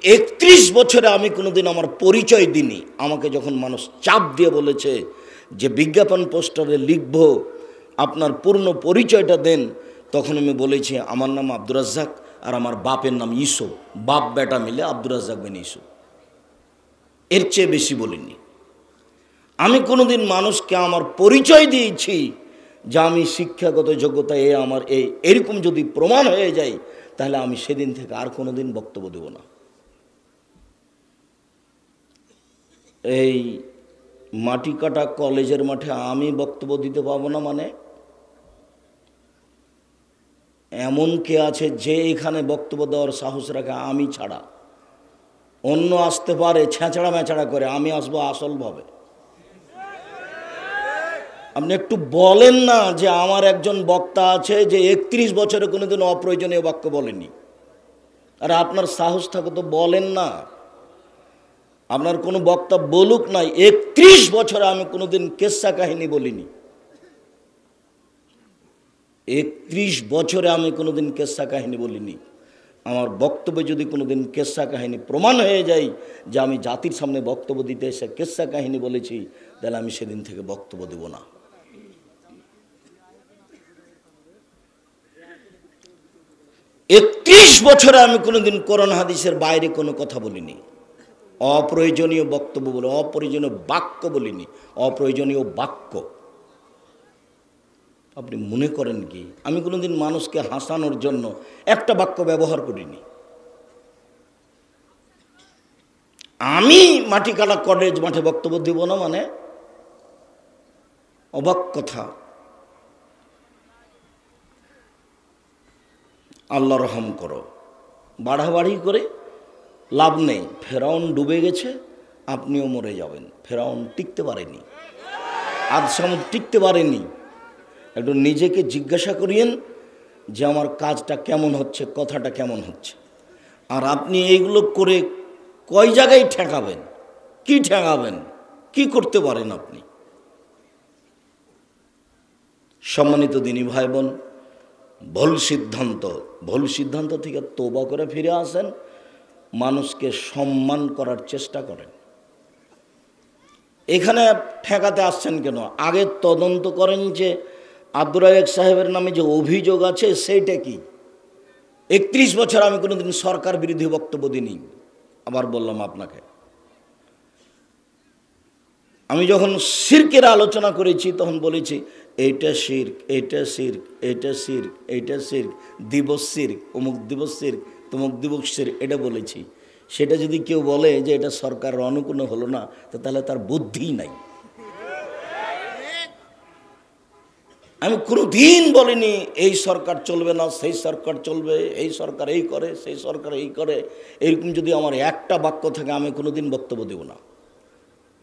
31 বছরে আমি কোনোদিন আমার পরিচয় দিইনি। আমাকে যখন মানুষ চাপ দিয়ে বলেছে যে বিজ্ঞাপন পোস্টারে লিখব আপনার পূর্ণ পরিচয়টা দেন, তখন আমি বলেছি আমার নাম আব্দুর রাজ্জাক আর আমার বাপের নাম ইউসুফ, বাপ বেটা মিলে আব্দুর রাজ্জাক বিন ইউসুফ, এর চেয়ে বেশি বলিনি। আমি কোনোদিন মানুষকে আমার পরিচয় দিয়েছি যে আমি শিক্ষাগত যোগ্যতা আমার এরকম যদি প্রমাণ হয়ে যায়, তাহলে আমি সেদিন থেকে আর কোনোদিন বক্তব্য দেব না। এই মাটি কাটা কলেজের মাঠে আমি বক্তব্য দিতে পারবো না মানে এমন কে আছে যে এখানে বক্তব্য দেওয়ার সাহস রাখে? আমি ছাড়া অন্য আসতে পারে ছেঁচড়া মেচড়া করে, আমি আসবো আসলভাবে। আপনি একটু বলেন না যে আমার একজন বক্তা আছে যে 31 বছরে কোনোদিন অপ্রয়োজনীয় বাক্য বলেনি। আর আপনার সাহস থাকে তো বলেন না। আপনার কোনো বক্তা বলুক নাই 31 বছরে আমি কোনোদিন কেসা কাহিনী বলিনি। 31 বছরে আমি কোনোদিন কেসা কাহিনী বলিনি। আমার বক্তব্যে যদি কোনোদিন কেসা কাহিনী প্রমাণ হয়ে যায় যে আমি জাতির সামনে বক্তব্য দিতে এসে কেসা কাহিনী বলেছি, তাহলে আমি সেদিন থেকে বক্তব্য দেব না। একত্রিশ বছরে আমি কোনোদিন কোরআন হাদিসের বাইরে কোনো কথা বলিনি, অপ্রয়োজনীয় বক্তব্য বলে, অপ্রয়োজনীয় বাক্য বলিনি, অপ্রয়োজনীয় বাক্য। আপনি মনে করেন কি আমি কোনোদিন মানুষকে হাসানোর জন্য একটা বাক্য ব্যবহার করিনি? আমি মাটি কাটা কলেজ মাঠে বক্তব্য দেব না মানে অবাক কথা। আল্লাহ রহম করো, বাড়াবাড়ি করে লাভ নেই। ফেরাউন ডুবে গেছে, আপনিও মরে যাবেন। ফেরাউন টিকতে পারেনি, আদ সামুদ টিকতে পারেনি। একটু নিজেকে জিজ্ঞাসা করিয়েন যে আমার কাজটা কেমন হচ্ছে, কথাটা কেমন হচ্ছে। আর আপনি এইগুলো করে কয় জায়গায় ঠেকাবেন? কি ঠেকাবেন? কি করতে পারেন আপনি? সম্মানিত দিনী ভাই বোন, ভুল সিদ্ধান্ত থেকে তওবা করে ফিরে আসেন, মানুষকে সম্মান করার চেষ্টা করেন। এখানে ঠেকাতে আসছেন কেন? আগে তদন্ত করেন যে আব্দুর রাজ্জাক সাহেবের নামে যে অভিযোগ আছে সেইটা কি। 31 বছর আমি কোনোদিন সরকার বিরোধী বক্তব্য দিইনি। আবার বললাম আপনাকে, আমি যখন শিরকের আলোচনা করেছি তখন বলেছি এইটা শিরক, এইটা শিরক, এইটা শিরক, এইটা শিরক, দিবস শিরক, অমুক দিবস শিরক, তমুক দিবস শিরক, এটা বলেছি। সেটা যদি কেউ বলে যে এটা সরকারের অনুকূলে হলো না, তো তাহলে তার বুদ্ধিই নাই। আমি কোনো দিন বলিনি এই সরকার চলবে না, সেই সরকার চলবে, এই সরকার এই করে, সেই সরকার এই করে। এরকম যদি আমার একটা বাক্য থাকে আমি কোনো দিন বক্তব্য দেব না।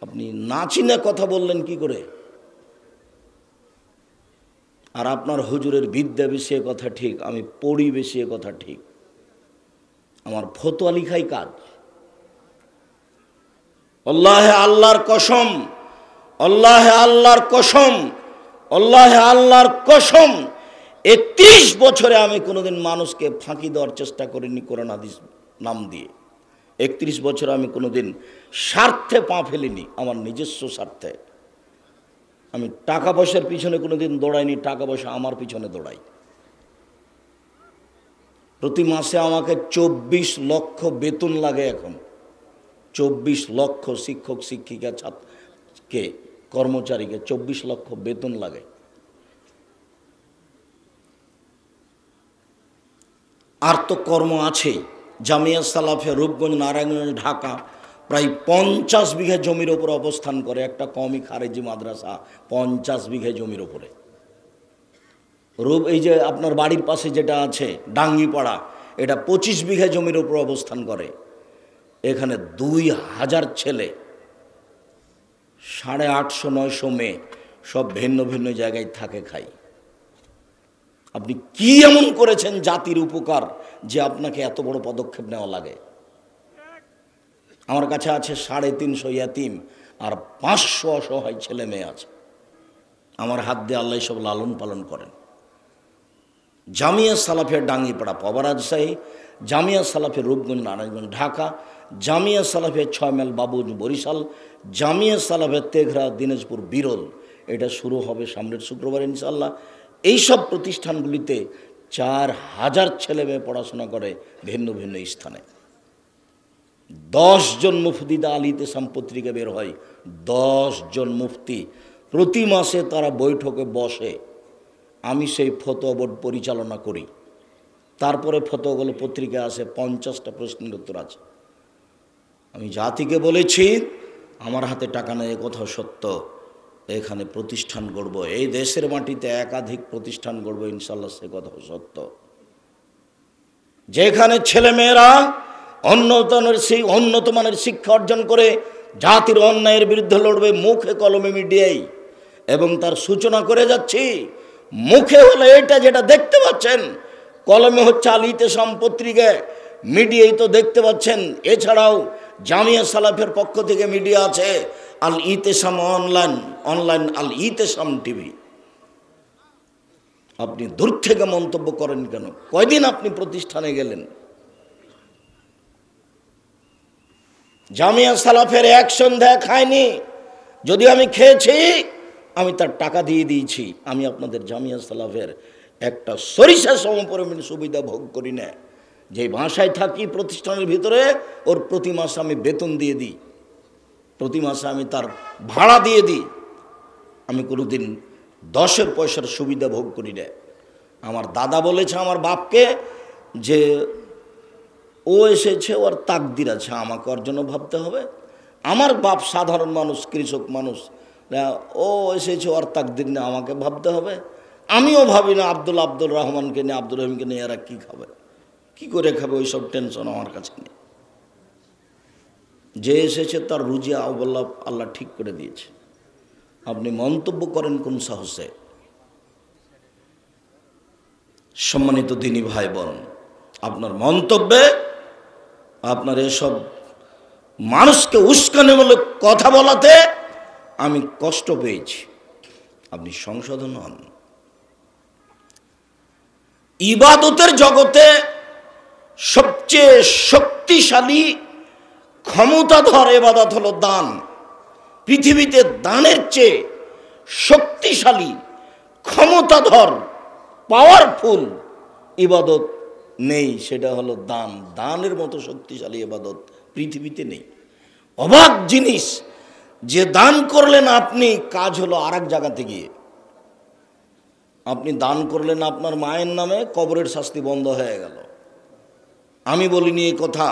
আপনি না চিনে কথা বললেন কি করে? আর আপনার হুজুরের বিদ্যা বেশি কথা ঠিক, আমি পড়ি বেশি কথা ঠিক, আমার ফতোয়া লিখাই কাজ। আল্লাহে আল্লাহর কসম, আল্লাহে আল্লাহর কসম, আল্লাহে আল্লাহর কসম, 31 বছরে আমি কোনোদিন মানুষকে ফাঁকি দেওয়ার চেষ্টা করিনি কোরআন হাদিস নাম দিয়ে। 31 বছরে আমি কোনোদিন স্বার্থে পা ফেলিনি, আমার নিজস্ব স্বার্থে। আমি টাকা পয়সার পিছনে কোনোদিন দৌড়াইনি, টাকা পয়সা আমার পিছনে দৌড়াই। প্রতি মাসে আমাকে 24 লক্ষ বেতন লাগে। এখন 24 লক্ষ শিক্ষক শিক্ষিকা ছাত্রকে কর্মচারীকে 24 লক্ষ বেতন লাগে। আর তো কর্ম আছেই। জামিয়া সালাফিয়া রূপগঞ্জ, নারায়ণগঞ্জ, ঢাকা প্রায় 50 বিঘা জমির ওপরে অবস্থান করে একটা কওমি খারেজি মাদ্রাসা। 50 বিঘা জমির ওপরে। এই যে আপনার বাড়ির পাশে যেটা আছে ডাঙ্গিপাড়া, এটা 25 বিঘা জমির ওপর অবস্থান করে। এখানে 2000 ছেলে, 850-900 মেয়ে, সব ভিন্ন ভিন্ন জায়গায় থাকে, খায়। আপনি কি এমন করেছেন জাতির উপকার যে আপনাকে এত বড় পদক্ষেপ নেওয়া লাগে? আমার কাছে আছে 350 ইয়াতিম আর 500 অসহায় ছেলে মেয়ে আছে। আমার হাত দিয়ে আল্লাহ সব লালন পালন করেন। জামিয়া সালাফিয়া ডাঙ্গিপাড়া পাওয়া রাজশাহী, জামিয়া সালাফিয়া রূপগঞ্জ নারায়ণগঞ্জ ঢাকা, জামিয়া সালাফিয়া 6 মাইল বাবুগঞ্জ বরিশাল, জামিয়া সালাফিয়া তেঘরা দিনাজপুর বিরল। এটা শুরু হবে সামনের শুক্রবার ইনশাআল্লাহ। এইসব প্রতিষ্ঠানগুলিতে 4000 ছেলে মেয়ে পড়াশোনা করে ভিন্ন ভিন্ন স্থানে। 10 জন মুফতিদা আল ইতিসাম পত্রিকা বের হয়, 10 জন মুফতি প্রতি মাসে তারা বৈঠকে বসে। আমি সেই ফতোয়া বোর্ড পরিচালনা করি। তারপরে ফতোয়াগুলো পত্রিকা আসে, 50টা প্রশ্নের উত্তর আছে। আমি জাতিকে বলেছি আমার হাতে টাকা নেই, এ কথা সত্য। এখানে প্রতিষ্ঠান গড়ব, এই দেশের মাটিতে একাধিক প্রতিষ্ঠান গড়ব ইনশাল্লাহ, সে কথা সত্য। যেখানে ছেলেমেয়েরা উন্নত মানের শিক্ষা অর্জন করে জাতির অন্যায়ের বিরুদ্ধে লড়বে মুখে কলমে মিডিয়ায়, এবং তার সূচনা করে যাচ্ছি। মুখে হলে এটা যেটা দেখতে পাচ্ছেন, কলমে হচ্ছে আল ইতিসাম পত্রিকায়, মিডিয়ায় তো দেখতে পাচ্ছেন। এছাড়াও জামিয়া সালাফের পক্ষ থেকে মিডিয়া আছে, আল ইতিসাম অনলাইন আল ইতিসাম টিভি। আপনি দূর থেকে মন্তব্য করেন কেন? কয়দিন আপনি প্রতিষ্ঠানে গেলেন? জামিয়া সালাফের এক সন্ধ্যা খায়নি, যদি আমি খেয়েছি আমি তার টাকা দিয়ে দিয়েছি। আমি আপনাদের জামিয়া সালাফের একটা সরিষা সমপরিমাণ সুবিধা ভোগ করি না। যে ভাষায় থাকি প্রতিষ্ঠানের ভিতরে, ওর প্রতি মাসে আমি বেতন দিয়ে দিই, প্রতি মাসে আমি তার ভাড়া দিয়ে দিই। আমি কোনোদিন 10 পয়সার সুবিধা ভোগ করি না। আমার দাদা বলেছে আমার বাপকে যে ও এসেছে, ওর তাকদির আছে, আমাকে ওর জন্য ভাবতে হবে। আমার বাপ সাধারণ মানুষ, কৃষক মানুষ, ও এসেছে ওর তাকদির নিয়ে আমাকে ভাবতে হবে। আমিও ভাবি না আব্দুল রহমানকে নিয়ে, আব্দুল রহিমকে নিয়ে এরা কী খাবে, কী করে খাবে, ওই সব টেনশন আমার কাছে নেই। যে এসেছে তার রুজি আল্লাহ ঠিক করে দিয়েছে। আপনি মন্তব্য করেন কোন সাহসে? সম্মানিত দিনী ভাই বোন, আপনার মন্তব্যে আপনার এসব মানুষকে উস্কানিমূলক কথা বলাতে আমি কষ্ট পেয়েছি। আপনি সংশোধন হন। ইবাদতের জগতে সবচেয়ে শক্তিশালী ক্ষমতাধর ইবাদত হলো দান। পৃথিবীতে দানের চেয়ে শক্তিশালী ক্ষমতাধর পাওয়ারফুল ইবাদত নেই, সেটা হলো দান। দানের মতো শক্তিশালী ইবাদত পৃথিবীতে নেই। অবাক জিনিস, যে দান করলেন আপনি, কাজ হলো আর এক জায়গাতে গিয়ে। আপনি দান করলেন আপনার মায়ের নামে, কবরের শাস্তি বন্ধ হয়ে গেল। আমি বলিনি এই কথা,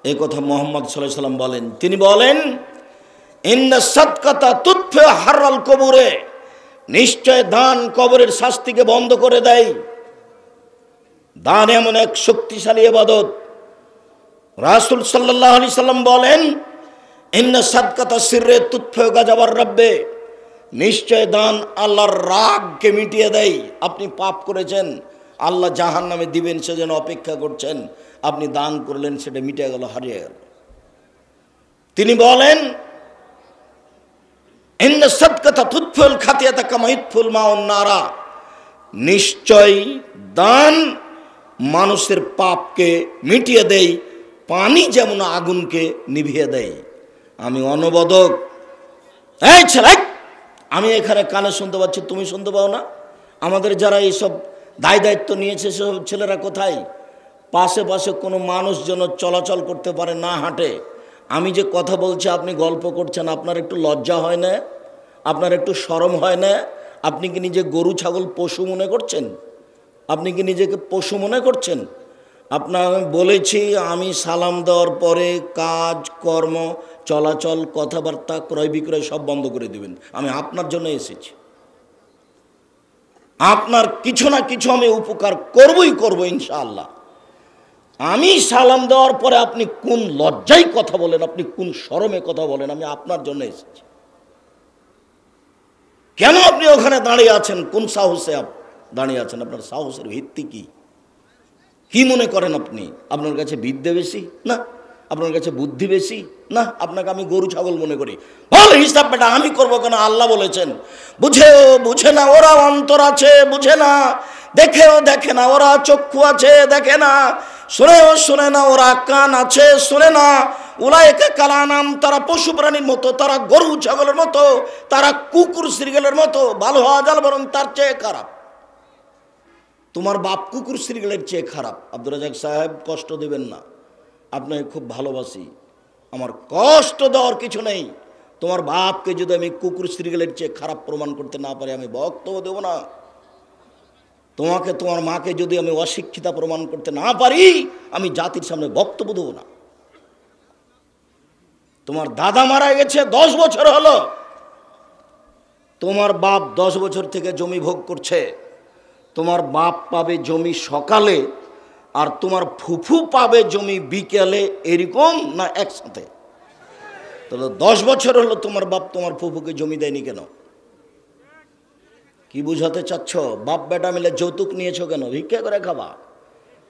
এই কথা মুহাম্মদ সাল্লাল্লাহু আলাইহি ওয়াসাল্লাম বলেন। তিনি বলেন, ইন্না সাদকাতা তুতফি হারাল কবরে, নিশ্চয় দান কবরের শাস্তিকে বন্ধ করে দেয়। দান এমন এক শক্তিশালী ইবাদত। রাসূল সাল্লাল্লাহু আলাইহি সাল্লাম বলেন, ইন্না সাদকাতা সিররে তুতফি গাজাবার রাব্বে, নিশ্চয় দান আল্লাহর রাগকে মিটিয়ে দেয়। আপনি পাপ করেছেন, আল্লাহ জাহান্নামে দিবেন সেজন্য অপেক্ষা করছেন, আপনি দান করলেন, সেটা মিটে গেল, হারিয়ে গেল। তিনি বলেন, ইন্না সাদকাতা তুতফিল খাতিয়াতা কামা ইতফুল মাউন নারা, নিশ্চয় দান মানুষের পাপকে মিটিয়ে দেয়, পানি যেমন আগুনকে নিভিয়ে দেয়। আমি অনবদক, এই ছেলে, আমি এখানে কানে শুনতে পাচ্ছি, তুমি শুনতে পাও না? আমাদের যারা এইসব দায়িত্ব নিয়েছে সেসব ছেলেরা কোথায়? পাশে পাশে কোনো মানুষ যেন চলাচল করতে পারে না, হাঁটে। আমি যে কথা বলছি আপনি গল্প করছেন, আপনার একটু লজ্জা হয় না? আপনার একটু শরম হয় না? আপনি কি নিজে গরু ছাগল পশু মনে করছেন? আপনি কি নিজেকে পশু মনে করছেন? আপনার বলেছি আমি সালাম দেওয়ার পরে কাজ কর্ম চলাচল কথাবার্তা ক্রয় বিক্রয় সব বন্ধ করে দিবেন। আমি আপনার জন্য এসেছি, আপনার কিছু না কিছু আমি উপকার করব ইনশাআল্লাহ। আমি সালাম দেওয়ার পরে আপনি কোন লজ্জায় কথা বলেন, আপনি কোন শরমে কথা বলেন? আমি আপনার জন্য এসেছি। কেন আপনি ওখানে দাঁড়িয়ে আছেন? কোন সাহসে দাঁড়িয়ে আছেন? আপনার সাহসের ভিত্তি কি? কি মনে করেন আপনি? আপনার কাছে বিদ্যে বেশি? না, আপনার কাছে বুদ্ধি বেশি না? আপনাকে আমি গরু ছাগল মনে করি। বল হিসাব বেটা, আমি করবো কেন? আল্লাহ বলেছেন। বুঝেও বুঝে না, ওরা অন্তর আছে বুঝে না, দেখেও দেখে না, ওরা চক্ষু আছে দেখে না, শোনেও শোনে না, ওরা কান আছে শোনে না। উলাইকা কালানাম, তারা পশু প্রাণীর মতো, তারা গরু ছাগলের মতো, তারা কুকুর শ্রীগেলের মতো। ভালো হওয়া যাল, বরং তার চেয়ে খারাপ। তোমার বাপ কুকুর শ্রীগেলের চেয়ে খারাপ। আব্দুর রাজ্জাক সাহেব, কষ্ট দেবেন না, আপনাকে খুব ভালোবাসি, আমার কষ্ট দেওয়ার কিছু নেই। তোমার বাপকে যদি আমি কুকুর শ্রীগেলের চেয়ে খারাপ প্রমাণ করতে না পারি, আমি বক্তব্য দেব না। তোমাকে, তোমার মাকে যদি আমি অশিক্ষিতা প্রমাণ করতে না পারি, আমি জাতির সামনে বক্তব্য দেব না। তোমার দাদা মারা গেছে 10 বছর হলো, তোমার বাপ 10 বছর থেকে জমি ভোগ করছে। তোমার বাপ পাবে জমি সকালে, আর তোমার ফুফু পাবে জমি বিকেলে, এরকম না একসাথে? তাহলে 10 বছর হলো তোমার বাপ তোমার ফুফুকে জমি দেয়নি কেন? কি বুঝাতে চাচ্ছ? বাপ বেটা মিলে যৌতুক নিয়েছো কেন? ভিক্ষা করে খাবা।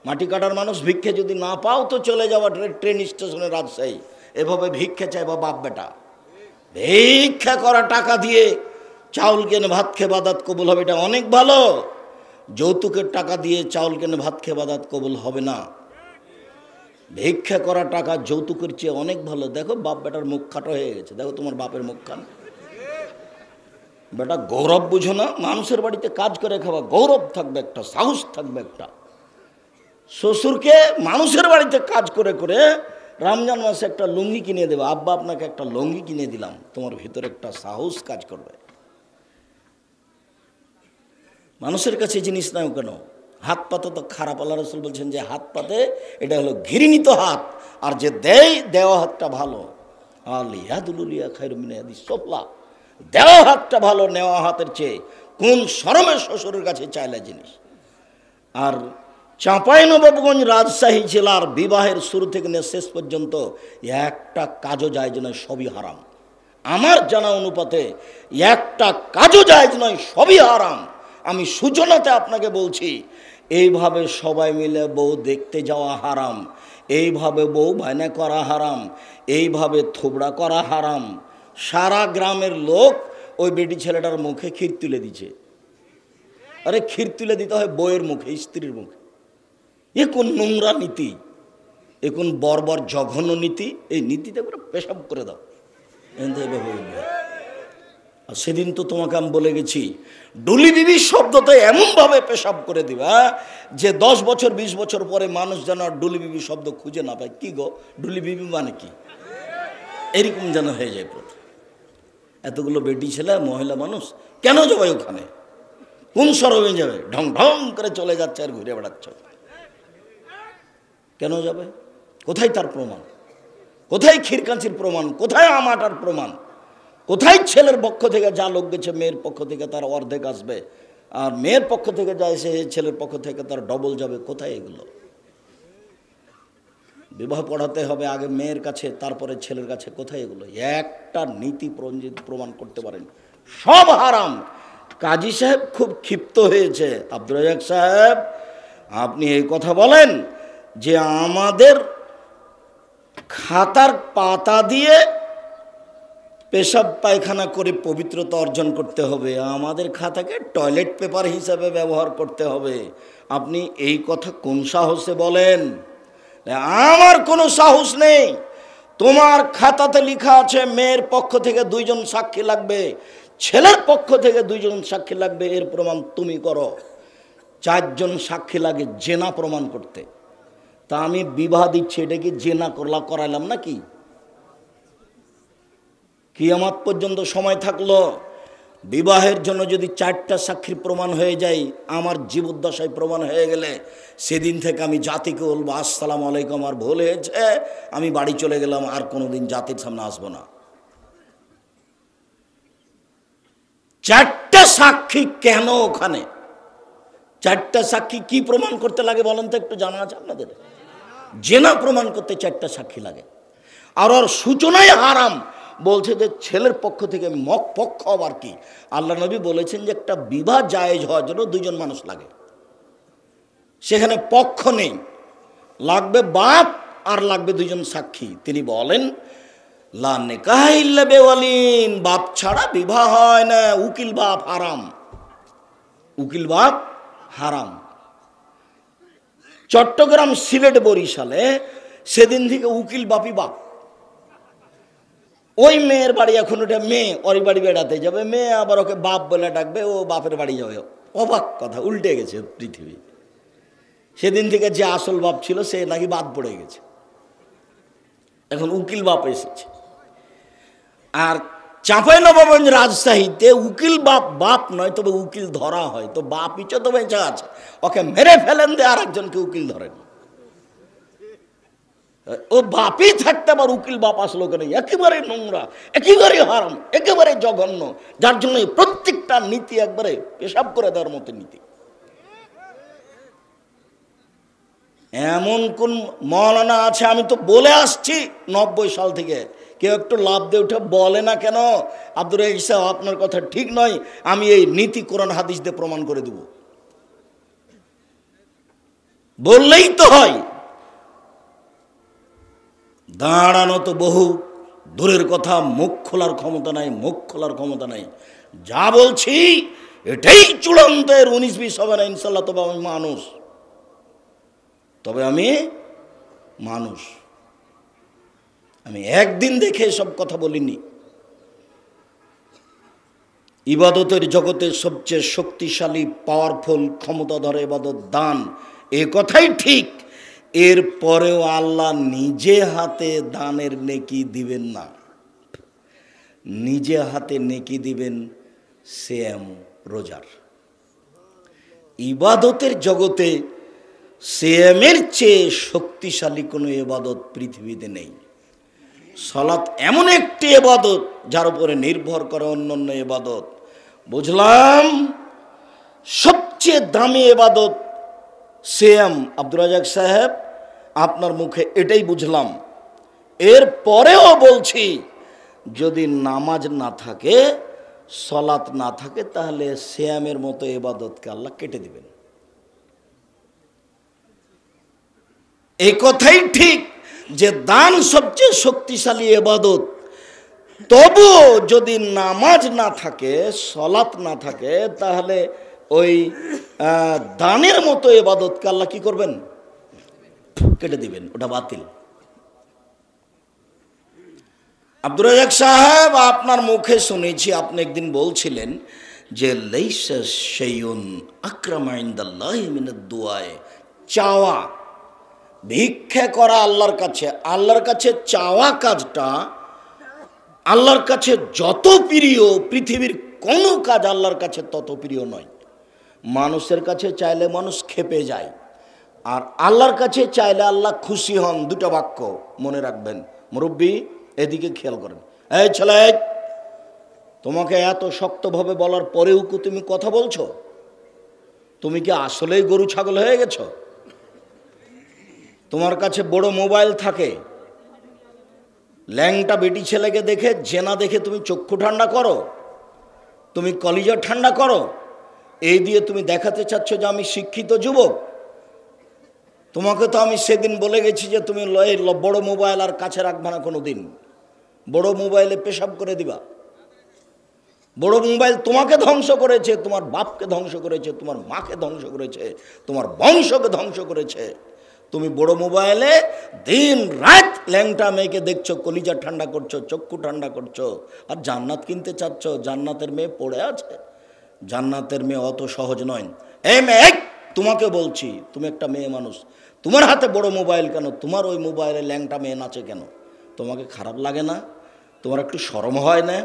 মাটি কাটার মানুষ, ভিক্ষে যদি না পাও তো চলে যাওয়া ট্রেন স্টেশনে রাজশাহী, এভাবে ভিক্ষা চাইবা বাপ বেটা। ভিক্ষা করা টাকা দিয়ে চাউল কেনে ভাত খেয়ে বাদাত কবুল হবে, এটা অনেক ভালো। যৌতুকের টাকা দিয়ে চাউল কেনে ভাত খেয়ে বাদাত কবুল হবে না। ভিক্ষা করা টাকা যৌতুকের চেয়ে অনেক ভালো। দেখো বাপ বেটার মুখ খাটো হয়ে গেছে, দেখো তোমার বাপের মুখ খান। বেটা গৌরব বুঝো না? মানুষের বাড়িতে কাজ করে খাওয়া গৌরব থাকবে, একটা সাহস থাকবে একটা। শ্বশুরকে মানুষের বাড়িতে কাজ করে করে রমজান মাসে একটা লুঙ্গি কিনে দেবে, আব্বা আপনাকে একটা লুঙ্গি কিনে দিলাম, তোমার ভিতরে একটা সাহস কাজ করবে। মানুষের কাছে জিনিস নাও কেন? হাত পাতে তো খারাপ। আল্লাহ রাসূল বলছেন যে হাত পাতে, এটা হলো ঘৃণিত হাত, আর যে দেয় দেওয়া হাতটা ভালো। আলিয়াদুলিয়া খায়রুম মিন ইয়াদিস সুফলা, দেওয়া হাতটা ভালো নেওয়া হাতের চেয়ে। কোন শরমে শ্বশুরের কাছে চাইলে জিনিস। আর চাঁপাইনবাবগঞ্জ রাজশাহী জেলার বিবাহের শুরু থেকে নিয়ে শেষ পর্যন্ত একটা কাজও জায়েজ নয়, সবই হারাম। আমার জানা অনুপাতে একটা কাজও জায়েজ নয়, সবই হারাম। আমি সূচনাতে আপনাকে বলছি, এইভাবে সবাই মিলে বউ দেখতে যাওয়া হারাম, এইভাবে বউ বায়না করা হারাম, এইভাবে থোবড়া করা হারাম। সারা গ্রামের লোক ওই বেটি ছেলেটার মুখে ক্ষীর তুলে দিচ্ছে। আরে ক্ষীর তুলে দিতে হয় বউয়ের মুখে, স্ত্রীর মুখে। এ কোন নোংরা নীতি, এ কোন বর্বর জঘন্য নীতি। এই নীতিতে করে পেশাব করে দাও। আর সেদিন তো তোমাকে আমি বলে গেছি, ডুলি বিবি শব্দতে এমনভাবে পেশাব করে দিবা যে 10 বছর 20 বছর পরে মানুষ যেন ডুলি বিবি শব্দ খুঁজে না পায়। কি গো, ডুলি বিবি মানে কি? এরকম যেন হয়ে যায় প্রথম। এতগুলো বেটি ছেলে মহিলা মানুষ কেন যাবে ওখানে? কোন সরমে যাবে? ঢং ঢং করে চলে যাচ্ছে আর ঘুরে বেড়াচ্ছে। কেন যাবে? কোথায় তার প্রমাণ? কোথায় ক্ষীরকাঞ্চির প্রমাণ? কোথায় আমাটার প্রমাণ? কোথায় ছেলের পক্ষ থেকে যা লোক গেছে মেয়ের পক্ষ থেকে তার অর্ধেক আসবে, আর মেয়ের পক্ষ থেকে যা এসে ছেলের পক্ষ থেকে তার ডবল যাবে? কোথায় এগুলো? বিবাহ পড়াতে হবে আগে মেয়ের কাছে, তারপরে ছেলের কাছে। কোথায় এগুলো? একটা নীতি প্রমাণ করতে পারেন? সব হারাম। কাজী সাহেব খুব ক্ষিপ্ত হয়েছে। আব্দুর রাজ্জাক সাহেব, আপনি এই কথা বলেন যে আমাদের খাতার পাতা দিয়ে পেশাব পায়খানা করে পবিত্রতা অর্জন করতে হবে, আমাদের খাতাকে টয়লেট পেপার হিসাবে ব্যবহার করতে হবে। আপনি এই কথা কোন সাহসে বলেন? আমার কোনো সাহস নেই। তোমার খাতাতে লেখা আছে মেয়ের পক্ষ থেকে 2 জন সাক্ষী লাগবে, ছেলের পক্ষ থেকে 2 জন সাক্ষী লাগবে। এর প্রমাণ তুমি করো। 4 জন সাক্ষী লাগে জেনা প্রমাণ করতে। তা আমি বিবাহ দিচ্ছি, এটা কি জেনা করাইলাম নাকি? কিয়ামত পর্যন্ত সময় থাকলো, বিবাহের জন্য যদি 4টা সাক্ষীর প্রমাণ হয়ে যায়, আমার জীবদ্দশায় প্রমাণ হয়ে গেলে সেদিন থেকে আমি জাতিকে বলবো আসসালামু আলাইকুম, আর ভুল হয়েছে, আমি বাড়ি চলে গেলাম, আর কোনোদিন জাতির সামনে আসবো না। 4টা সাক্ষী কেন ওখানে? 4টা সাক্ষী কি প্রমাণ করতে লাগে বলেন তো, একটু জানা আছে আপনাদের? জেনা প্রমাণ করতে 4টা সাক্ষী লাগে। আর ওর সূচনায় হারাম বলছে যে ছেলের পক্ষ থেকে। পক্ষ আবার কি? আল্লাহ নবী বলেছেন যে একটা বিবাহ জায়েজ হওয়ার জন্য 2 জন মানুষ লাগে, সেখানে পক্ষ নেই, লাগবে বাপ আর লাগবে দুইজন সাক্ষী। তিনি বলেন লা নিকাহ ইল্লা বিওয়ালিন, বাপ ছাড়া বিবাহ হয় না, উকিল বাপ হারাম, উকিল বাপ হারাম। চট্টগ্রাম, সিলেট, বরিশালে সেদিন থেকে উকিল বাপই বাপ। ওই মেয়ের বাড়ি, এখন ওটা মেয়ে, ওর বাড়ি বেড়াতে যাবে, মেয়ে আবার ওকে বাপ বলে ডাকবে, ও বাপের বাড়ি যাবে। অবাক কথা, উল্টে গেছে পৃথিবী। সেদিন থেকে যে আসল বাপ ছিল সে নাকি বাদ পড়ে গেছে, এখন উকিল বাপ এসেছে। আর চাঁপাইনবাবগঞ্জ, রাজশাহীতে উকিল বাপ বাপ নয়, তবে উকিল ধরা হয়। তো বাপ ইচ্ছে তো বেঁচে আছে, ওকে মেরে ফেলেন দিয়ে আর একজনকে উকিল ধরেন। ও বাপই থাকতে আবার উকিল বাপ আসলো কেন? একেবারে নোংরা, একেবারে হারাম, একেবারে জঘন্য, যার জন্য প্রত্যেকটা নীতি একবারে পেশাব করে দেওয়ার মতো নীতি। এমন কোন মৌলানা আছে, আমি তো বলে আসছি 90 সাল থেকে, কেউ একটু লাভ দিয়ে উঠে বলে না কেন আব্দুর রাজ্জাক সাহেব আপনার কথা ঠিক নয়, আমি এই নীতি কোরআন হাদিস দিয়ে প্রমাণ করে দেব। বললেই তো হয়। দাঁড়ানো তো বহু দূরের কথা, মুখ খোলার ক্ষমতা নাই, মুখ খোলার ক্ষমতা নাই। যা বলছি এটাই চূড়ান্ত, 19-20 হবে না ইনশাল্লাহ। তবে আমি মানুষ, তবে আমি মানুষ, আমি একদিন দেখে সব কথা বলিনি। ইবাদতের জগতের সবচেয়ে শক্তিশালী, পাওয়ারফুল, ক্ষমতাধর ইবাদত দান, এ কথাই ঠিক। এর পরেও আল্লাহ নিজে হাতে দানের নেকি দিবেন না, নিজে হাতে নেকি দিবেন সিয়াম, রোজার। ইবাদতের জগতে সিয়ামের চেয়ে শক্তিশালী কোনো ইবাদত পৃথিবীতে নেই। সালাত এমন একটি ইবাদত যার উপরে নির্ভর করে অন্যান্য ইবাদত। বুঝলাম সবচেয়ে দামি ইবাদত সিয়াম। আব্দুর রাজ্জাক সাহেব, আপনার মুখে এটাই বুঝলাম। এর পরেও বলছি, যদি নামাজ না থাকে, সালাত না থাকে, তাহলে সিয়ামের মতো ইবাদতকে আল্লাহ কেটে দিবেন। এই কথাই ঠিক যে দান সবচেয়ে শক্তিশালী ইবাদত, তবুও যদি নামাজ না থাকে, সালাত না থাকে, তাহলে ওই দানের মতো ইবাদতকে আল্লাহ কি করবেন? কেটে দিবেন, ওটা বাতিল। আব্দুর রাজ্জাক সাহেব, আপনার মুখে শুনেছি আপনি একদিন বলছিলেন যে লাইসা শাইউন আকরামা ইনদাল্লাহি মিনাদ দুআয়ে, চাওয়া, ভিক্ষা করা আল্লাহর কাছে, আল্লাহর কাছে চাওয়া কাজটা আল্লাহর কাছে যত প্রিয়, পৃথিবীর কোনো কাজ আল্লাহর কাছে তত প্রিয় নয়। মানুষের কাছে চাইলে মানুষ ক্ষেপে যায়, আর আল্লাহর কাছে চাইলে আল্লাহ খুশি হন। দুটো বাক্য মনে রাখবেন। মুরব্বী, এদিকে খেয়াল করেন। এই ছেলে, তোমাকে এত শক্তভাবে বলার পরেও কি তুমি কথা বলছো? তুমি কি আসলেই গরু ছাগল হয়ে গেছো? তোমার কাছে বড় মোবাইল থাকে, ল্যাংটা বেটি ছেলেকে দেখে, জেনা দেখে তুমি চক্ষু ঠান্ডা করো, তুমি কলিজা ঠান্ডা করো, এই দিয়ে তুমি দেখাতে চাচ্ছ যে আমি শিক্ষিত যুবক। তোমাকে তো আমি সেদিন বলে গেছি যে তুমি বড় মোবাইল আর কাছে রাখবা না কোনো দিন, বড় মোবাইলে পেশাব করে দিবা। বড় মোবাইল তোমাকে ধ্বংস করেছে, তোমার বাপকে ধ্বংস করেছে, তোমার মাকে ধ্বংস করেছে, তোমার বংশকে ধ্বংস করেছে। তুমি বড় মোবাইলে দিন রাত ল্যাংটা মেয়েকে দেখছো, কলিজা ঠান্ডা করছো, চক্ষু ঠান্ডা করছো, আর জান্নাত কিনতে চাচ্ছ। জান্নাতের মেয়ে পড়ে আছে, জান্নাতের মেয়ে অত সহজ নয়। এই মেয়ে, তোমাকে বলছি, তুমি একটা মেয়ে মানুষ, তোমার হাতে বড় মোবাইল কেন? তোমার ওই মোবাইলে ল্যাংটা মেয়ে নাচে কেন? তোমাকে খারাপ লাগে না? তোমার একটু শরম হয় না?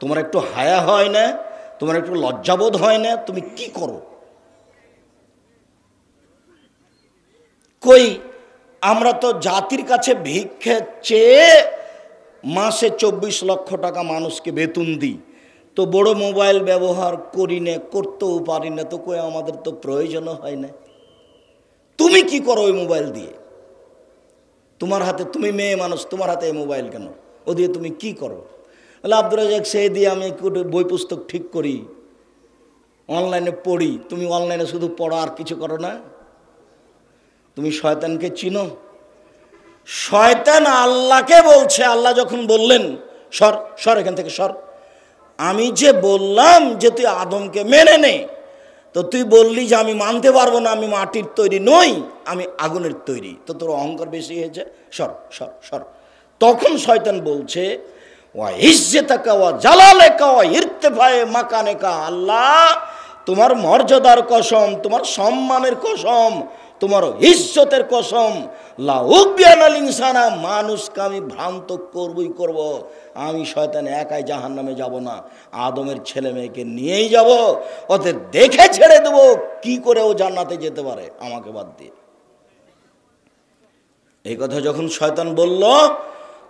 তোমার একটু হায়া হয় না? তোমার একটু লজ্জাবোধ হয় না? তুমি কি করো? কই, আমরা তো জাতির কাছে ভিক্ষে চেয়ে মাসে 24 লক্ষ টাকা মানুষকে বেতন দিই, তো বড় মোবাইল ব্যবহার করি না, করতেও পারি না, তো কই আমাদের তো প্রয়োজনও হয় না। তুমি কি করো ওই মোবাইল দিয়ে? তোমার হাতে, তুমি মেয়ে মানুষ, তোমার হাতে এই মোবাইল কেন? ও দিয়ে তুমি কি করো? বলে আব্দুর রাজ্জাক, সেই দিয়ে আমি একটু বই পুস্তক ঠিক করি, অনলাইনে পড়ি। তুমি অনলাইনে শুধু পড়ো আর কিছু করো না? তুমি শয়তানকে চিনো? শয়তান আল্লাহকে বলছে, আল্লাহ যখন বললেন সর সর এখান থেকে সর, আমি যে বললাম যে তুই আদমকে মেনে নে, তো তুই বললি যে আমি মানতে পারবো না, আমি মাটির তৈরি নই, আমি আগুনের তৈরি, তো তোর অহংকার বেশি হয়েছে, সর সর সর। তখন শয়তান বলছে ওয়া ইজ্জতাকা ওয়া জালালাকা ওয়া ইরতিফায়ে মাকানেকা, আল্লাহ তোমার মর্যাদার কসম, তোমার সম্মানের কসম, তোমার ইজ্জতের কসম, লা উবিয়ানাল ইনসানা, মানুষকে আমি ভ্রান্ত করবই করব। আমি শয়তান একাই জাহান্নামে যাব না, আদমের ছেলে মেয়েকে নিয়েই যাব, ওদের দেখে ছেড়ে দেবো কি করে ও জান্নাতে যেতে পারে আমাকে বাদ দিয়ে। এই কথা যখন শয়তান বলল,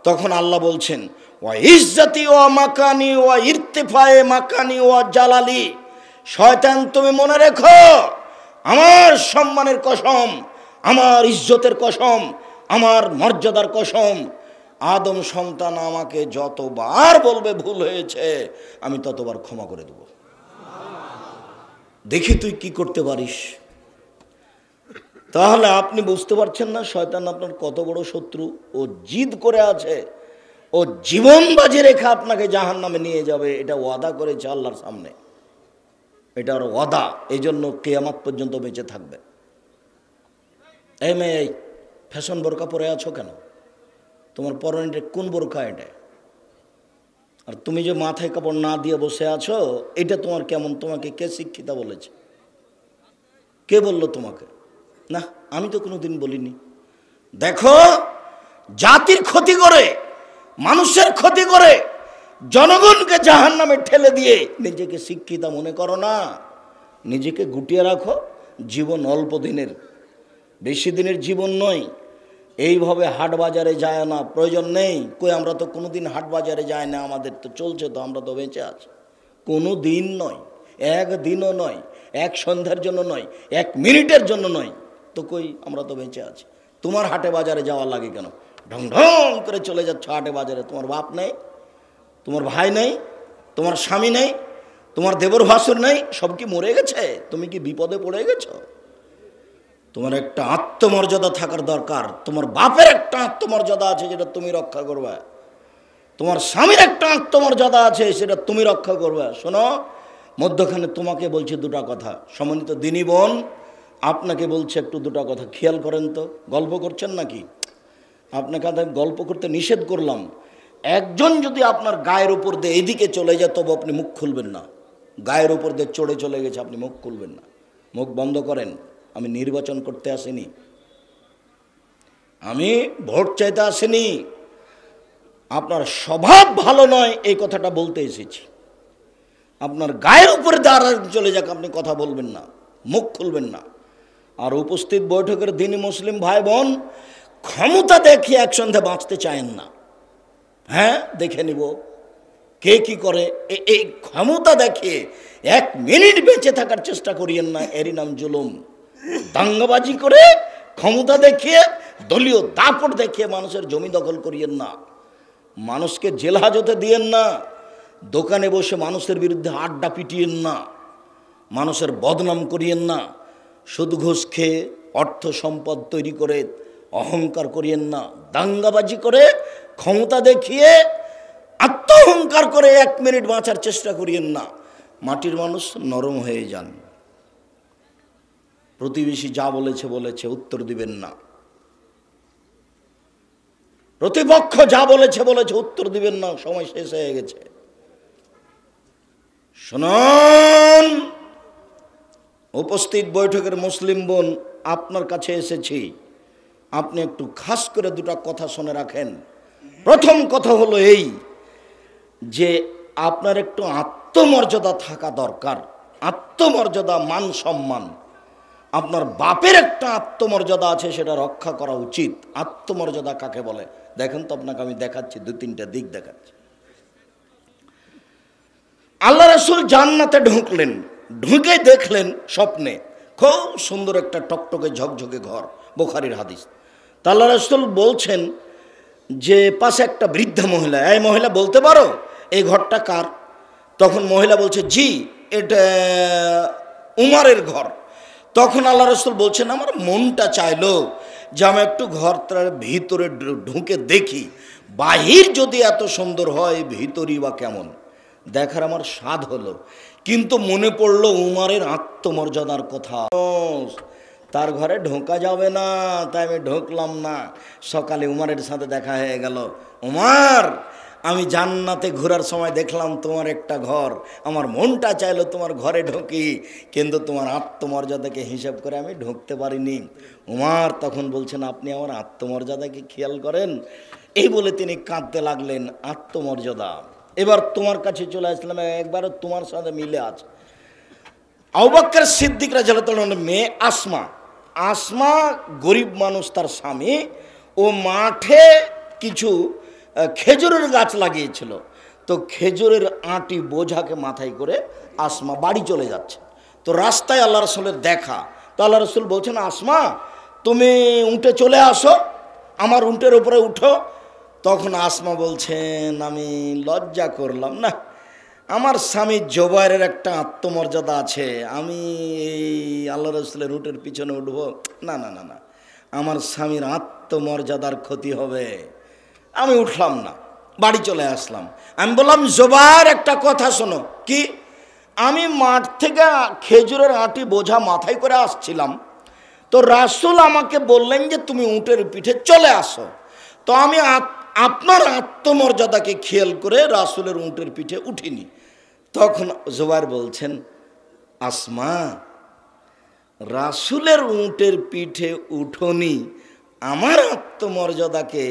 তখন আল্লাহ বলছেন ওয়া ইজ্জতি ওয়া মাকানি ওয়া ইরতিফায়ে মাকানি ওয়া জালালি, শয়তান তুমি মনে রেখো, আমার সম্মানের কসম, আমার ইজ্জতের কসম, আমার মর্যাদার কসম, আদম সন্তান আমাকে যতবার বলবে ভুল হয়েছে আমি ততবার ক্ষমা করে দেব, দেখি তুই কি করতে পারিস। তাহলে আপনি বুঝতে পারছেন না শয়তান আপনার কত বড় শত্রু। ও জিদ করে আছে, ও জীবন বাজি রেখে আপনাকে জাহান্নামে নিয়ে যাবে, এটা ওয়াদা করেছে আল্লাহর সামনে, এটা ওর ওয়াদা, এই জন্য কিয়ামত পর্যন্ত বেঁচে থাকবে। এই মেয়ে, এই ফ্যাশন বোরকা পরে আছো কেন? তোমার পরনে কোন বোরকা এটা? আর তুমি যে মাথায় কাপড় না দিয়ে বসে আছো, এটা তোমার কেমন? তোমাকে কে শিক্ষিতা বলেছে? কে বলল তোমাকে? না, আমি তো কোনোদিন বলিনি। দেখো, জাতির ক্ষতি করে, মানুষের ক্ষতি করে, জনগণকে জাহান্নামে ঠেলে দিয়ে নিজেকে শিক্ষিতা মনে করো না, নিজেকে গুটিয়ে রাখো। জীবন অল্প দিনের, বেশি দিনের জীবন নয়। এইভাবে হাট বাজারে যায় না, প্রয়োজন নেই। কই আমরা তো কোনো দিন হাট বাজারে যাই না, আমাদের তো চলছে, তো আমরা তো বেঁচে আছি। কোনো দিন নয়, একদিনও নয়, এক সন্ধ্যার জন্য নয়, এক মিনিটের জন্য নয়, তো কই আমরা তো বেঁচে আছি। তোমার হাটে বাজারে যাওয়া লাগে কেন? ঢং ঢং করে চলে যাচ্ছ হাটে বাজারে। তোমার বাপ নেই, তোমার ভাই নেই, তোমার স্বামী নেই, তোমার দেবর ভাসুর নেই, সব কি মরে গেছে? তুমি কি বিপদে পড়ে গেছো? তোমার একটা আত্মমর্যাদা থাকার দরকার। তোমার বাপের একটা আত্মমর্যাদা আছে, যেটা তুমি রক্ষা করবে। তোমার স্বামীর একটা আত্মমর্যাদা আছে, সেটা তুমি রক্ষা করবে। শোনো, মধ্যখানে তোমাকে বলছি দুটা কথা। সম্মানিত দিনী বোন, আপনাকে বলছে একটু দুটা কথা খেয়াল করেন তো। গল্প করছেন নাকি? আপনাকে গল্প করতে নিষেধ করলাম। একজন যদি আপনার গায়ের উপর দিয়ে এদিকে চলে যায়, তবে আপনি মুখ খুলবেন না। গায়ের উপর দিয়ে চড়ে চলে গেছে, আপনি মুখ খুলবেন না, মুখ বন্ধ করেন। আমি নির্বাচন করতে আসিনি, আমি ভোট চাইতে আসিনি, আপনার স্বভাব ভালো নয় এই কথাটা বলতে এসেছি। আপনার গায়ের উপরে দাঁড়া চলে যাক, আপনি কথা বলবেন না, মুখ খুলবেন না। আর উপস্থিত বৈঠকের দিনী মুসলিম ভাই বোন, ক্ষমতা দেখিয়ে একসঙ্গে বাঁচতে চায়েন না। হ্যাঁ, দেখে নিব কে কি করে, এই ক্ষমতা দেখিয়ে এক মিনিট বেঁচে থাকার চেষ্টা করিয়েন না, এরই নাম জুলুম। দাঙ্গাবাজি করে, ক্ষমতা দেখিয়ে, দলীয় দাপট দেখিয়ে মানুষের জমি দখল করিয়েন না, মানুষকে জেল হাজতে দিয়েন না, দোকানে বসে মানুষের বিরুদ্ধে আড্ডা পিটিয়েন না, মানুষের বদনাম করিয়েন না, সুদ ঘুষ খেয়ে অর্থ সম্পদ তৈরি করে অহংকার করিয়েন না, দাঙ্গাবাজি করে, ক্ষমতা দেখিয়ে, আত্মহংকার করে এক মিনিট বাঁচার চেষ্টা করিয়েন না। মাটির মানুষ নরম হয়ে যান। প্রতিবেশী যা বলেছে বলেছে, উত্তর দিবেন না। প্রতিপক্ষ যা বলেছে বলেছে, উত্তর দিবেন না, সময় শেষ হয়ে গেছে। শুনুন, উপস্থিত বৈঠকের মুসলিম বোন, আপনার কাছে এসেছি, আপনি একটু খাস করে দুটা কথা শুনে রাখেন। প্রথম কথা হলো এই যে আপনার একটু আত্মমর্যাদা থাকা দরকার। আত্মমর্যাদা, মান সম্মান। আপনার বাপের একটা আত্মমর্যাদা আছে, সেটা রক্ষা করা উচিত। আত্মমর্যাদা কাকে বলে দেখেন তো, আপনাকে আমি দেখাচ্ছি, দু তিনটা দিক দেখাচ্ছি। আল্লাহ রাসূল জান্নাতে ঢুকলেন, ঢুকে দেখলেন স্বপ্নে খুব সুন্দর একটা টকটকে ঝকঝকে ঘর, বুখারীর হাদিস। তা আল্লাহ রাসূল বলছেন যে পাশে একটা বৃদ্ধা মহিলা, এই মহিলা বলতে পারো এই ঘরটা কার? তখন মহিলা বলছে, জি, এটা উমারের ঘর। তখন আল্লাহ রাসূল বলছেন, আমার মনটা চাইলো যে আমি একটু ঘরটার ভিতরে ঢুকে দেখি, বাহির যদি এত সুন্দর হয় ভিতরই বা কেমন, দেখার আমার স্বাদ হলো। কিন্তু মনে পড়লো উমারের আত্মমর্যাদার কথা, তার ঘরে ঢোকা যাবে না, তাই আমি ঢুকলাম না। সকালে উমারের সাথে দেখা হয়ে গেল, উমার আমি জান্নাতে ঘোরার সময় দেখলাম তোমার একটা ঘর, আমার মনটা চাইলো তোমার ঘরে ঢুকি, কিন্তু তোমার আত্মমর্যাদাকে হিসাব করে আমি ঢুকতে পারিনি। উমার তখন বলছেন, আপনি আমার আত্মমর্যাদাকে খেয়াল করেন। এই বলে তিনি কাঁদতে লাগলেন, আত্মমর্যাদা। এবার তোমার কাছে চলে আসলাম, একবারও তোমার সাথে মিলে আছে। আবু বকর সিদ্দিক রাদিয়াল্লাহু তাআলার মেয়ে আসমা, আসমা গরিব মানুষ, তার স্বামী ও মাঠে কিছু খেজুরের গাছ লাগিয়েছিল, তো খেজুরের আঁটি বোঝাকে মাথায় করে আসমা বাড়ি চলে যাচ্ছে। তো রাস্তায় আল্লাহ রসুলের দেখা, তো আল্লাহ রসুল বলছেন, আসমা তুমি উঠে চলে আসো, আমার উটের উপরে উঠো। তখন আসমা বলছেন, আমি লজ্জা করলাম, না আমার স্বামী জোবাইরের একটা আত্মমর্যাদা আছে, আমি এই আল্লাহ রসুলের উটের পিছনে উঠবো? না না না না, আমার স্বামীর আত্মমর্যাদার ক্ষতি হবে, আমি উঠলাম না, বাড়ি চলে আসলাম। আমি বললাম, জোবাইর একটা কথা শোনো। কি? আমি মাঠ থেকে খেজুরের আঁটি বোঝা মাথায় করে আসছিলাম, তো রাসূল আমাকে বললেন যে তুমি উটের পিঠে চলে আসো, তো আমি আপনার আত্মমর্যাদাকে খেয়াল করে রাসূলের উটের পিঠে উঠিনি। তখন জোবাইর বলছেন, আসমা রাসূলের উটের পিঠে উঠোনি আমার আত্মমর্যাদাকে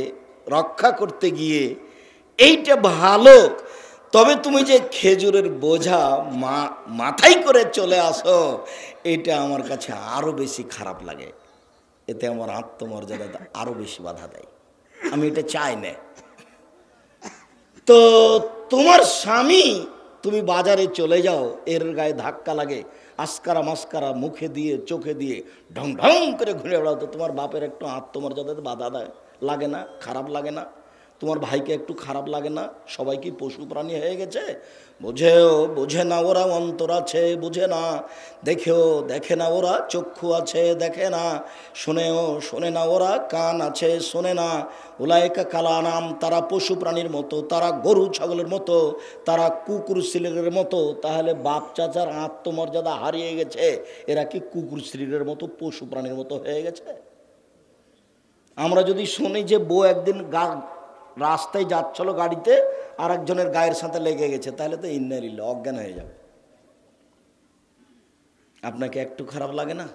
রক্ষা করতে গিয়ে, এইটা ভালো, তবে তুমি যে খেজুরের বোঝা মাথায় করে চলে আসো, এটা আমার কাছে আরো বেশি খারাপ লাগে, এতে আমার আত্মমর্যাদা আরো বেশি বাধা দেয়, আমি এটা চাই না। তো তোমার স্বামী, তুমি বাজারে চলে যাও, এর গায়ে ধাক্কা লাগে, আসকারা মাস্কারা মুখে দিয়ে চোখে দিয়ে ঢং ঢং করে ঘুরে বেড়াও, তো তোমার বাপের একটু আত্মমর্যাদাতে বাধা দেয় লাগে না? খারাপ লাগে না? তোমার ভাইকে একটু খারাপ লাগে না? সবাই কি পশু প্রাণী হয়ে গেছে? বোঝে না ওরা, অন্তর আছে বোঝে না, দেখে না ওরা, চক্ষু আছে দেখে না, শোনে না ওরা, কান আছে শোনে না। উলাইকা কালানাম, তারা পশু প্রাণীর মতো, তারা গরু ছাগলের মতো, তারা কুকুর শ্লীলের মতো। তাহলে বাপ চাচার আত্মমর্যাদা হারিয়ে গেছে, এরা কি কুকুর শ্লীলের মতো পশু প্রাণীর মতো হয়ে গেছে? আমরা যদি শুনি যে বউ একদিন রাস্তায় যাচ্ছিল গাড়িতে, আর একজনের গায়ের সাথে লেগে গেছে, তাহলে তো ইন্নালিল্লাহ, অজ্ঞান হয়ে যাবে। আপনাকে একটু খারাপ লাগে না?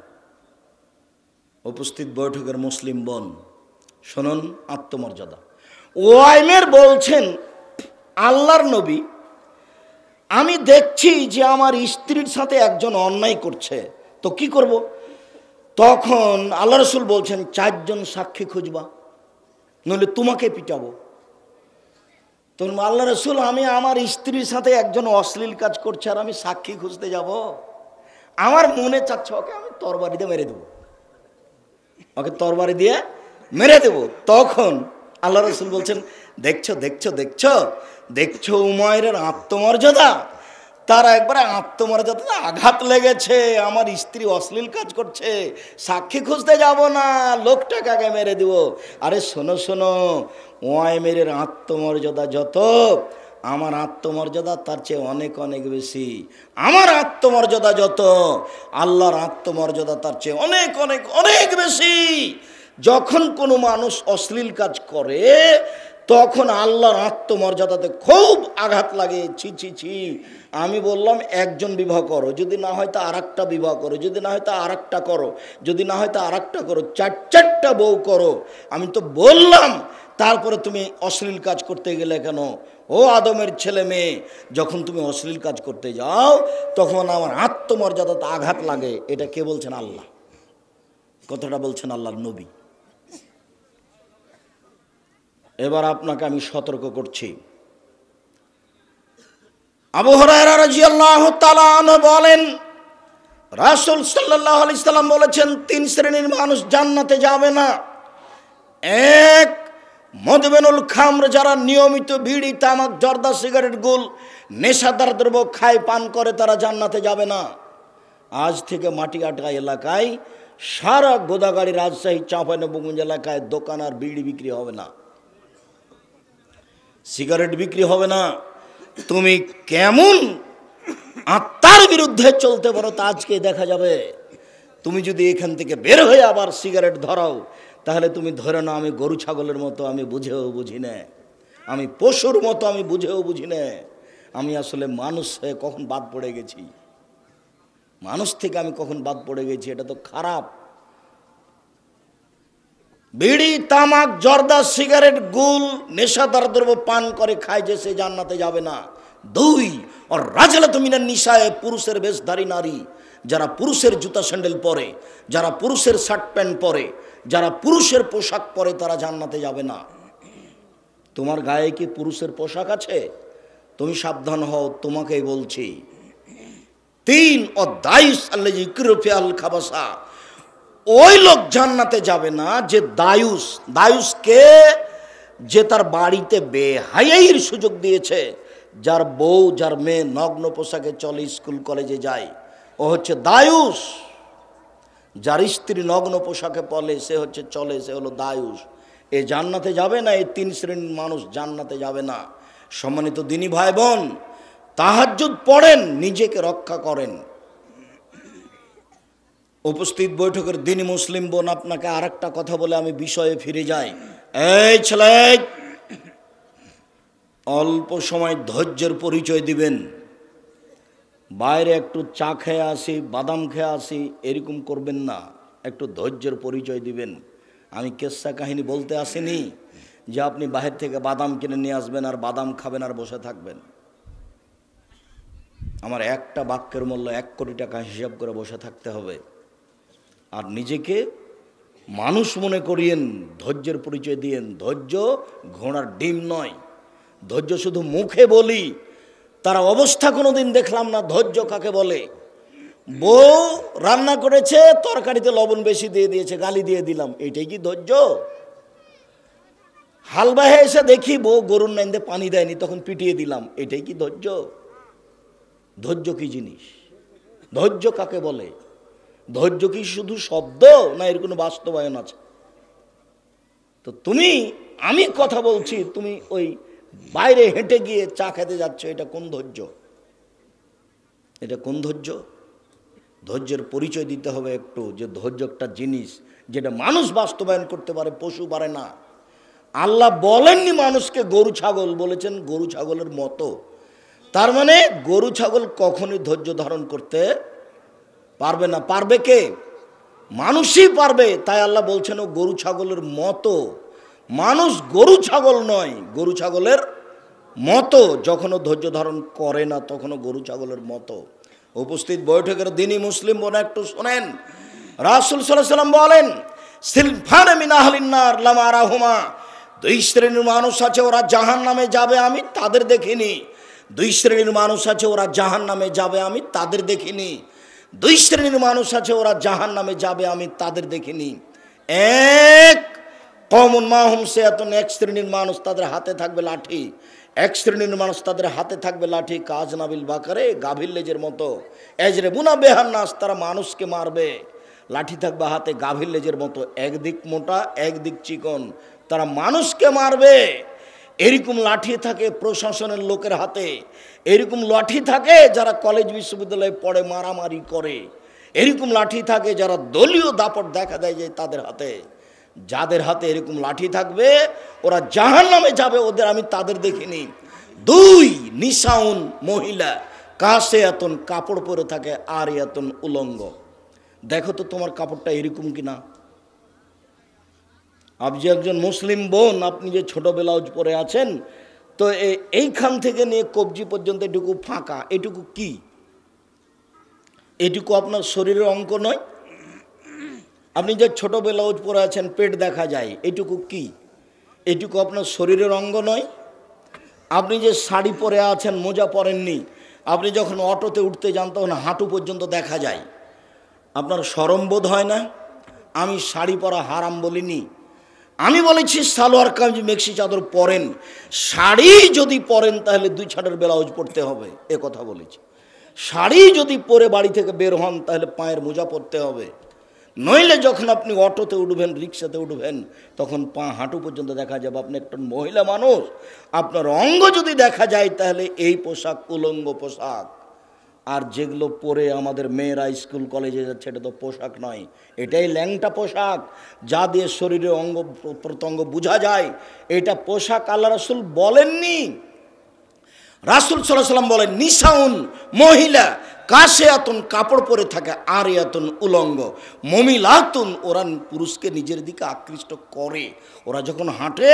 উপস্থিত বৈঠকের মুসলিম বোন শুনুন, আত্মমর্যাদা। ওয়াইমের বলছেন, আল্লাহর নবী, আমি দেখছি যে আমার স্ত্রীর সাথে একজন অন্যায় করছে, তো কি করব? তখন আল্লাহ রসুল বলছেন, 4 জন সাক্ষী খুঁজবা, নইলে তোমাকে পিটাবো। তখন আল্লাহ রসুল, আমি আমার স্ত্রীর সাথে একজন অশ্লীল কাজ করছে আর আমি সাক্ষী খুঁজতে যাব? আমার মনে চাচ্ছে ওকে আমি তরবারি দিয়ে মেরে দেবো, ওকে তরবারি দিয়ে মেরে দেব। তখন আল্লাহ রসুল বলছেন, দেখছো দেখছো দেখছো দেখছো উমাইরের আত্মমর্যাদা, তার একবারে আত্মমর্যাদাতে আঘাত লেগেছে, আমার স্ত্রী অশ্লীল কাজ করছে, সাক্ষী খুঁজতে যাব না, লোকটাকে আগে মেরে দিব। আরে শোনো শোনো, ওয়াইমেরের আত্মমর্যাদা যত, আমার আত্মমর্যাদা তার চেয়ে অনেক অনেক বেশি। আমার আত্মমর্যাদা যত, আল্লাহর আত্মমর্যাদা তার চেয়ে অনেক অনেক অনেক বেশি। যখন কোনো মানুষ অশ্লীল কাজ করে, তখন আল্লাহর আত্মমর্যাদাতে খুব আঘাত লাগে। ছি ছি ছি, আমি বললাম একজন বিবাহ করো, যদি না হয় তা আরেকটা বিবাহ করো, যদি না হয় তা আরেকটা করো, যদি না হয় তা আরেকটা করো, 4-4টা বউ করো। আমি তো বললাম, তারপরে তুমি অশ্লীল কাজ করতে গেলে কেন? ও আদমের ছেলে মেয়ে, যখন তুমি অশ্লীল কাজ করতে যাও, তখন আমার আত্মমর্যাদাতে আঘাত লাগে। এটা কে বলছেন? আল্লাহ। কথাটা বলছেন আল্লাহর নবী। এবার আপনাকে আমি সতর্ক করছি। আবু হুরায়রা রাদিয়াল্লাহু তাআলা আনহু বলেন, রাসূল সাল্লাল্লাহু আলাইহি সাল্লাম বলেছেন, 3 শ্রেণীর মানুষ জান্নাতে যাবে না। এক, মদবেনুল খামর, যারা নিয়মিত বিড়ি তামাক জর্দা সিগারেট গুল নেশাদার দ্রব্য খায় পান করে, তারা জান্নাতে যাবে না। আজ থেকে মাটিকাটা এলাকায় সারা গোদাগাড়ি রাজশাহী চাঁপাইনবাবগঞ্জ এলাকায় দোকান আর বিড়ি বিক্রি হবে না, সিগারেট বিক্রি হবে না। তুমি কেমন আত্মার বিরুদ্ধে চলতে পারো তা আজকে দেখা যাবে। তুমি যদি এখান থেকে বের হয়ে আবার সিগারেট ধরাও, তাহলে তুমি ধরে না আমি গরু ছাগলের মতো আমি বুঝেও বুঝি না, আমি পশুর মতো আমি বুঝেও বুঝি না। আমি আসলে মানুষ হয়ে কখন বাদ পড়ে গেছি, মানুষ থেকে আমি কখন বাদ পড়ে গেছি, এটা তো খারাপ। বিড়ি, তামাক, জর্দা, সিগারেট, গুল, নেশাদার দ্রব্য পান করে খায় যে সে জান্নাতে যাবে না। দুই, আর রাজলাতু মিনান নিসায়ে, পুরুষের বেশধারী নারী, যারা পুরুষের জুতা স্যান্ডেল পরে, যারা পুরুষের শার্ট প্যান্ট পরে, যারা পুরুষের পোশাক পরে, তারা জান্নাতে যাবে না। তোমার গায়ে কি পুরুষের পোশাক আছে? তুমি সাবধান হও, তোমাকেই বলছি। তিন, ও দায়ুস আল্লাযী ইউকিরু ফিল খাবাসা, ওই লোক জান্নাতে যাবে না যে দায়ুস। দায়ুসকে যে তার বাড়িতে বেহায়াইয়ের সুযোগ দিয়েছে, যার বউ যার মেয়ে নগ্ন পোশাকে চলে স্কুল কলেজে যায়, ও হচ্ছে দায়ুস। যার স্ত্রী নগ্ন পোশাকে পলে সে হচ্ছে চলে, সে হলো দায়ুস। এ জান্নাতে যাবে না, এই তিন শ্রেণীর মানুষ জান্নাতে যাবে না। সম্মানিত দিনী ভাই বোন, তাহাজ্জুদ পড়েন, নিজেকে রক্ষা করেন। উপস্থিত বৈঠকের দিনী মুসলিম বোন, আপনাকে আর একটা কথা বলে আমি বিষয়ে ফিরে যাই। এই ছেলে, অল্প সময় ধৈর্যের পরিচয় দিবেন। বাইরে একটু চা খেয়ে আসি, বাদাম খেয়ে আসি, এরকম করবেন না, একটু ধৈর্যের পরিচয় দিবেন। আমি কেসা কাহিনী বলতে আসিনি যে আপনি বাহির থেকে বাদাম কিনে নিয়ে আসবেন আর বাদাম খাবেন আর বসে থাকবেন। আমার একটা বাক্যের মূল্য 1 কোটি টাকা হিসাব করে বসে থাকতে হবে। আর নিজেকে মানুষ মনে করিয়েন, ধৈর্যের পরিচয় দিয়েন। ধৈর্য ঘোড়ার ডিম নয়, ধৈর্য শুধু মুখে বলি, তার অবস্থা কোনোদিন দেখলাম না। ধৈর্য কাকে বলে? বউ রান্না করেছে, তরকারিতে লবণ বেশি দিয়ে দিয়েছে, গালি দিয়ে দিলাম, এটাই কি ধৈর্য? হালবাহে এসে দেখি বউ গরুর নাইন্দে পানি দেয়নি, তখন পিটিয়ে দিলাম, এটাই কি ধৈর্য? ধৈর্য কি জিনিস? ধৈর্য কাকে বলে? ধৈর্য কি শুধু শব্দ, না এর কোনো বাস্তবায়ন আছে? তো তুমি, আমি কথা বলছি, তুমি ওই বাইরে হেঁটে গিয়ে চা খেতে যাচ্ছ, এটা কোন ধৈর্য? এটা কোন ধৈর্য? ধৈর্যের পরিচয় দিতে হবে একটু, যে ধৈর্য একটা জিনিস যেটা মানুষ বাস্তবায়ন করতে পারে, পশু পারে না। আল্লাহ বলেননি মানুষকে গরু ছাগল, বলেছেন গরু ছাগলের মতো। তার মানে গরু ছাগল কখনোই ধৈর্য ধারণ করতে পারবে না। পারবে কে? মানুষই পারবে। তাই আল্লাহ বলছেন ও গরু ছাগলের মতো। মানুষ গরু ছাগল নয়, গরু ছাগলের মতো। যখনও ধৈর্য ধারণ করে না তখনও গরু ছাগলের মতো। উপস্থিত বৈঠকের দিনই মুসলিম বোন একটু শোনেন। রাসূল সাল্লাল্লাহু আলাইহি ওয়াসাল্লাম বলেন, সিলফানে মিন আহলিন নার লাম আরাহুমা, 2 শ্রেণীর মানুষ আছে ওরা জাহান্নামে যাবে, আমি তাদের দেখিনি। 2 শ্রেণীর মানুষ আছে ওরা জাহান্নামে যাবে, আমি তাদের দেখিনি। 2 শ্রেণীর মানুষ আছে ওরা জাহান্নামে যাবে, আমি তাদের দেখিনি। এক, কওমুন মাহুম সিয়াতুন, 1 শ্রেণীর মানুষ তাদের হাতে থাকবে লাঠি। 1 শ্রেণীর মানুষ তাদের হাতে থাকবে লাঠি, কাজ নাবিল বাকারে, গাভীর লেজের মতো। এজরেবুনা বিহান নাস, তারা মানুষকে মারবে। লাঠি থাকবে হাতে গাভীর লেজের মতো, একদিক মোটা একদিক চিকন, তারা মানুষকে মারবে। এরকম লাঠি থাকে প্রশাসনের লোকের হাতে, এরকম লাঠি থাকে যারা কলেজ বিশ্ববিদ্যালয়ে পড়ে মারামারি করে, এরকম লাঠি থাকে যারা দলীয় দাপট দেখা দেয় যে তাদের হাতে। যাদের হাতে এরকম লাঠি থাকবে ওরা জাহান্নামে যাবে, ওদের আমি তাদের দেখিনি। 2, নিসাউন, মহিলা, কাসিয়াতুন, কাপড় পরে থাকে, আরিয়াতুন, উলঙ্গ। দেখো তো তোমার কাপড়টা এরকম কিনা। আপনি একজন মুসলিম বোন, আপনি যে ছোট ব্লাউজ পরে আছেন, তো এইখান থেকে নিয়ে কবজি পর্যন্ত এটুকু ফাঁকা, এটুকু কি? এটুকু আপনার শরীরের অঙ্গ নয়? আপনি যে ছোট ব্লাউজ পরে আছেন, পেট দেখা যায়, এটুকু কি? এটুকু আপনার শরীরের অঙ্গ নয়? আপনি যে শাড়ি পরে আছেন, মোজা পরেননি, আপনি যখন অটোতে উঠতে যান তখন হাঁটু পর্যন্ত দেখা যায়, আপনার শরম বোধ হয় না? আমি শাড়ি পরা হারাম বলিনি, আমি বলেছি সালোয়ার কামিজ মেক্সি চাদর পরেন। শাড়ি যদি পরেন তাহলে 2 ছাড়ের ব্লাউজ পরতে হবে, এ কথা বলেছি। শাড়ি যদি পরে বাড়ি থেকে বের হন তাহলে পায়ের মোজা পরতে হবে, নইলে যখন আপনি অটোতে উঠবেন, রিক্সাতে উঠবেন, তখন পা হাঁটু পর্যন্ত দেখা যাবে আপনি একটা মহিলা মানুষ। আপনার অঙ্গ যদি দেখা যায় তাহলে এই পোশাক উলঙ্গ পোশাক। আর যেগুলো পরে আমাদের মেয়েরা স্কুল কলেজে যাচ্ছে, এটা তো পোশাক নয়, এটাই ল্যাংটা পোশাক, যা দিয়ে শরীরের অঙ্গ প্রত্যঙ্গ বোঝা যায়। এটা পোশাক আল্লাহ রাসূল বলেননি। রাসূল সাল্লাল্লাহু আলাইহি ওয়াসাল্লাম বলেন, নিসাউন মহিলা, কাশিয়াতুন কাপড় পরে থাকে, আরিয়াতুন উলঙ্গ, মমিলাতুন ওরা পুরুষকে নিজের দিকে আকৃষ্ট করে। ওরা যখন হাঁটে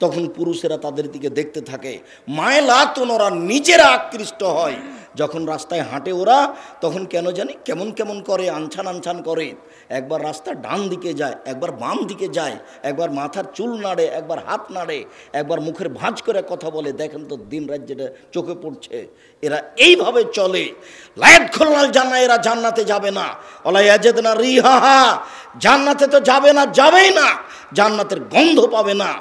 তখন পুরুষেরা তাদের দিকে দেখতে থাকে। মায়লাতুন ওরা নিজেরা আকৃষ্ট হয়। যখন রাস্তায় হাঁটে ওরা তখন কেন জানি কেমন কেমন করে, আনছান আনছান করে। একবার রাস্তা ডান দিকে যায়, একবার বাম দিকে যায়, একবার মাথার চুল নাড়ে, একবার হাত নাড়ে, একবার মুখের ভাঁজ করে কথা বলে। দেখেন তো দিন রাত যেটা চোখে পড়ছে, এরা এইভাবে চলে। লায়াত খোলাল জান্নাত, এরা জান্নাতে যাবে না। ওলা ইয়াজিদনা রিহাহা, জান্নাতে তো যাবে না, যাবেই না, জান্নাতের গন্ধ পাবে না।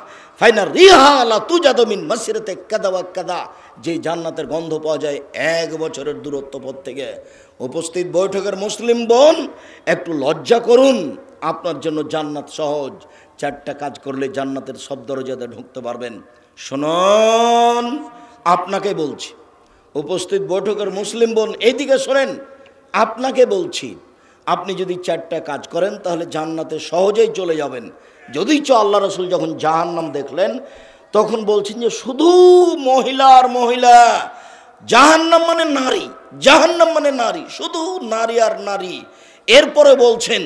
ফাইনা রিহা লা তুজাদু মিন মাসিরাতে কাদা ওয়া কাদা, যে জান্নাতের গন্ধ পাওয়া যায় 1 বছরের দূরত্ব পথ থেকে। উপস্থিত বৈঠকের মুসলিম বোন, একটু লজ্জা করুন, আপনার জন্য জান্নাত সহজ। 4টা কাজ করলে জান্নাতের সব দরজাতে ঢুকতে পারবেন। শুনুন, আপনাকে বলছি, উপস্থিত বৈঠকের মুসলিম বোন এইদিকে শোনেন, আপনাকে বলছি, আপনি যদি 4টা কাজ করেন তাহলে জান্নাতে সহজেই চলে যাবেন। যদি আল্লাহ রাসূল যখন জাহান্নাম দেখলেন তখন বলছেন যে শুধু মহিলা আর মহিলা, জাহান্নাম মানে নারী, জাহান্নাম মানে নারী, শুধু নারী আর নারী। এরপরে বলছেন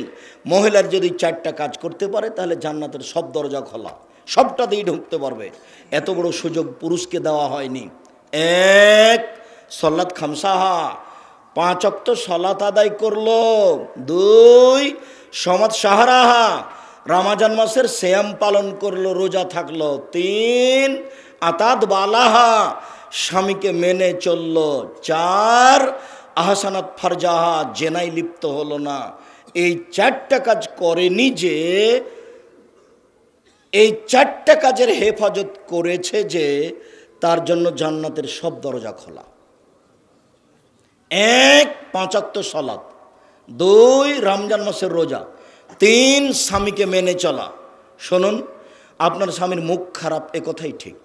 মহিলার যদি 4টা কাজ করতে পারে তাহলে জান্নাতের সব দরজা খোলা, সবটাতেই ঢুকতে পারবে। এত বড় সুযোগ পুরুষকে দেওয়া হয়নি। 1 সলাত খামসাহা, 5 ওয়াক্ত সলাত আদায় করলো। 2 সমাদ সাহারাহা, রমজান মাসের সিয়াম পালন করলো, রোজা থাকলো। 3 আতাদ বালাহা, স্বামীকে মেনে চললো। 4 আহসানাত ফারজাহা, জেনাই লিপ্ত হলো না। এই 4টা কাজ করেনি, যে এই 4টা কাজের হেফাজত করেছে, যে তার জন্য জান্নাতের সব দরজা খোলা। 1 5 ওয়াক্ত সালাত, 2 রমজান মাসের রোজা, 3 স্বামীকে মেনে চলা। শুনুন, আপনার স্বামীর মুখ খারাপ, এ কথাই ঠিক।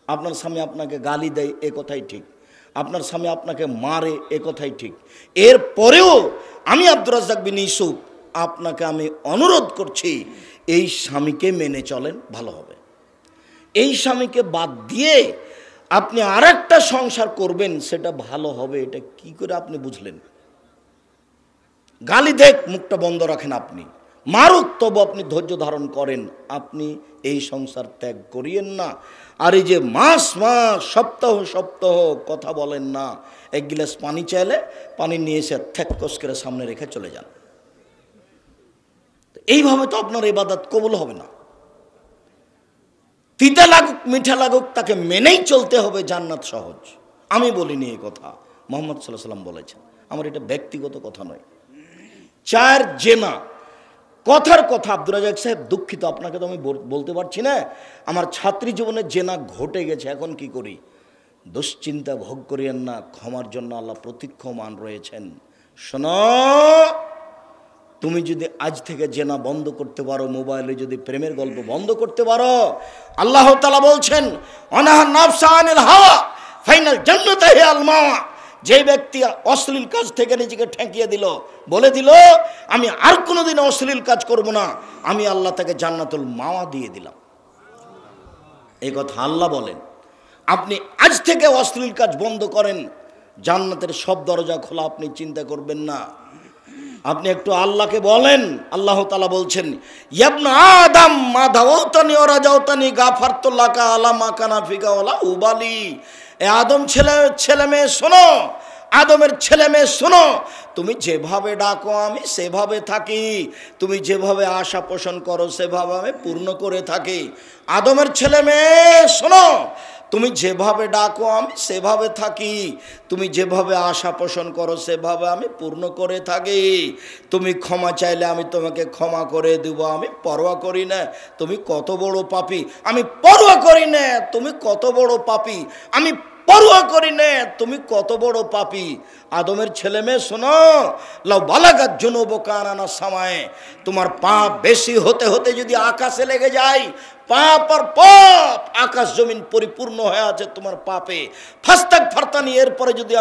আপনার স্বামী আপনাকে গালি দেয়, এ কথাই ঠিক। আপনার স্বামী আপনাকে মারে, এ কথাই ঠিক। এরপরেও আমি আব্দুর রাজ্জাক বিন ইউসুফ আপনাকে আমি অনুরোধ করছি, এই স্বামীকে মেনে চলেন, ভালো হবে। এই স্বামীকে বাদ দিয়ে আপনি আরেকটা সংসার করবেন, সেটা ভালো হবে। এটা কি করে আপনি বুঝলেন? গালি দেখ, মুখটা বন্ধ রাখেন, আপনি মারুক, তবু আপনি ধৈর্য ধারণ করেন, আপনি এই সংসার ত্যাগ করিয়েন না। আর এই যে মাস মাস সপ্তাহ সপ্তাহ কথা বলেন না, 1 গ্লাস পানি চাইলে পানি নিয়ে এসে ঠেককস করে সামনে রেখে চলে যান, এইভাবে তো আপনার ইবাদত কবুল হবে না। তিতা লাগুক মিঠা লাগুক, তাকে মেনেই চলতে হবে, জান্নাত সহজ। আমি বলিনি এই কথা, মুহাম্মদ সাল্লাল্লাহু আলাইহি ওয়াসাল্লাম বলেছেন, আমার এটা ব্যক্তিগত কথা নয়। 4 জেনা, কথার কথা। আব্দুর রাজ্জাক সাহেব, দুঃখিত, আপনাকে তো আমি বলতে পারছি না, আমার ছাত্রী জীবনে জেনা ঘটে গেছে, এখন কি করি? দুশ্চিন্তা ভোগ করিয়েন না, ক্ষমার জন্য আল্লাহ প্রতীক্ষমান রয়েছেন। শোনো, তুমি যদি আজ থেকে জেনা বন্ধ করতে পারো, মোবাইলে যদি প্রেমের গল্প বন্ধ করতে পারো, আল্লাহ তাআলা বলছেন, অনাহা নাফসা আনিল হাওয়া ফাইনাল জান্নাতা হি আল মাওয়া। যে ব্যক্তি অশ্লীল কাজ থেকে নিজেকে ঠেকিয়ে দিল, বলে দিল আমি আর কোনোদিন অশ্লীল কাজ করব না, আমি আল্লাহ তাকে জান্নাতুল মাওয়া দিয়ে দিলাম। এই কথা আল্লাহ বলেন। আপনি আজ থেকে অশ্লীল কাজ বন্ধ করেন, জান্নাতের সব দরজা খোলা, আপনি চিন্তা করবেন না। আপনি একটু আল্লাহকে বলেন, আল্লাহ তাআলা বলছেন, ইবনা আদম মা দাওতানি ওয়া রাজাউতানি গাফারতু লাকা আলা মা কানা ফিকা ওয়ালা উবালি। এ আদম ছেলে মেয়ে শোনো, আদমের ছেলে মেয়ে শোনো, তুমি যেভাবে ডাকো আমি সেভাবে থাকি, তুমি যেভাবে আশা পোষণ করো সেভাবে আমি পূর্ণ করে থাকি। আদমের ছেলে মেয়ে শোনো, তুমি যেভাবে ডাকো আমি সেভাবে থাকি, তুমি যেভাবে আশা পোষণ করো সেভাবে আমি পূর্ণ করে থাকি। তুমি ক্ষমা চাইলে আমি তোমাকে ক্ষমা করে দেব, আমি পরোয়া করি না তুমি কত বড় পাপী, আমি পরোয়া করি না তুমি কত বড় পাপী, আমি পরোয়া করি না তুমি কত বড় পাপী। আদমের ছেলে মেয়ে শোনো, লাউ বালাগাত জুনুবুকা সামায়ে, তোমার পাপ বেশি হতে হতে যদি আকাশে লেগে যায়, পাপ আর পাপ, আকাশ জমিন পরিপূর্ণ হয়ে আছে তোমার পাপে, ফাস্তাগফিরতানি, এরপরে যদি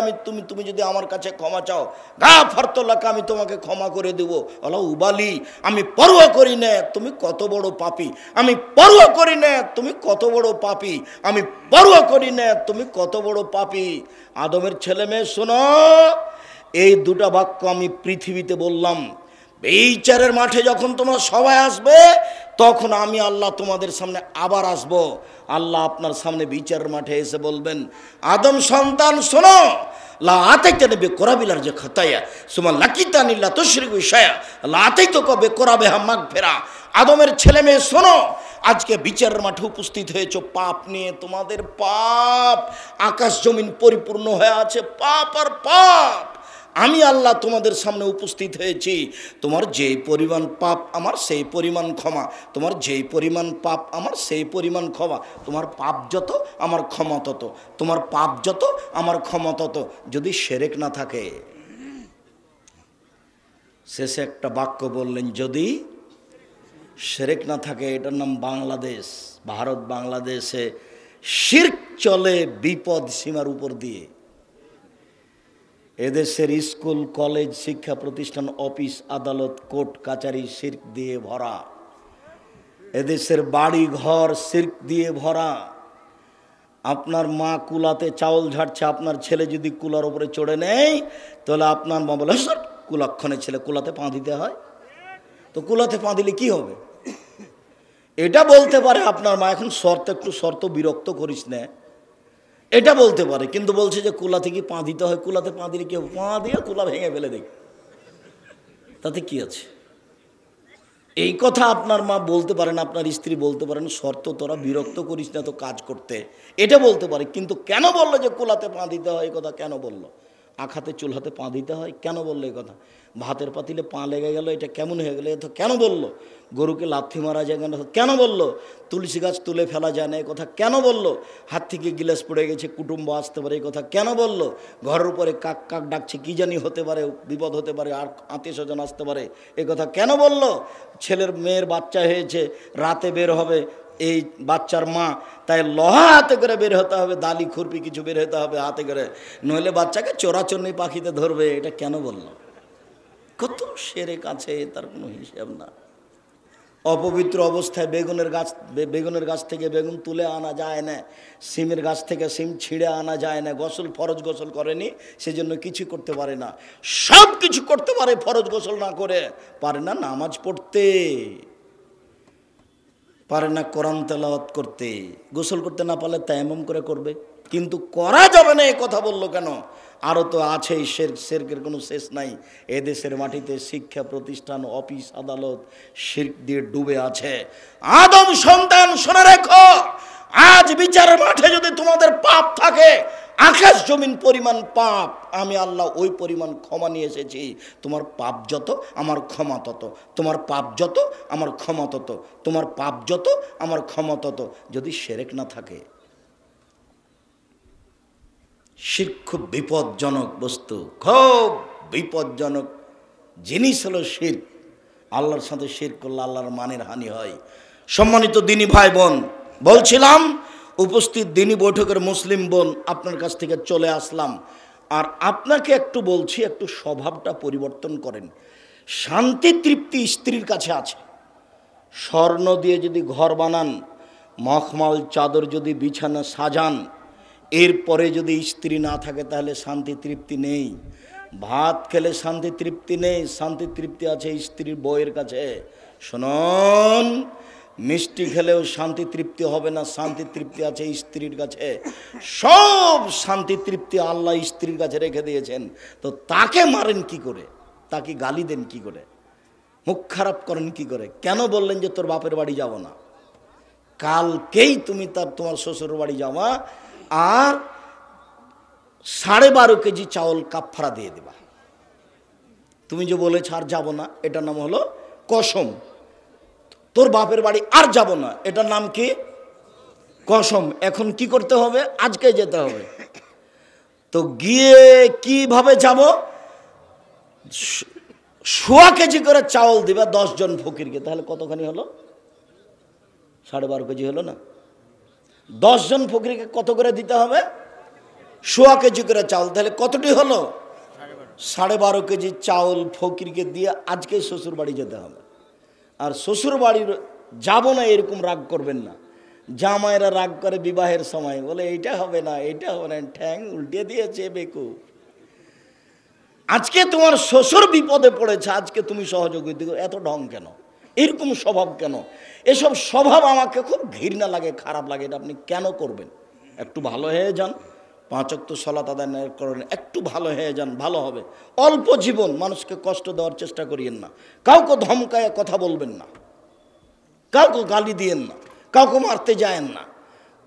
তুমি যদি আমার কাছে ক্ষমা চাও, গাফারতু লাকা, আমি তোমাকে ক্ষমা করে দেব। আল্লাহ উবালি, আমি পরোয়া করি না তুমি কত বড় পাপী, আমি পরোয়া করি না তুমি কত বড় পাপী, আমি পরোয়া করি না তুমি কত বড় পাপী। আদমের ছেলে মেয়ে শোনো, এই দুটা বাক্য আমি পৃথিবীতে বললাম। বিচারের মাঠে যখন তোমরা সবাই আসবে, তখন আমি আল্লাহ তোমাদের সামনে আবার আসব। আল্লাহ আপনার সামনে বিচারের মাঠে এসে বলবেন, আদম সন্তান শোনো, লা আতাইতানি বিকরাবিলার যে খাতায়া সুমা লাকিতানি লা তুশরিকু শায়া লা আতাইতুকা বিকরাবিহা মাগফিরা। আদমের ছেলে মেয়ে শোনো, আজকে বিচারের মাঠে উপস্থিত হয়েছো পাপ নিয়ে। তোমাদের পাপ আকাশ জমিন পরিপূর্ণ হয়ে আছে, পাপ আর পাপ। আমি আল্লাহ তোমাদের সামনে উপস্থিত হয়েছি। তোমার যেই পরিমাণ পাপ আমার সেই পরিমাণ ক্ষমা, তোমার যেই পরিমাণ পাপ আমার সেই পরিমাণ ক্ষমা। তোমার পাপ যত আমার ক্ষমা তত, তোমার পাপ যত আমার ক্ষমা তত, যদি শিরক না থাকে। শেষে একটা বাক্য বললেন, যদি শিরক না থাকে। এটার নাম বাংলাদেশ। ভারত বাংলাদেশে শিরক চলে বিপদ সীমার উপর দিয়ে। এদেশের স্কুল কলেজ শিক্ষা প্রতিষ্ঠান অফিস আদালত কোর্ট কাচারি শিরক দিয়ে ভরা। এদেশের বাড়ি ঘর শিরক দিয়ে ভরা। আপনার মা কুলাতে চাউল ঝাড়ছে, আপনার ছেলে যদি কুলার উপরে চড়ে নেয়, তাহলে আপনার মা বলে, স্যার কুলাক্ষণে ছেলে, কুলাতে পা দিতে হয়। তো কুলাতে পা দিলে কি হবে? এটা বলতে পারে আপনার মা, এখন একটু শর্ত বিরক্ত করিস না, এটা বলতে পারে। কিন্তু বলছে যে কুলাতে কি পা দিতে হয়, কুলাতে পা দিলে কি পা দিয়ে কুলা ভেঙে ফেলে দেখি, তাতে কি আছে? এই কথা আপনার মা বলতে পারেন, আপনার স্ত্রী বলতে পারেন, শর্ত তোরা বিরক্ত করিস না তো কাজ করতে, এটা বলতে পারে। কিন্তু কেন বললো যে কুলাতে পা দিতে হয়, এই কথা কেন বললো? আখাতে চুলহাতে পা দিতে হয় কেন বললো এই কথা? ভাতের পাতিলে পা লেগে গেল, এটা কেমন হয়ে গেল, এটা কেন বললো? গরুকে লাথি মারা যায় কেন বললো? তুলসী গাছ তুলে ফেলা যায় না, এই কথা কেন বললো? হাত থেকে গিলাস পড়ে গেছে, কুটুম্ব আসতে পারে, এই কথা কেন বললো? ঘরের উপরে কাক কাক ডাকছে, কি জানি হতে পারে, বিপদ হতে পারে, আর আত্মীয় স্বজন আসতে পারে, এই কথা কেন বললো? ছেলের মেয়ের বাচ্চা হয়েছে, রাতে বের হবে এই বাচ্চার মা, তাই লোহা হাতে করে বের হতে হবে, দালি খুরপি কিছু বের হতে হবে হাতে করে, নইলে বাচ্চাকে চোরাচুরনি পাখিতে ধরবে, এটা কেন বললো? কত শিরক আছে, তার কোনো হিসাব না। অপবিত্র অবস্থায় বেগুনের গাছ থেকে বেগুন তুলে আনা যায় না, সিমের গাছ থেকে সিম ছিঁড়ে আনা যায় না। ফরজ গোসল করেনি, সেজন্য কিছু করতে পারে না। সব কিছু করতে পারে, ফরজ গোসল না করে পারে না নামাজ পড়তে, পারে না কোরআন তেলাওয়াত করতে, গোসল করতে না পারলে তায়াম্মুম করে করবে। কিন্তু করা যাবে না, এই কথা বললো কেন? আরও তো আছেই শিরকের কোনো শেষ নাই। এদেশের মাটিতে শিক্ষা প্রতিষ্ঠান অফিস আদালত শিরক দিয়ে ডুবে আছে। আদম সন্তান শোনা রেখো, আজ বিচারের মাঠে যদি তোমাদের পাপ থাকে, আকাশ জমিন পরিমাণ পাপ, আমি আল্লাহ ওই পরিমাণ ক্ষমা নিয়ে এসেছি। তোমার পাপ যত আমার ক্ষমা তত, তোমার পাপ যত আমার ক্ষমা তত, তোমার পাপ যত আমার ক্ষমা তত, যদি শিরক না থাকে। শিরক খুব বিপজ্জনক বস্তু, খুব বিপজ্জনক জিনিস হলো শিরক। আল্লাহর সাথে শিরক করলে আল্লাহর মানের হানি হয়। সম্মানিত দিনী ভাই বোন, বলছিলাম উপস্থিত দিনী বৈঠকের মুসলিম বোন, আপনার কাছ থেকে চলে আসলাম। আর আপনাকে একটু বলছি, একটু স্বভাবটা পরিবর্তন করেন। শান্তি তৃপ্তি স্ত্রীর কাছে আছে। স্বর্ণ দিয়ে যদি ঘর বানান, মখমল চাদর যদি বিছানা সাজান, এরপরে যদি স্ত্রী না থাকে তাহলে শান্তি তৃপ্তি নেই। ভাত খেলে শান্তি তৃপ্তি নেই, শান্তি তৃপ্তি আছে স্ত্রীর বউয়ের কাছে। শুনুন, মিষ্টি খেলেও শান্তি তৃপ্তি হবে না, শান্তি তৃপ্তি আছে স্ত্রীর কাছে। সব শান্তি তৃপ্তি আল্লাহ স্ত্রীর কাছে রেখে দিয়েছেন। তো তাকে মারেন কি করে, তাকে গালি দেন কি করে, মুখ খারাপ করেন কি করে? কেন বললেন যে তোর বাপের বাড়ি যাব না? কালকেই তুমি তোমার শ্বশুর বাড়ি যাওয়া, আর 12.5 কেজি চাউল কাফারা দিয়ে দেবা। তুমি যে বলেছ আর যাব না, এটার নাম হলো কসম। তোর বাপের বাড়ি আর যাব না, এটার নাম কি? কসম। এখন কি করতে হবে? আজকে যেতে হবে। তো গিয়ে কিভাবে যাব? 1.25 কেজি করে চাউল দিবা 10 জন ফকিরকে, তাহলে কতখানি হলো? 12.5 কেজি হলো না? 10 জন ফকিরকে কত করে দিতে হবে? 1.25 কেজি করে চাউল, তাহলে কতটি হলো? 12.5 কেজি চাউল ফকিরকে দিয়ে আজকে শ্বশুর বাড়ি যেতে হবে। আর শ্বশুর বাড়ির যাব না এরকম রাগ করবেন না। জামাইরা রাগ করে বিবাহের সময়, বলে এইটা হবে না, এইটা হবে না, ঠ্যাং উল্টে দিয়েছে বেকু। আজকে তোমার শ্বশুর বিপদে পড়েছে, আজকে তুমি সহযোগিতা করো, এত ঢং কেন? এরকম স্বভাব কেন? এসব স্বভাব আমাকে খুব ঘৃণা লাগে, খারাপ লাগে। এটা আপনি কেন করবেন? একটু ভালো হয়ে যান, 5 ওয়াক্ত সালাত আদায় করেন, একটু ভালো হয়ে যান, ভালো হবে। অল্প জীবন, মানুষকে কষ্ট দেওয়ার চেষ্টা করিয়েন না, কাউকে ধমকায় কথা বলবেন না, কাউকে গালি দিয়েন না, কাউকে মারতে যায়েন না,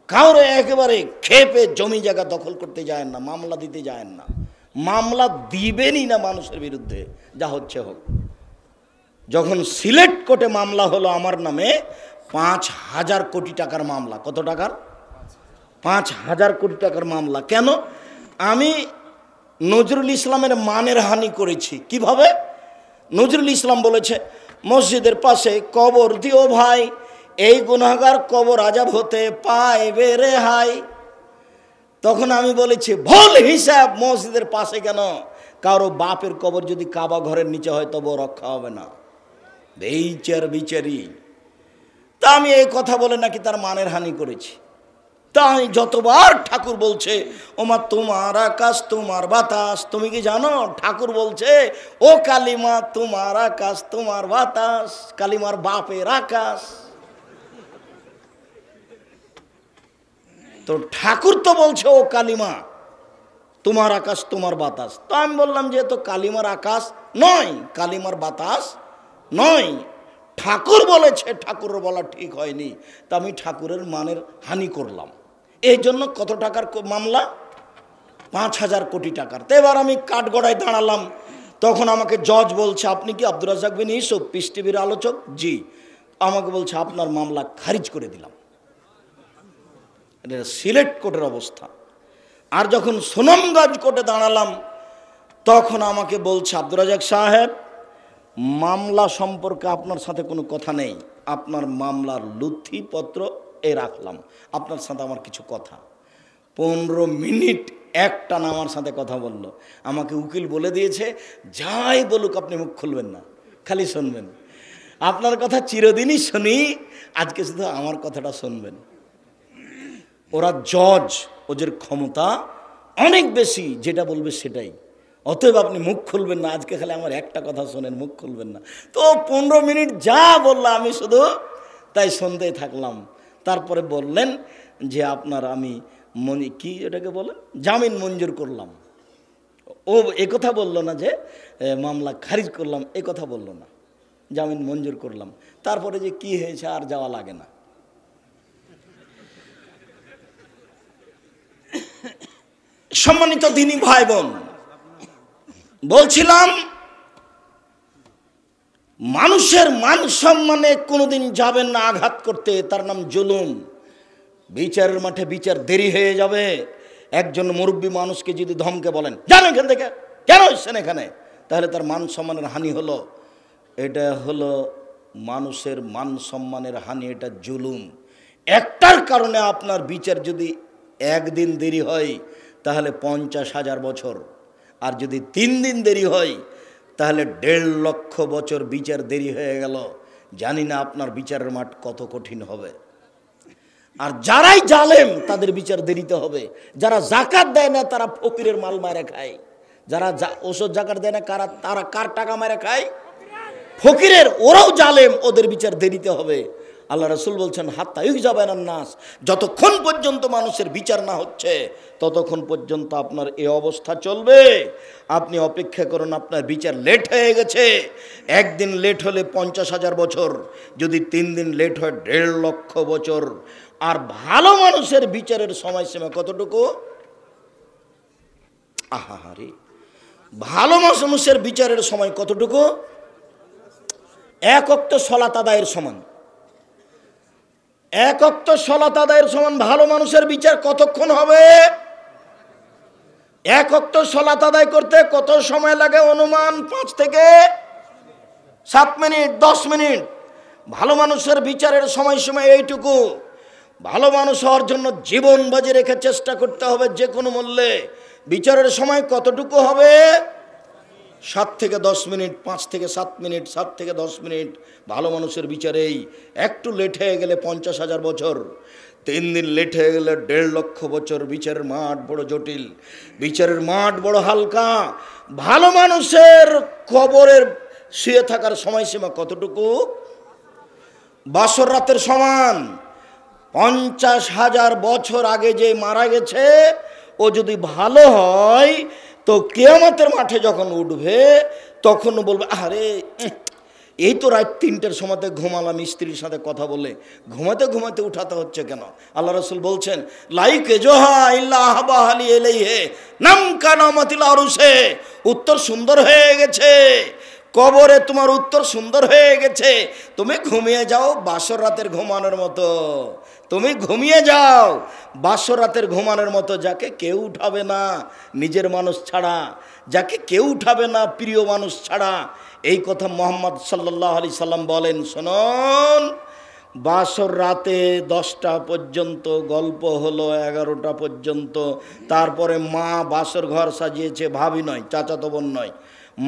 কাউরে একেবারে খেপে জমি জায়গা দখল করতে যায়েন না, মামলা দিতে যায়েন না। মামলা দিবেনই না মানুষের বিরুদ্ধে, যা হচ্ছে হোক। যখন সিলেট কোর্টে মামলা হলো আমার নামে 5,000 কোটি টাকার মামলা। কত টাকার? 5,000 কোটি টাকার মামলা। কেন? আমি নজরুল ইসলামের মানের হানি করেছি। কিভাবে? নজরুল ইসলাম বলেছে, মসজিদের পাশে কবর দিও ভাই, এই গুনাহগার কবর আজাব হতে পাইবে রেহাই। তখন আমি বলেছি, ভুল হিসাব, মসজিদের পাশে কেন? কারো বাপের কবর যদি কাবা ঘরের নিচে হয় তবু রক্ষা হবে না, বিচার বিচারি। তা আমি এই কথা বলে নাকি তার মানের হানি করেছি। তাই যতবার ঠাকুর বলছে, ওমা তোমার আকাশ তোমার বাতাস, তুমি কি জানো ঠাকুর বলছে, ও কালিমা তোমার আকাশ তোমার বাতাস, কালিমার বাপের আকাশ। তো ঠাকুর তো বলছে ও কালিমা তোমার আকাশ তোমার বাতাস। তো আমি বললাম যে তো কালিমার আকাশ নয়, কালিমার বাতাস নয়, ঠাকুর বলেছে, ঠাকুরের বলা ঠিক হয়নি। তা আমি ঠাকুরের মানের হানি করলাম। এই জন্য কত টাকার মামলা? 5,000 কোটি টাকার। তো এবার আমি কাঠগড়ায় দাঁড়ালাম। তখন আমাকে জজ বলছে, আপনি কি আব্দুর রাজ্জাক বিন ইউসুফ, পিস টিভির আলোচক? জি। আমাকে বলছে আপনার মামলা খারিজ করে দিলাম। এটা সিলেট কোর্টের অবস্থা। আর যখন সুনামগঞ্জ কোর্টে দাঁড়ালাম, তখন আমাকে বলছে, আব্দুর রাজ্জাক সাহেব, মামলা সম্পর্কে আপনার সাথে কোনো কথা নেই, আপনার মামলার নথিপত্র রাখলাম, আপনার সাথে আমার কিছু কথা। 15 মিনিট একটানা আমার সাথে কথা বলল। আমাকে উকিল বলে দিয়েছে, যাই বলুক আপনি মুখ খুলবেন না, খালি শুনবেন। আপনার কথা চিরদিনই শুনি, আজকে শুধু আমার কথাটা শুনবেন। ওরা জজ, ওদের ক্ষমতা অনেক বেশি, যেটা বলবে সেটাই। অতএব আপনি মুখ খুলবেন না, আজকে খালি আমার একটা কথা শোনেন, মুখ খুলবেন না। তো 15 মিনিট যা বললাম আমি শুধু তাই শুনতেই থাকলাম। তারপরে বললেন যে আপনার আমি কি এটাকে বলে জামিন মঞ্জুর করলাম। ও একথা বললো না যে মামলা খারিজ করলাম, একথা বললো না, জামিন মঞ্জুর করলাম। তারপরে যে কি হয়েছে আর যাওয়া লাগে না। সম্মানিত দিনী ভাই বোন, বলছিলাম মানুষের মান সম্মানে কোনোদিন যাবেন না আঘাত করতে, তার নাম জুলুম। বিচারের মাঠে বিচার দেরি হয়ে যাবে। একজন মুরব্বী মানুষকে যদি ধমকে বলেন, জান এখান থেকে, কেন এসছেন এখানে, তাহলে তার মান সম্মানের হানি হলো। এটা হলো মানুষের মান সম্মানের হানি, এটা জুলুম। একটার কারণে আপনার বিচার যদি একদিন দেরি হয় তাহলে 50,000 বছর, আর যদি 3 দিন দেরি হয় তাহলে 1.5 লক্ষ বছর বিচার দেরি হয়ে গেল। জানি না আপনার বিচারের মাঠ কত কঠিন হবে। আর যারাই জালেম তাদের বিচার দেরিতে হবে। যারা জাকাত দেয় না তারা ফকিরের মাল মারে খায়। যারা ওষুধ জাকাত দেয় না তারা কার টাকা মারে খায়? ফকিরের। ওরাও জালেম, ওদের বিচার দেরিতে হবে। আল্লাহ রাসূল বলছেন, হাত্তা ইউজাবানান নাস, যতক্ষণ পর্যন্ত মানুষের বিচার না হচ্ছে ততক্ষণ পর্যন্ত আপনার এই অবস্থা চলবে। আপনি অপেক্ষা করুন, আপনার বিচার লেট হয়ে গেছে। একদিন লেট হলে 50,000 বছর, যদি 3 দিন লেট হয় 1.5 লক্ষ বছর। আর ভালো মানুষের বিচারের সময়সীমা কতটুকু? আহারে, ভালো মানুষের বিচারের সময় কতটুকু? 1 ওয়াক্ত সালাত আদায়ের সমান। 1 ওয়াক্ত সালাত আদায়ের সমান ভালো মানুষের বিচার কতক্ষণ হবে? এক ওয়াক্ত সালাত আদায় করতে কত সময় লাগে? অনুমান 5 থেকে 7 মিনিট, 10 মিনিট। ভালো মানুষের বিচারের সময়সীমা এইটুকু। ভালো মানুষ হওয়ার জন্য জীবন বাজি রেখে চেষ্টা করতে হবে যে কোনো মূল্যে। বিচারের সময় কতটুকু হবে? 7 থেকে 10 মিনিট, 5 থেকে 7 মিনিট, 7 থেকে 10 মিনিট। ভালো মানুষের বিচারেই একটু লেট হয়ে গেলে 50,000 বছর, 3 দিন লেট হয়ে গেলে 1.5 লক্ষ বছর। বিচারের মাঠ বড় জটিল, বিচারের মাঠ বড় হালকা। ভালো মানুষের কবরের শুয়ে থাকার সময়সীমা কতটুকু? বাসর রাতের সমান। 50,000 বছর আগে যে মারা গেছে ও যদি ভালো হয় তো কিয়ামতের মাঠে যখন উঠবে তখন বলবে, আরে এই তো রাত 3টের সময়তে ঘুমালাম স্ত্রীর সাথে কথা বলে, ঘুমাতে ঘুমাতে উঠাতে হচ্ছে কেন? আল্লাহ রাসূল বলছেন, লাইকে জোহা ইল্লা আহবাহালি এলাইহে নাম কানামাতিল আরুসে। উত্তর সুন্দর হয়ে গেছে, কবরে তোমার উত্তর সুন্দর হয়ে গেছে। তুমি ঘুমিয়ে যাও বাসর রাতের ঘুমানোর মতো। তুমি ঘুমিয়ে যাও বাসর রাতের ঘুমানোর মতো। যাকে কেউ উঠাবে না নিজের মানুষ ছাড়া, যাকে কেউ উঠাবে না প্রিয় মানুষ ছাড়া। এই কথা মুহাম্মদ সাল্লাল্লাহু আলাইহি সাল্লাম বলেন। শুনুন, বাসর রাতে 10টা পর্যন্ত গল্প হলো, 11টা পর্যন্ত। তারপরে মা বাসর ঘর সাজিয়েছে, ভাবি নয়, চাচাতো বোন নয়,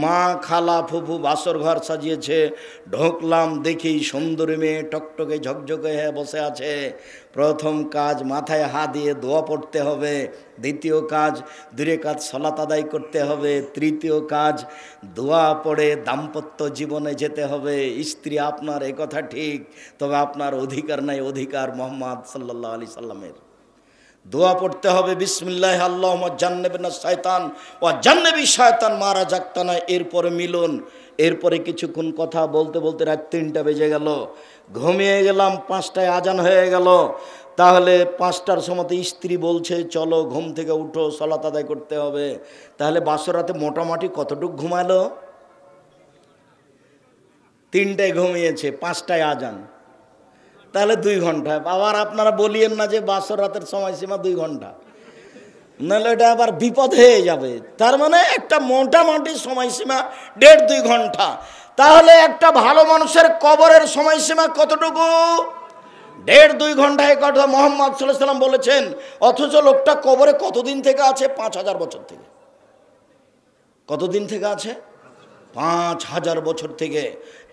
মা খালা ফুফু বাসর ঘর সাজিয়েছে। ঢুকলাম, দেখি সুন্দরী মেয়ে টকটকে ঝকঝকে হয়ে বসে আছে। প্রথম কাজ মাথায় হাত দিয়ে দোয়া পড়তে হবে। দ্বিতীয় কাজ 2 রাকাত সালাত আদায় করতে হবে। তৃতীয় কাজ দোয়া পড়ে দাম্পত্য জীবনে যেতে হবে। স্ত্রী আপনার, এ কথা ঠিক, তবে আপনার অধিকার নাই অধিকার মুহাম্মদ সাল্লাল্লাহু আলাইহি সাল্লামের। দোয়া পড়তে হবে, বিসমিল্লাহ আল্লাহুম্মা জান্নিবনা শায়তান ওয়া জান্নিবি শায়তান মা রাযাকতানা। এরপরে মিলন। এরপরে কিছুক্ষণ কথা বলতে বলতে রাত 3টা বেজে গেল, ঘুমিয়ে গেলাম। 5টায় আজান হয়ে গেল। তাহলে 5টার সময়তে স্ত্রী বলছে, চলো ঘুম থেকে উঠো, সালাত আদায় করতে হবে। তাহলে বাসর রাতে মোটামুটি কতটুকু ঘুমালো? 3টায় ঘুমিয়েছে, 5টায় আজান, তাহলে 2 ঘন্টা। আবার আপনারা বলিয়েন না যে বাসর রাতের সময়সীমা 2 ঘন্টা, নাহলে এটা আবার বিপদ হয়ে যাবে। তার মানে একটা মোটামুটি সময়সীমা 1.5-2 ঘন্টা। তাহলে একটা ভালো মানুষের কবরের সময়সীমা কতটুকু? 1.5-2 ঘন্টা। এই কথা মুহাম্মদ সাল্লাল্লাহু আলাইহি সাল্লাম বলেছেন। অথচ লোকটা কবরে কতদিন থেকে আছে? 5,000 বছর থেকে। কতদিন থেকে আছে? 5,000 বছর থেকে।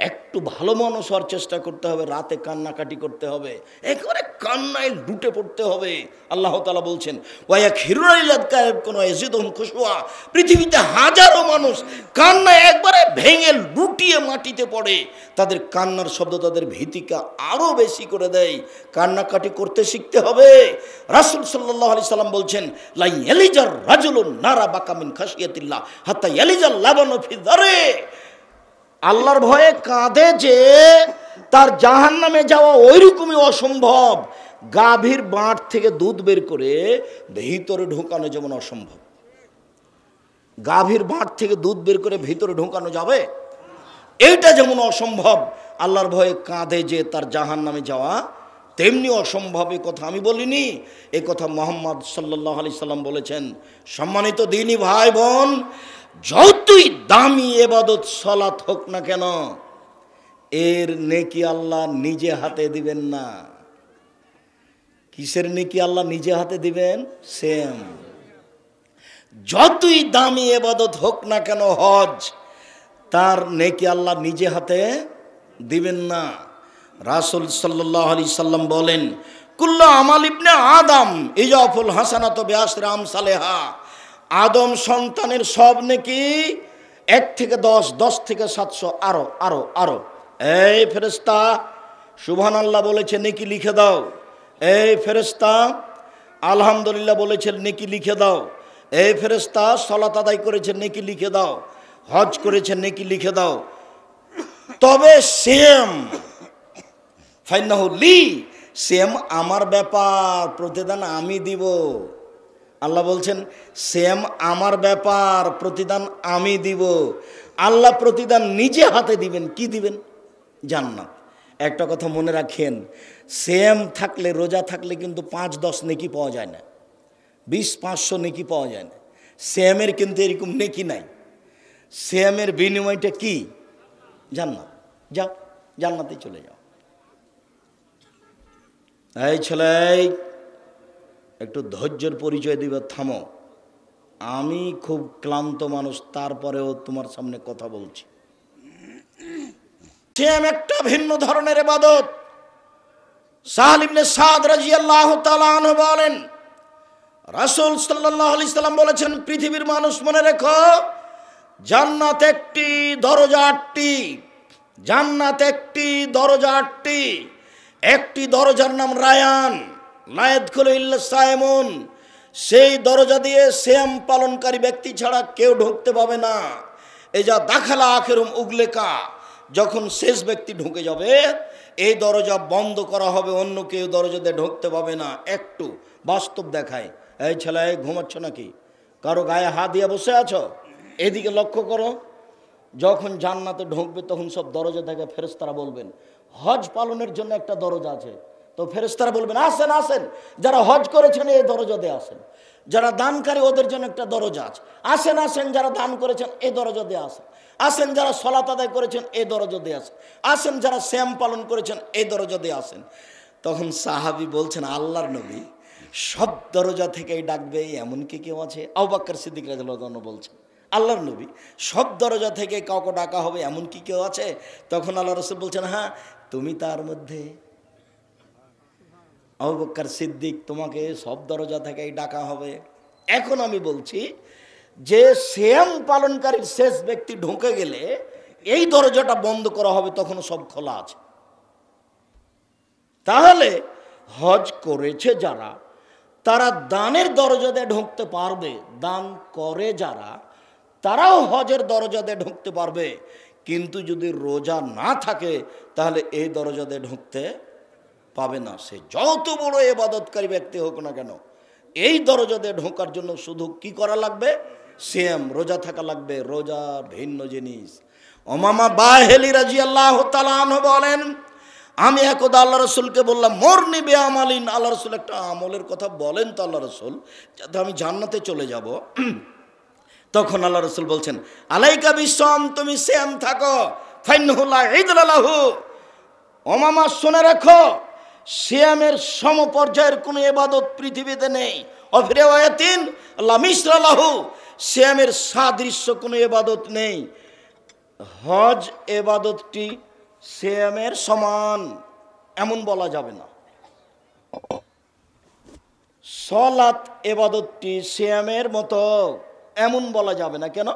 একটু ভালো মানুষ হওয়ার চেষ্টা করতে হবে। রাতে কান্নাকাটি করতে হবে, একেবারে কান্নায় লুটে পড়তে হবে। আল্লাহ তাআলা বলছেন, পৃথিবীতে হাজারো মানুষ কান্নায় একবারে ভেঙে লুটিয়ে মাটিতে পড়ে। তাদের কান্নার শব্দ তাদের ভীতিকে আরও বেশি করে দেয়। কান্নাকাটি করতে শিখতে হবে। রাসূল সাল্লাল্লাহু আলাইহি সাল্লাম বলছেন, লা ইয়ালিজার রাজুলুন নারা বাকা মিন খাশিয়াতিল্লাহ হাত্তা ইয়ালিজাল লাবানু ফি যারে। আল্লাহর ভয়ে কাঁদে যে তার জাহান্নামে যাওয়া ওইরকমই অসম্ভব। গাভীর বাঁট থেকে দুধ বের করে ভিতরে ঢোকানো যেমন অসম্ভব, গাভীর বাঁট থেকে দুধ বের করে ভিতরে ঢোকানো যাবে, এইটা যেমন অসম্ভব। আল্লাহর ভয়ে কাঁদে যে তার জাহান্নামে যাওয়া তেমনি অসম্ভব। এ কথা আমি বলিনি, এ কথা মুহাম্মদ সাল্লাল্লাহু আলাইহি সাল্লাম বলেছেন। সম্মানিত দিনী ভাই বোন, যতই দামি ইবাদত সালাত হোক না কেন, এর নেকি আল্লাহ নিজে হাতে দিবেন না। কিসের নেকি আল্লাহ নিজে হাতে দিবেন? সেম। যতই দামি ইবাদত হোক না কেন হজ, তার নেকি আল্লাহ নিজে হাতে দিবেন না। রাসূল সাল্লাল্লাহু আলাইহি সাল্লাম বলেন, কুল্লু আমাল ইবনে আদম ইজাফুল হাসানাতু বিআশরি আমসালিহা। আদম সন্তানের সব নেকি 1 থেকে 10, 10 থেকে 700, আরো আরো আরো। এই ফেরেশতা সুবহানাল্লাহ বলেছে নেকি লিখে দাও। এই ফেরেশতা আলহামদুলিল্লাহ বলেছে নেকি লিখে দাও। এই ফেরেশতা সালাত আদায় করেছে নেকি লিখে দাও। হজ করেছে নেকি লিখে দাও। তবে সেম ফাইন্নাহু লি, সেম আমার ব্যাপার, প্রতিদান আমি দিব। আল্লাহ বলছেন সেম আমার ব্যাপার, প্রতিদান আমি দিব। আল্লাহ প্রতিদান নিজে হাতে দিবেন। কি দিবেন? জান্নাত। একটা কথা মনে রাখেন, সেম থাকলে, রোজা থাকলে কিন্তু 5-10 নেকি পাওয়া যায় না, 20-500 নেকি পাওয়া যায় না। সিয়ামের কিন্তু এরকম নেকি নাই। সিয়ামের বিনিময়টা কি? জান্নাত। যাও জান্নাতে চলে যাও। এই ছেলে, একটু ধৈর্যের পরিচয় দিবে, থামো। আমি খুব ক্লান্ত মানুষ, তারপরেও তোমার সামনে কথা বলছি। সিয়াম একটা ভিন্ন ধরনের ইবাদত। সাহল ইবনে সাদ রাদিয়াল্লাহু তাআলা আনহু বলেন, রাসূল সাল্লাল্লাহু আলাইহি সাল্লাম বলেছেন, পৃথিবীর মানুষ মনে রেখো, জান্নাত একটি, দরজা আটটি। জান্নাত একটি, দরজা আটটি। একটি দরজার নাম রায়ান, লা ইয়াদখুলু ইল্লা সায়িমুন। সেই দরজা দিয়ে সিয়াম পালনকারী ব্যক্তি ছাড়া কেউ ঢুকতে পাবে না। এই যা দাখালা আখিরুম উগলেকা, যখন শেষ ব্যক্তি ঢুকে যাবে এই দরজা বন্ধ করা হবে, অন্য কেউ দরজা দিয়ে ঢুকতে পাবে না। একটু বাস্তব দেখায়। এই ছেলে, ঘুমাচ্ছ নাকি? কারো গায়ে হাত দিয়ে বসে আছো? এদিকে লক্ষ্য করো। যখন জান্নাতে ঢুকবে তখন সব দরজা থেকে ফেরেশতারা বলবেন, হজ পালনের জন্য একটা দরজা আছে। তো ফেরেশতারা বলবেন, আসেন আসেন, যারা হজ করেছেন এই দরজা দিয়ে আসেন। যারা দানকারী ওদের জন্য একটা দরজা আছে, আসেন আসেন, যারা দান করেছেন এই দরজা দিয়ে আসেন। আসেন যারা সালাত আদায় করেছেন এই দরজা দিয়ে আসেন। আসেন যারা সিয়াম পালন করেছেন এই দরজা দিয়ে আসেন। তখন সাহাবী বলছেন, আল্লাহর নবী, সব দরজা থেকেই ডাকবে এমন কি কেউ আছে? আবু বকর সিদ্দিক রাদিয়াল্লাহু আনহু বলছেন, আল্লাহর নবী, সব দরজা থেকে কাউকে ডাকা হবে এমন কি কেউ আছে? তখন আল্লাহ রাসূল বলছেন, হ্যাঁ, তুমি তার মধ্যে। আবু বকর সিদ্দিক, তোমাকে সব দরজা থেকেই ডাকা হবে। এখন আমি বলছি যে সিয়াম পালনকারীর শেষ ব্যক্তি ঢুকে গেলে এই দরজাটা বন্ধ করা হবে, তখন সব খোলা আছে। তাহলে হজ করেছে যারা, তারা দানের দরজা দিয়ে ঢুকতে পারবে। দান করে যারা, তারাও হজের দরজা দিয়ে ঢুকতে পারবে। কিন্তু যদি রোজা না থাকে তাহলে এই দরজা দিয়ে ঢুকতে পাবে না। সে যত বড় ইবাদতকারী ব্যক্তি হোক না কেন, এই দরজা দিয়ে ঢোকার জন্য শুধু কি করা লাগবে? সিয়াম, রোজা থাকা লাগবে। রোজা ভিন্ন জিনিস। উমামা বাহিলি রাদিয়াল্লাহু তাআলা আনহু বলেন, আমি একদা আল্লাহ রসুলকে বললাম, মরনি বে আমালিন। আল্লাহ রসুল একটা আমলের কথা বলেন তো আল্লাহ রসুল, যাতে আমি জান্নাতে চলে যাব। তখন আল্লাহ রসুল বলছেন, আলাইকা বিসম, তুমি সিয়াম থাকো, ফাইন্নাহু লা ইদলা লাহু। উমামা শুনে রাখো, সিয়ামের সমপর্যায়ের কোনো ইবাদত পৃথিবীতে নেই। অফি রিওয়ায়াতিন লা মিসলা লাহু, সিয়ামের সাদৃশ্য কোনো ইবাদত নেই। হজ ইবাদতটি সিয়ামের সমান এমন বলা যাবে না। সালাত ইবাদতটি সিয়ামের মতো এমন বলা যাবে না। কেন?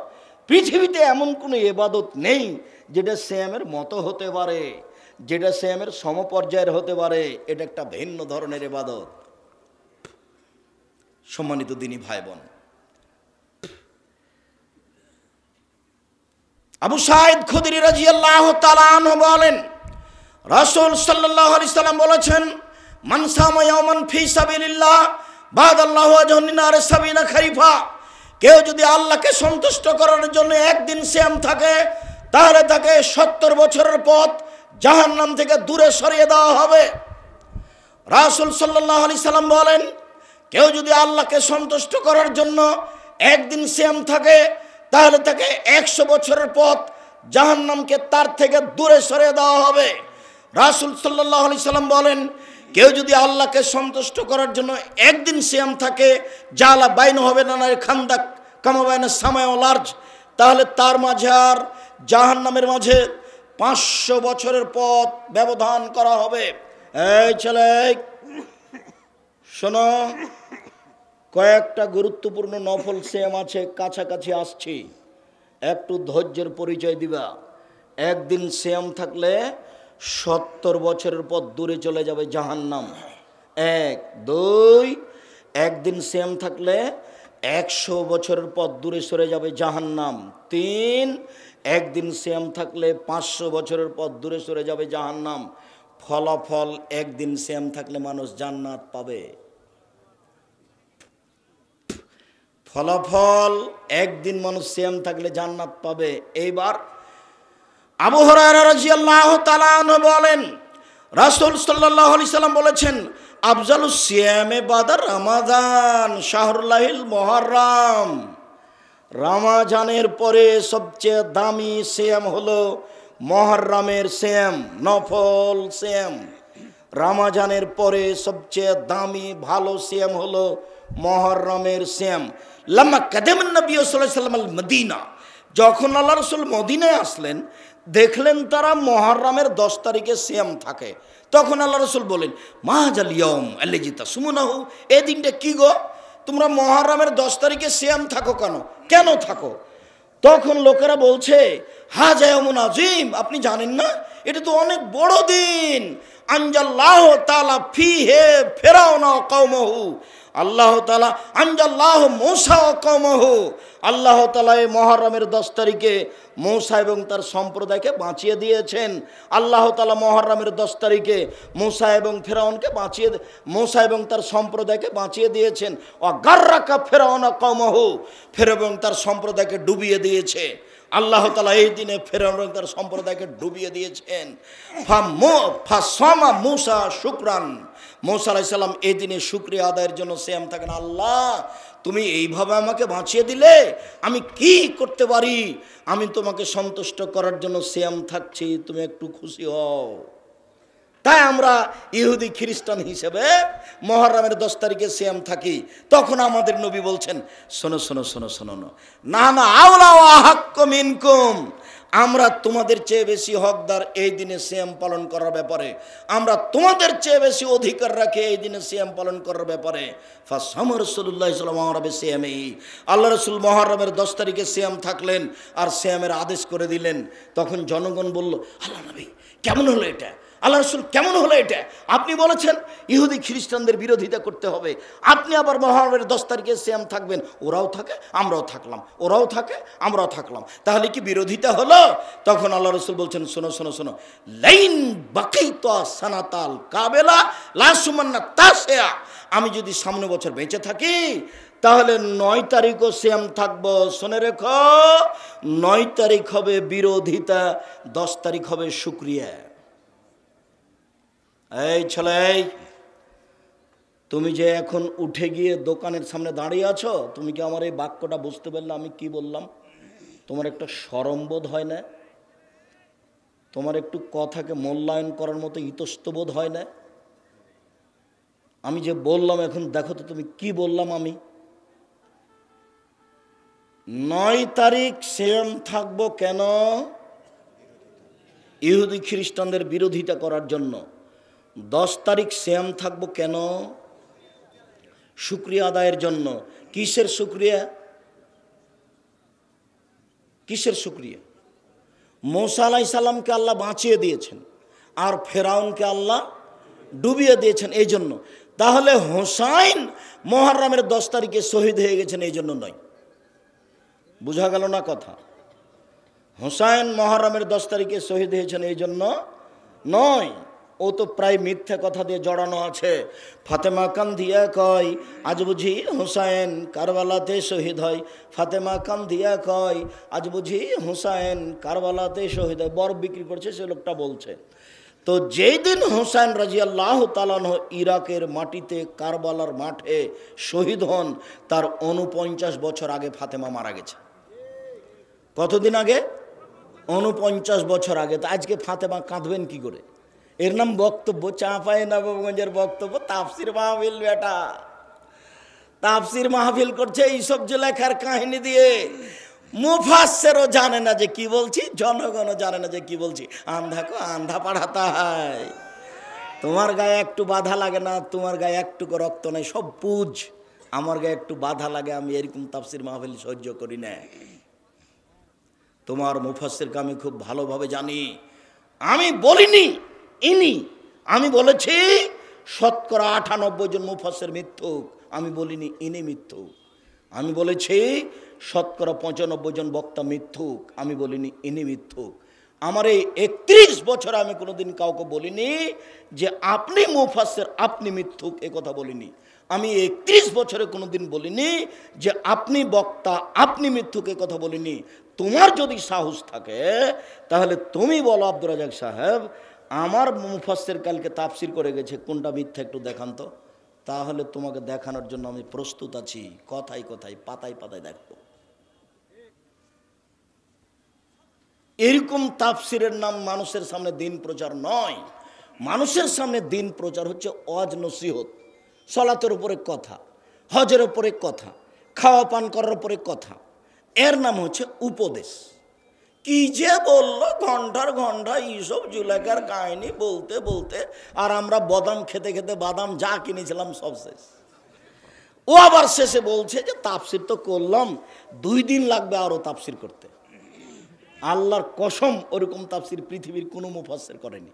পৃথিবীতে এমন কোনো ইবাদত নেই যেটা সিয়ামের মতো হতে পারে, যেটা সিয়ামের সমপর্যায়ের হতে পারে। এটা একটা ভিন্ন ধরনের ইবাদত। সম্মানিত দিনী ভাই বোন, আবু সাঈদ খুদরি রাদিয়াল্লাহু তাআলা আনহু বলেন, রাসূল সাল্লাল্লাহু আলাইহি সাল্লাম বলেছেন, মান সামা ইয়াওমান ফি সাবিলিল্লাহ বাদাল্লাহু আজহুন নার সাবিনা খারিফা। কেউ যদি আল্লাহকে সন্তুষ্ট করার জন্য একদিন সিয়াম থাকে, তাহলে তাকে 70 বছরের পথ জাহান্নাম থেকে দূরে সরিয়ে দেওয়া হবে। রাসূল সাল্লাল্লাহু আলাইহি সাল্লাম বলেন, কেউ যদি আল্লাহকে সন্তুষ্ট করার জন্য একদিন সিয়াম থাকে, তাহলে তাকে 100 বছরের পথ জাহান্নামকে তার থেকে দূরে সরিয়ে দেওয়া হবে। রাসূল সাল্লাল্লাহু আলাইহি সাল্লাম বলেন, কেউ যদি আল্লাহকে সন্তুষ্ট করার জন্য একদিন সিয়াম থাকে, জালা বাইন হবে না খান্দাক কামা বাইনা সামাই ওয়াল আরজ, তাহলে তার মাঝে আর জাহান্নামের মাঝে 500 বছরের পথ ব্যবধান করা হবে। এই ছেলে শোনো, কয়েকটা গুরুত্বপূর্ণ নফল সিয়াম আছে, কাছাকাছি আসছি, একটু ধৈর্যের পরিচয় দিবা। একদিন সিয়াম থাকলে 70 বছরের পথ দূরে চলে যাবে জাহান্নাম। 1 2, একদিন সিয়াম থাকলে 100 বছরের পথ দূরে সরে যাবে জাহান্নাম। 3, একদিন সিয়াম থাকলে 500 বছরের পথ দূরে সরে যাবে জাহান্নাম। ফলাফল, একদিন সিয়াম থাকলে মানুষ জান্নাত পাবে। ফলাফল, একদিন মানুষ সিয়াম থাকলে জান্নাত পাবে। এইবার আবু হুরায়রা রাদিয়াল্লাহু তাআলা আনহু বলেন, রাসূল সাল্লাল্লাহু আলাইহি সাল্লাম বলেছেন, আফজালুস সিয়ামে বাদা রমাদান শাহরুল্লাহিল মুহররম। রমজানের পরে সবচেয়ে দামি সিয়াম হলো মুহররমের সিয়াম, নফল সিয়াম। রমজানের পরে সবচেয়ে দামি ভালো সিয়াম হলো মুহররমের সিয়াম। লাম্মা কাদামান নবী সাল্লাল্লাহু আলাইহি ওয়াসাল্লাম আল মদিনা, যখন আল্লাহ রাসূল মদিনায় আসলেন, দেখলেন তারা মুহররমের 10 তারিখে সিয়াম থাকে। তখন আল্লাহ রাসূল বলেন, মাহাজাল ইয়াউম আল্লাযী তাসুমুনাহু, এই দিনটা কি গো, তোমরা মুহররমের 10 তারিখে সিয়াম থাকো কেন, কেন থাকো? তখন লোকেরা বলছে, হাজা ইয়াউমুন আযীম, আপনি জানেন না এটা তো অনেক বড় দিন। আনজাল্লাহু তাআলা ফিহি ফিরআউনা ওয়া কওমাহু, আল্লাহ তাআলা আনজাল্লাহু মূসা ওয়া কওমাহু, আল্লাহ তাআলা এই মুহররমের 10 তারিখে মূসা এবং তার সম্প্রদায়কে বাঁচিয়ে দিয়েছেন। আল্লাহ তাআলা মুহররমের 10 তারিখে মূসা এবং ফিরআউনকে মূসা এবং তার সম্প্রদায়কে বাঁচিয়ে দিয়েছেন। ওয়া গাররাকা ফিরআউনা কওমাহু, ফিরআউন এবং তার সম্প্রদায়কে ডুবিয়ে দিয়েছে। আল্লাহ তাআলা এই দিনে ফিরআউন এবং তার সম্প্রদায়কে ডুবিয়ে দিয়েছেন। ফাসামা মূসা শুকরান, মূসা আলাইহিস সালাম এই দিনে শুকরিয়া আদায়ের জন্য সিয়াম থাকেন। আল্লাহ, তুমি এইভাবে আমাকে বাঁচিয়ে দিলে আমি কি করতে পারি, আমি তোমাকে সন্তুষ্ট করার জন্য সিয়াম থাকছি, তুমি একটু খুশি হও। তাই আমরা ইহুদি খ্রিস্টান হিসেবে মুহররমের 10 তারিখে সিয়াম থাকি। তখন আমাদের নবী বলছেন, শোনো শোনো শোনো শোনো, না না আওলা ওয়া হাক্কু মিনকুম, আমরা তোমাদের চেয়ে বেশি হকদার এই দিনে সিয়াম পালন করার ব্যাপারে, আমরা তোমাদের চেয়ে বেশি অধিকার রাখি এই দিনে সিয়াম পালন করার ব্যাপারে। ফাসামা রাসূলুল্লাহ সাল্লাল্লাহু আলাইহি ওয়াসাল্লাম, আল্লাহ রাসূল মুহররমের 10 তারিখে সিয়াম থাকলেন আর সিয়ামের আদেশ করে দিলেন। তখন জনগণ বলল, আল্লাহ নবী কেমন হলো এটা, আল্লাহ রাসূল কেমন হলো এটা, আপনি বলেছেন ইহুদি খ্রিস্টানদের বিরোধিতা করতে হবে, আপনি আবার মুহররমের 10 তারিখে সিয়াম থাকবেন, ওরাও থাকে আমরাও থাকলাম, ওরাও থাকে আমরাও থাকলাম, তাহলে কি বিরোধিতা হলো? তখন আল্লাহ রাসূল বলছেন, শোনো শোনো শোনো, লাইন বাকিতা সানাতাল কাবেলা লা সুমান্না তাসিয়া, আমি যদি সামনে বছর বেঁচে থাকি তাহলে 9 তারিখও সিয়াম থাকবো। শুনে রেখো, 9 তারিখ হবে বিরোধিতা, 10 তারিখ হবে শুকরিয়া। এই ছেলে, তুমি যে এখন উঠে গিয়ে দোকানের সামনে দাঁড়িয়ে আছো, তুমি কি আমার এই বাক্যটা বুঝতে পারলে আমি কি বললাম? তোমার একটা শরম বোধ হয় না? তোমার একটু কথাকে মূল্যায়ন করার মতো ইতস্তবোধ হয় না? আমি যে বললাম এখন দেখো তো তুমি কি বললাম। আমি 9 তারিখ সিয়াম থাকবো কেন? ইহুদি খ্রিস্টানদের বিরোধিতা করার জন্য। 10 তারিখ সিয়াম থাকবো কেন? শুকরিয়া আদায়ের জন্য। কিসের শুকরিয়া? কিসের শুকরিয়া? মূসা আলাইহিস সালামকে আল্লাহ বাঁচিয়ে দিয়েছেন আর ফেরাউনকে আল্লাহ ডুবিয়ে দিয়েছেন, এই জন্য। তাহলে হোসাইন মুহররমের 10 তারিখে শহীদ হয়ে গেছেন এই জন্য নয়। বুঝা গেল না কথা? হোসাইন মুহররমের 10 তারিখে শহীদ হয়েছেন এই জন্য নয়। ও তো প্রায় মিথ্যা কথা দিয়ে জড়ানো আছে। ফাতেমা কান্দিয়া কয়, আজ বুঝি হুসাইন কারবালাতে শহীদ হয়। ফাতেমা কান্দিয়া কয়, আজ বুঝি হুসাইন কারবালাতে শহীদ হয়। বরফ বিক্রি করছে সে লোকটা বলছে। তো যেই দিন হুসাইন রাদিয়াল্লাহু তাআলা আনহু ইরাকের মাটিতে কারবালার মাঠে শহীদ হন, তার 49 বছর আগে ফাতেমা মারা গেছে। কতদিন আগে? 49 বছর আগে। তো আজকে ফাতেমা কাঁদবেন কি করে? এর নাম বক্তব্য। চাঁপাই নবাবগঞ্জের বক্তব্য, তাফসির মাহফিল। বেটা তাফসির মাহফিল করছে এইসব লেখার কাহিনী দিয়ে। মুফাসসিরও জানে না যে কি বলছি, জনগণও জানে না যে কি বলছি। আন্ধা কো আন্ধা পাড়াতা হয়। তোমার গায়ে একটু বাধা লাগে না, তোমার গায়ে একটুকু রক্ত নেই, সব পুজ। আমার গায়ে একটু বাধা লাগে, আমি এরকম তাফসির মাহফিল সহ্য করি না। তোমার মুফাসসিরকে আমি খুব ভালোভাবে জানি। আমি বলিনি ইনি, আমি বলেছি 98% জন মুফাসসির মিথ্যুক। আমি বলিনি ইনি মিথ্যুক। আমি বলেছি 95% জন বক্তা মিথ্যুক। আমি বলিনি ইনি মিথ্যুক। আমার এই 31 বছর আমি কোনোদিন কাউকে বলিনি যে আপনি মুফাসসির আপনি মিথ্যুক, এ কথা বলিনি। আমি 31 বছরে কোনোদিন বলিনি যে আপনি বক্তা আপনি মিথ্যুক, এ কথা বলিনি। তোমার যদি সাহস থাকে তাহলে তুমি বলো, আব্দুর রাজ্জাক সাহেব আমার মুফাসসির কালকে তাফসির করে গেছে, কোনটা মিথ্যা একটু দেখান তো। তাহলে তোমাকে দেখানোর জন্য আমি প্রস্তুত আছি, কথায় কথায় পাতায় পাতায় দেখবো। এরকম তাফসিরের নাম মানুষের সামনে দিন প্রচার নয়। মানুষের সামনে দিন প্রচার হচ্ছে ওয়াজ নসিহত, সালাতের উপরে কথা, হজের উপরে কথা, খাওয়া পান করার উপরে কথা। এর নাম হচ্ছে উপদেশ। কি যে বললো ঘন্টার ঘন্টা এইসব জুলেখার কাহিনী বলতে বলতে, আর আমরা বাদাম খেতে খেতে বাদাম যা কিনেছিলাম সব শেষ। ও আবার শেষে বলছে যে তাফসির তো করলাম, 2 দিন লাগবে আরো তাফসির করতে। আল্লাহর কসম, ওরকম তাফসির পৃথিবীর কোনো মুফাসসির করেনি।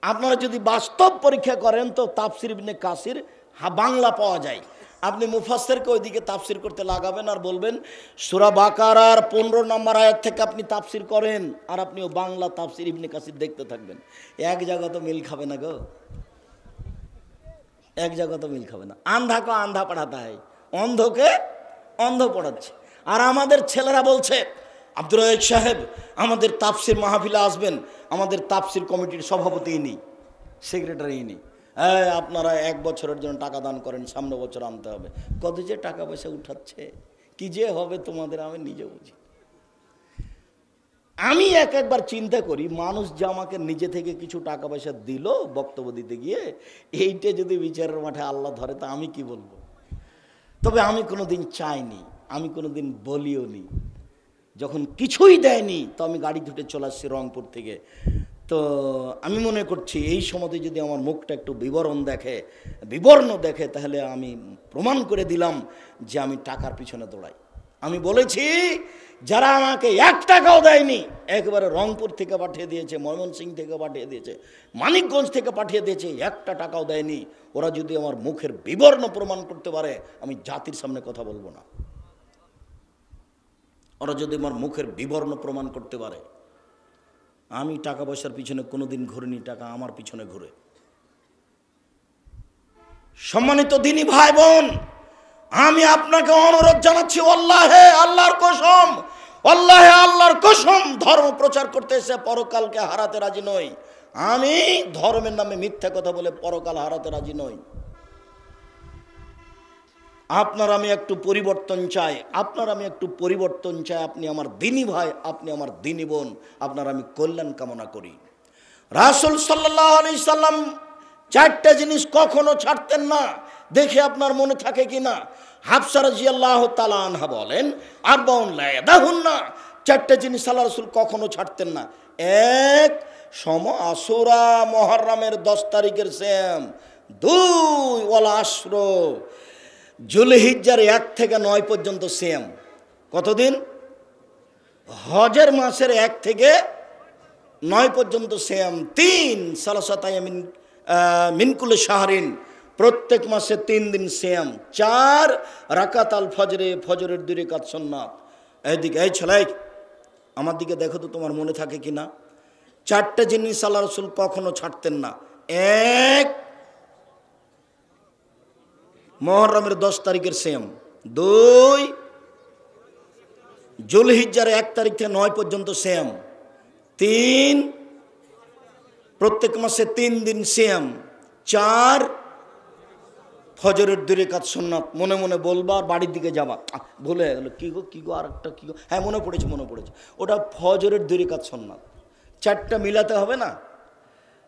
আপনারা যদি বাস্তব পরীক্ষা করেন তো তাফসির ইবনে কাসির বাংলা পাওয়া যায়। আপনি মুফাসসিরকে ওইদিকে তাফসির করতে লাগাবেন আর বলবেন সূরা বাকারার 15 নম্বর আয়াত থেকে আপনি তাফসির করেন, আর আপনিও বাংলা তাফসির ইবনে কাসির দেখতে থাকবেন। এক জায়গা তো মিল খাবে না গো, এক জায়গা তো মিল খাবে না। আন্ধাকে আন্ধা পড়াতে হয়, অন্ধকে অন্ধ পড়াচ্ছে। আর আমাদের ছেলেরা বলছে আব্দুর রাজ্জাক সাহেব আমাদের তাফসির মাহফিলে আসবেন, আমাদের তাফসির কমিটির সভাপতি নেই, সেক্রেটারি নেই। আপনারা 1 বছরের জন্য টাকা দান করেন, সামনে বছর আনতে হবে। কত যে টাকা পয়সা উঠাচ্ছে, কি যে হবে তোমাদের আমি নিজে বুঝি। আমি একবার চিন্তা করি, মানুষ যে আমাকে নিজে থেকে কিছু টাকা পয়সা দিল বক্তব্য দিতে গিয়ে, এইটা যদি বিচারের মাঠে আল্লাহ ধরে তা আমি কি বলবো। তবে আমি কোনোদিন চাইনি, আমি কোনোদিন বলিও নি। যখন কিছুই দেয়নি তো আমি গাড়ি ধুটে চলে আসছি রংপুর থেকে। তো আমি মনে করছি এই সময়তে যদি আমার মুখটা একটু বিবর্ণ দেখে তাহলে আমি প্রমাণ করে দিলাম যে আমি টাকার পিছনে দৌড়াই। আমি বলেছি যারা আমাকে 1 টাকাও দেয়নি, একবারে রংপুর থেকে পাঠিয়ে দিয়েছে, ময়মনসিংহ থেকে পাঠিয়ে দিয়েছে, মানিকগঞ্জ থেকে পাঠিয়ে দিয়েছে, 1টা টাকাও দেয়নি, ওরা যদি আমার মুখের বিবর্ণ প্রমাণ করতে পারে আমি জাতির সামনে কথা বলবো না। ওরা যদি আমার মুখের বিবর্ণ প্রমাণ করতে পারে, আমি টাকা পয়সার পিছনে কোনোদিন ঘুরিনি, টাকা আমার পিছনে ঘুরে। সম্মানিত দিনী ভাই বোন, আমি আপনাকে অনুরোধ জানাচ্ছি, আল্লাহর কসম, ধর্ম প্রচার করতে এসে পরকালকে হারাতে রাজি নই। আমি ধর্মের নামে মিথ্যা কথা বলে পরকাল হারাতে রাজি নই। আপনার আমি একটু পরিবর্তন চাই, আপনি আমার দিনী ভাই, আপনি আমার দিনী বোন, আপনার আমি কল্যাণ কামনা করি। রাসূল সাল্লাল্লাহু আলাইহি সাল্লাম 4টা জিনিস কখনো ছাড়তেন না, দেখে আপনার মনে থাকে কিনা। হাফসা রাদিয়াল্লাহু তাআলা আনহা বলেন, আরবাউন লা ইয়াদাহুন্না, 4টা জিনিস আল্লাহ রাসূল কখনো ছাড়তেন না। 1 আশুরা মুহররমের 10 তারিখের সিয়াম, 2 ওয়াল আশর জুলহিজ্জার 1 থেকে 9 পর্যন্ত সিয়াম। কতদিন? হজের মাসের 1 থেকে 9 পর্যন্ত সিয়াম। 3 সালাসাত আয়ামিন মিন কুল্লি শাহরিন, প্রত্যেক মাসে 3 দিন সিয়াম। 4 রাকাত আল ফজরে, ফজরের 2 রাকাত সুন্নাত। এইদিকে এই ছেলে আমার দিকে দেখো তো তোমার মনে থাকে কিনা। 4টা জিনিস আল্লাহ রাসূল কখনো ছাড়তেন না। 1 মুহররমের 10 তারিখের সিয়াম, 2 জুলহিজ্জার 1 তারিখ থেকে 9 পর্যন্ত সিয়াম, 3 প্রত্যেক মাসে 3 দিন সিয়াম, 4 ফজরের 2 রাকাত সুন্নাত। মনে মনে বলবা আর বাড়ির দিকে যাবা, ভুলে গেল কি গো আরেকটা কি গো, হ্যাঁ মনে পড়েছে, ওটা ফজরের 2 রাকাত সুন্নাত। 4টা মিলাতে হবে না।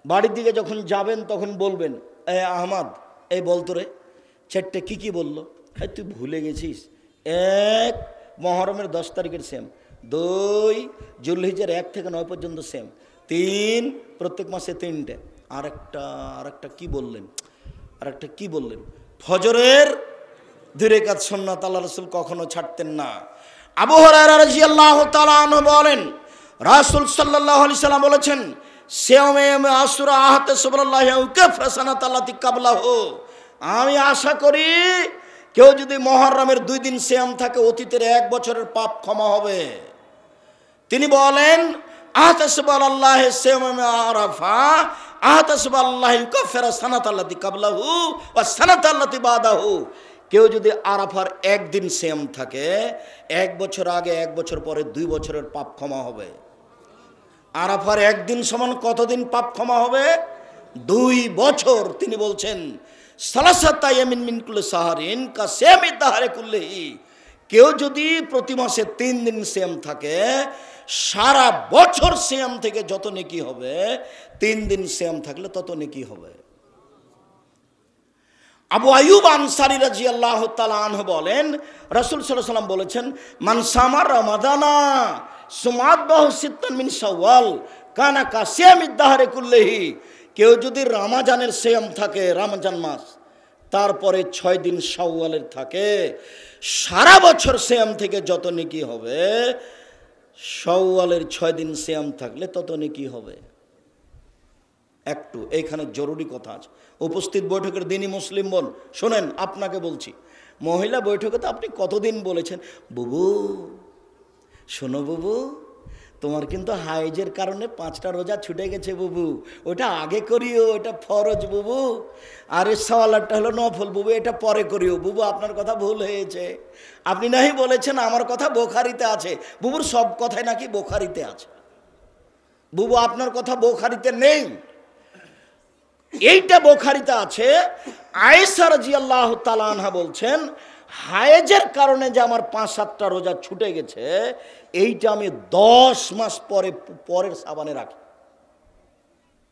বাড়ির দিকে যখন যাবেন তখন বলবেন, আহমদ এই বলতো রে 4টে কি বললো, হ্যাঁ তুই ভুলে গেছিস। 1 মুহররমের 10 তারিখের সিয়াম, 2 জুলহিজ্জার 1 থেকে 9 পর্যন্ত সিয়াম, 3 প্রত্যেক মাসে 3টে। আরেকটা কি বললেন, ফজরের 2 রাকাত সুন্নাত আল্লাহ রাসূল কখনো ছাড়তেন না। আবু হুরায়রা রাদিয়াল্লাহু তাআলা আনহু বলেন, রাসূল সাল্লাল্লাহু আলাইহি সাল্লাম বলেছেন, সিয়ামে আশুরা আহাতে সুবহানাল্লাহি ওয়া কাফা সানাতাল্লাতি কাবলাহু, আমি আশা করি কেউ যদি মুহররমের 2 দিন সিয়াম থাকে অতীতের 1 বছরের পাপ ক্ষমা হবে। তিনি বলেন, আহতাসুবাল্লাহি সিয়ামে আরাফা আহতাসুবাল্লাহি কাফারা সানাতাল্লাতি কাবলাহু ওয়া সানাতাল্লাতি বাদাহু, কেউ যদি আরাফার 1 দিন সিয়াম থাকে 1 বছর আগে 1 বছর পরে 2 বছরের পাপ ক্ষমা হবে। আরাফার 1 দিন সমান কতদিন পাপ ক্ষমা হবে? 2 বছর। তিনি বলছেন, সালাসাত আয়ামিন মিন কুল্লি শাহরিন কা সিয়ামি দাহরি কুল্লিহি, কেউ যদি প্রতি মাসে 3 দিন সিয়াম থাকে সারা বছর সিয়াম থেকে যত নেকি হবে 3 দিন সিয়াম থাকলে তত নেকি হবে। আবু আইয়ুব আনসারী রাদিয়াল্লাহু তাআলা আনহু বলেন, রাসূল সাল্লাল্লাহু আলাইহি ওয়াসাল্লাম বলেছেন, মান সামা রমাদানা সুমাতবাহু সিত্তান মিন শাওয়াল কানা কাসিয়ামিদ দাহরি কুল্লিহি। কেউ যদি রমজানের সিয়াম থাকে, রমজান মাস, তারপরে 6 দিন শাওয়ালের থাকে, সারা বছর সিয়াম থেকে যত নেকি হবে শাওয়ালের 6 দিন সিয়াম থাকলে তত নেকি হবে। একটু এইখানে জরুরি কথা আছে, উপস্থিত বৈঠকের দিনই মুসলিম বোন শোনেন, আপনাকে বলছি, মহিলা বৈঠকে তো আপনি কতদিন বলেছেন, বুবু শোনো বুবু, তোমার কিন্তু হাইজের কারণে 5টা রোজা ছুটে গেছে বুবু, ওটা আগে করিও, এটা ফরজ বুবু, আর সাওয়ালারটা হলো নফল বুবু, এটা পরে করিও বুবু, আপনার কথা ভুল হয়েছে। আপনি নাহি বলেছেন আমার কথা বুখারীতে আছে, বুবুর সব কথাই নাকি বুখারীতে আছে, বুবু আপনার কথা বুখারীতে নেই, এইটা বুখারীতে আছে। আয়েশা রাদিয়াল্লাহু তাআলা আনহা বলছেন, হায়েজের কারণে যে আমার 5-7টা রোজা ছুটে গেছে, এইটা আমি 10 মাস পরের সাবানে রাখি।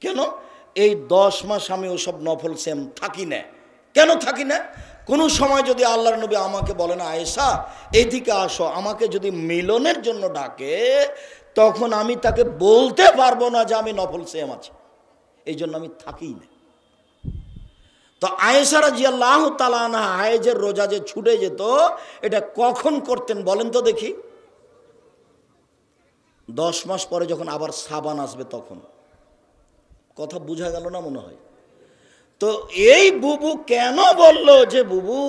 কেন? এই 10 মাস আমি ওসব নফল সিয়াম থাকি না। কেন থাকি না? কোনো সময় যদি আল্লাহর নবী আমাকে বলেন, আয়েশা এইদিকে আসো, আমাকে যদি মিলনের জন্য ডাকে, তখন আমি তাকে বলতে পারবো না যে আমি নফল সিয়াম আছি, এই জন্য আমি থাকি না। তো আয়েশা রাদিয়াল্লাহু তাআলা আনহা হায়েজের রোজা যে ছুটে যেত, এটা কখন করতেন বলেন তো দেখি? 10 মাস পরে যখন আবার সাবান আসবে তখন। কথা বোঝা গেল না মনে হয়? তো এই বুবু কেন বলল যে বুবু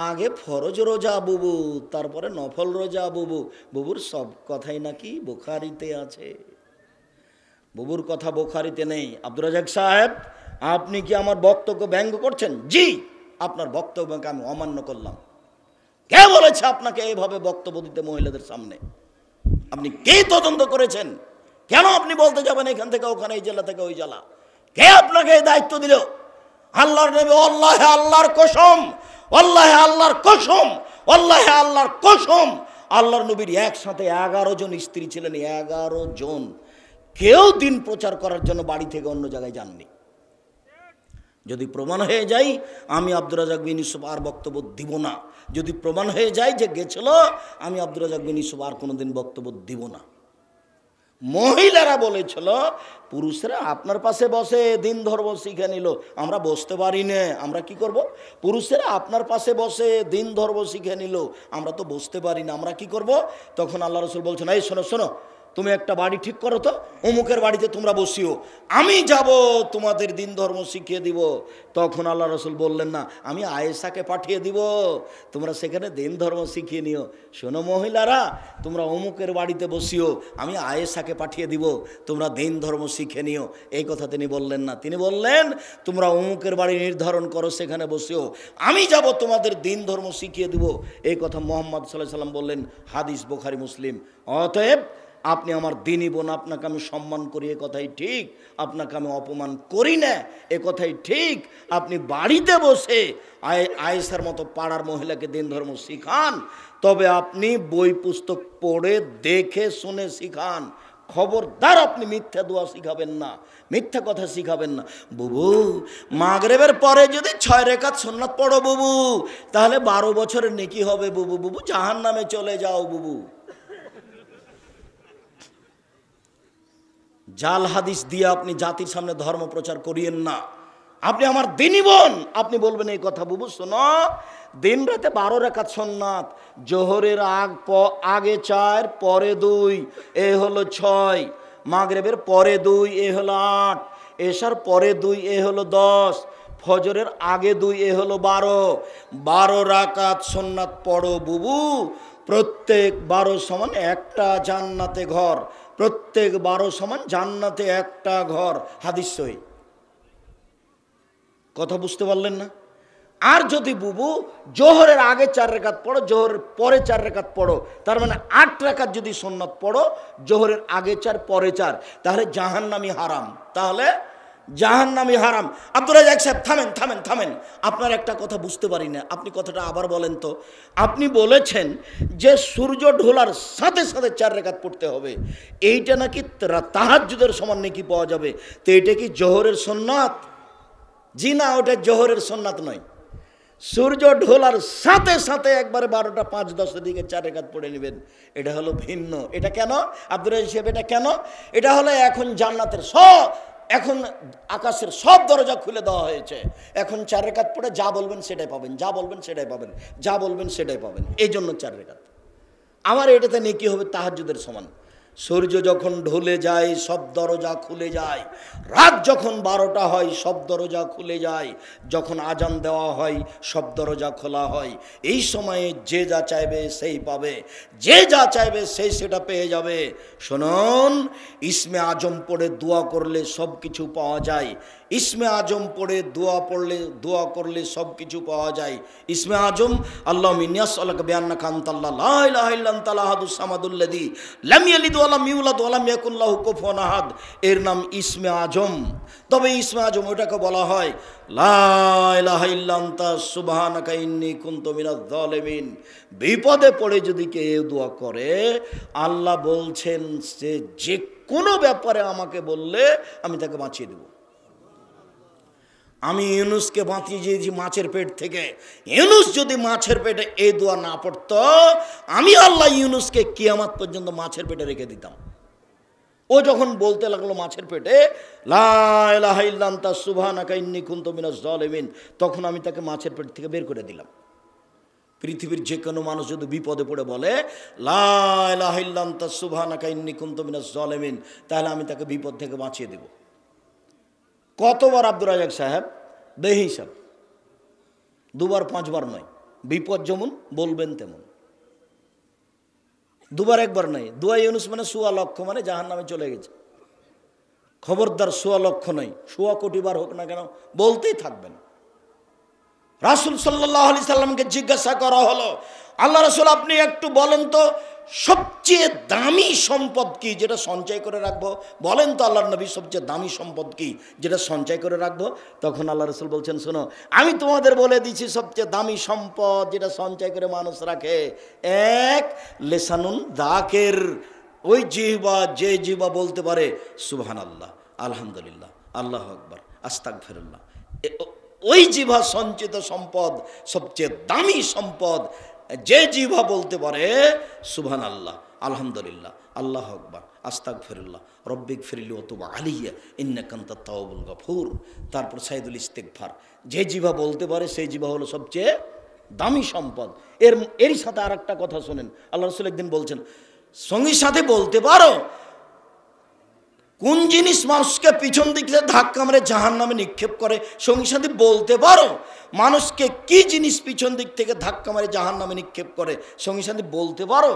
আগে ফরজ রোজা বুবু, তারপরে নফল রোজা বুবু? বুবুর সব কথাই নাকি বুখারীতে আছে, বুবুর কথা বুখারীতে নেই। আব্দুর রাজ্জাক সাহেব, আপনি কি আমার বক্তব্য ব্যঙ্গ করছেন? জি, আপনার বক্তব্যকে আমি অমান্য করলাম। কে বলেছে আপনাকে এইভাবে বক্তব্য দিতে মহিলাদের সামনে? আপনি কে তদন্ত করেছেন? কেন আপনি বলতে যাবেন এখান থেকে ওখানে, এই জেলা থেকে ওই জেলা? কে আপনাকে এই দায়িত্ব দিল? আল্লাহর নবী, আল্লাহে আল্লাহর কসম, আল্লাহে আল্লাহর কসম, আল্লাহে আল্লাহর কসম, আল্লাহর নবীর একসাথে 11 জন স্ত্রী ছিলেন, 11 জন। কেউ দিন প্রচার করার জন্য বাড়ি থেকে অন্য জায়গায় যাননি। যদি প্রমাণ হয়ে যায়, আমি আব্দুর রাজ্জাক বিন ইউসুফ আর বক্তব্য দিব না। যদি প্রমাণ হয়ে যায় যে গেছিল, আমি আব্দুর রাজ্জাক বিন ইউসুফ আর কোনোদিন বক্তব্য দিব না। মহিলারা বলেছিল, পুরুষরা আপনার পাশে বসে দিন ধর্ম শিখে নিল, আমরা বসতে পারি না, আমরা কি করব? পুরুষেরা আপনার পাশে বসে দিন ধর্ম শিখে নিল, আমরা তো বসতে পারি না, আমরা কি করব? তখন আল্লাহ রাসূল বলছেন, এই শোনো শোনো, তুমি একটা বাড়ি ঠিক করো তো, অমুকের বাড়িতে তোমরা বসিও, আমি যাব তোমাদের দিন ধর্ম শিখিয়ে দিব। তখন আল্লাহ রাসূল বললেন না, আমি আয়েশাকে পাঠিয়ে দিব, তোমরা সেখানে দিন ধর্ম শিখিয়ে নিও। শোনো মহিলারা, তোমরা অমুকের বাড়িতে বসিও, আমি আয়েশাকে পাঠিয়ে দিব, তোমরা দিন ধর্ম শিখে নিও। এই কথা তিনি বললেন না, তিনি বললেন তোমরা অমুকের বাড়ি নির্ধারণ করো, সেখানে বসিও, আমি যাব তোমাদের দিন ধর্ম শিখিয়ে দিব। এই কথা মুহাম্মদ সাল্লাল্লাহু আলাইহি সাল্লাম বললেন, হাদিস বুখারী মুসলিম। অতএব আপনি আমার দিনী বোন, আপনাকে আমি সম্মান করি, এ কথাই ঠিক, আপনাকে আমি অপমান করি না, এ কথাই ঠিক। আপনি বাড়িতে বসে আয়েশার মতো পাড়ার মহিলাকে দিন ধর্ম শিখান, তবে আপনি বই পুস্তক পড়ে দেখে শুনে শিখান। খবরদার আপনি মিথ্যা দোয়া শিখাবেন না, মিথ্যা কথা শিখাবেন না। বুবু মাগরিবের পরে যদি 6 রাকাত সুন্নাত পড়ো বুবু, তাহলে 12 বছরের নেকি হবে বুবু, বুবু জাহান্নামে চলে যাও বুবু। জাল হাদিস দিয়ে আপনি জাতির সামনে ধর্ম প্রচার করিয়েন না। আপনি আমার দিনী বোন, আপনি বলবেন এই কথা, বুবু শোনো, দিন রাতে 12 রাকাত সুন্নাত, জোহরের আগে 4, পরে 2, এ হলো 6, মাগরিবের পরে 2, এ হলো 8, এশার পরে 2, এ হলো 10, ফজরের আগে 2, এ হলো 12 রাকাত সুন্নাত পড়ো বুবু। প্রত্যেক 12 সমান একটা জান্নাতে ঘর, প্রত্যেক 12 সমান জান্নাতে একটা ঘর, হাদিস সহিহ। কথা বুঝতে পারলেন না? আর যদি বুবু জোহরের আগে 4 রাকাত পড়ো, জোহরের পরে 4 রাকাত পড়ো, তার মানে 8 রাকাত যদি সুন্নাত পড়ো, জোহরের আগে 4 পরে 4, তাহলে জাহান্নামী হারাম। তাহলে জাহান্নামী হারাম। আব্দুর রাজ্জাক সাহেব থামেন থামেন থামেন, আপনার একটা কথা বুঝতে পারি না, আপনি কথাটা আবার বলেন তো। আপনি বলেছেন যে সূর্য ঢোলার সাথে সাথে 4 রাকাত পড়তে হবে, এইটা নাকি তাহাজ্জুদের সমান নাকি পাওয়া যাবে, তো এটা কি জোহরের সুন্নাত? জি না, ওটা জোহরের সুন্নাত নয়। সূর্য ঢোলার সাথে সাথে একবারে 12টা 5-10 দিকে 4 রাকাত পড়ে নেবেন, এটা হলো ভিন্ন। এটা কেন আব্দুর রাজ্জাক সাহেব, এটা কেন? এটা হলো এখন জান্নাতের এখন আকাশের সব দরজা খুলে দেওয়া হয়েছে, এখন 4 রাকাত পড়ে যা বলবেন সেটাই পাবেন, যা বলবেন সেটাই পাবেন, যা বলবেন সেটাই পাবেন, এই জন্য 4 রাকাত। আমার এটাতে নেকি হবে তাহাজ্জুদের সমান। সূর্য যখন ঢলে যায় সব দরজা খুলে যায়, রাত যখন 12টা হয় সব দরজা খুলে যায়, যখন আজান দেওয়া হয় সব দরজা খোলা হয়। এই সময়ে যে যা চাইবে সেই পাবে, যে যা চাইবে সেই সেটা পেয়ে যাবে। শুনুন, ইসমে আজম পড়ে দোয়া করলে সব কিছু পাওয়া যায়। ইসমে আজম পড়ে দোয়া করলে সব কিছু পাওয়া যায়। ইসমে আজম আল্লাহুম্মা ইন্নী আসআলুকা বিআন্নাকা আনতাল্লাহ লা ইলাহা ইল্লা আনতাল আহাদুস সামাদুল্লাযী লাম ইয়ালিদ ওয়া লাম ইউলাদ ওয়া লাম ইয়াকুল লাহু কুফুয়ান আহাদ, এর নাম ইসমে আজম। তবে ইসমে আজম ওটাকে বলা হয় লা ইলাহা ইল্লা আনতা সুবহানাকা ইন্নী কুনতু মিনাজ জালিমিন। বিপদে পড়ে যদি কেউ দোয়া করে, আল্লাহ বলছেন যে কোনো ব্যাপারে আমাকে বললে আমি তাকে বাঁচিয়ে দেব। আমি ইউনুসকে বাঁচিয়ে দিয়েছি মাছের পেট থেকে। ইউনুস যদি মাছের পেটে এই দোয়া না পড়তো, আমি আল্লাহ ইউনুসকে কিয়ামত পর্যন্ত মাছের পেটে রেখে দিতাম। ও যখন বলতে লাগলো মাছের পেটে লা ইলাহা ইল্লা আনতা সুবহানাকা ইন্নী কুনতু মিনাজ জালিমিন, তখন আমি তাকে মাছের পেট থেকে বের করে দিলাম। পৃথিবীর যে কোনো মানুষ যদি বিপদে পড়ে বলে লা ইলাহা ইল্লা আনতা সুবহানাকা ইন্নী কুনতু মিনাজ জালিমিন, তাহলে আমি তাকে বিপদ থেকে বাঁচিয়ে দেব। কতবার আব্দুর রাজ্জাক সাহেব? বেহি হিসাব, 2বার 5বার নয়। বিপদ যেমন বলবেন তেমন, 2বার 1বার নয়। দোয়া ইউনুস মানে 1.25 লক্ষ, মানে জাহান্নামে চলে গেছে। খবরদার 1.25 লক্ষ নয়, 1.25 কোটি বার হোক না কেন বলতেই থাকবেন। রাসূল সাল্লাল্লাহু আলাইহি সাল্লামকে জিজ্ঞাসা করা হলো, আল্লাহ রাসূল আপনি একটু বলেন তো সবচেয়ে দামি সম্পদ কি যেটা সঞ্চয় করে রাখবো? বলেন তো আল্লাহর নবী সবচেয়ে দামি সম্পদ কি যেটা সঞ্চয় করে রাখবো? তখন আল্লাহ রাসূল বলছেন, শোনো আমি তোমাদের বলে দিচ্ছি সবচেয়ে দামি সম্পদ যেটা সঞ্চয় করে মানুষ রাখে, 1 লেসানুন যাকির, ওই জিহ্বা, যে জিহ্বা বলতে পারে সুবহানাল্লাহ, আলহামদুলিল্লাহ, আল্লাহু আকবার, আস্তাগফিরুল্লাহ। ওই জিহ্বা সঞ্চিত সম্পদ, সবচেয়ে দামি সম্পদ, যে জিহ্বা বলতে পারে সুবহানাল্লাহ, আলহামদুলিল্লাহ, আল্লাহু আকবার, আস্তাগফিরুল্লাহ, রব্বিগফিরলি ওয়া তুব আলাইয়া ইন্নাকা আনতাত তাওয়াবুল গফুর। তারপর সাইদুল ইস্তিগফার। যে জিহ্বা বলতে পারে সেই জিহ্বা হলো সবচেয়ে দামি সম্পদ। এরই সাথে আর একটা কথা শোনেন, আল্লাহ রাসূল একদিন বলছেন সঙ্গীর সাথে বলতে পারো কোন জিনিস মানুষকে পিছন দিক থেকে ধাক্কা মেরে জাহান্নামে নিক্ষেপ করে? সঙ্গী সাথী বলতে পারো মানুষকে কি জিনিস পিছন দিক থেকে ধাক্কা মেরে জাহান্নামে নিক্ষেপ করে? সঙ্গী সাথী বলতে পারো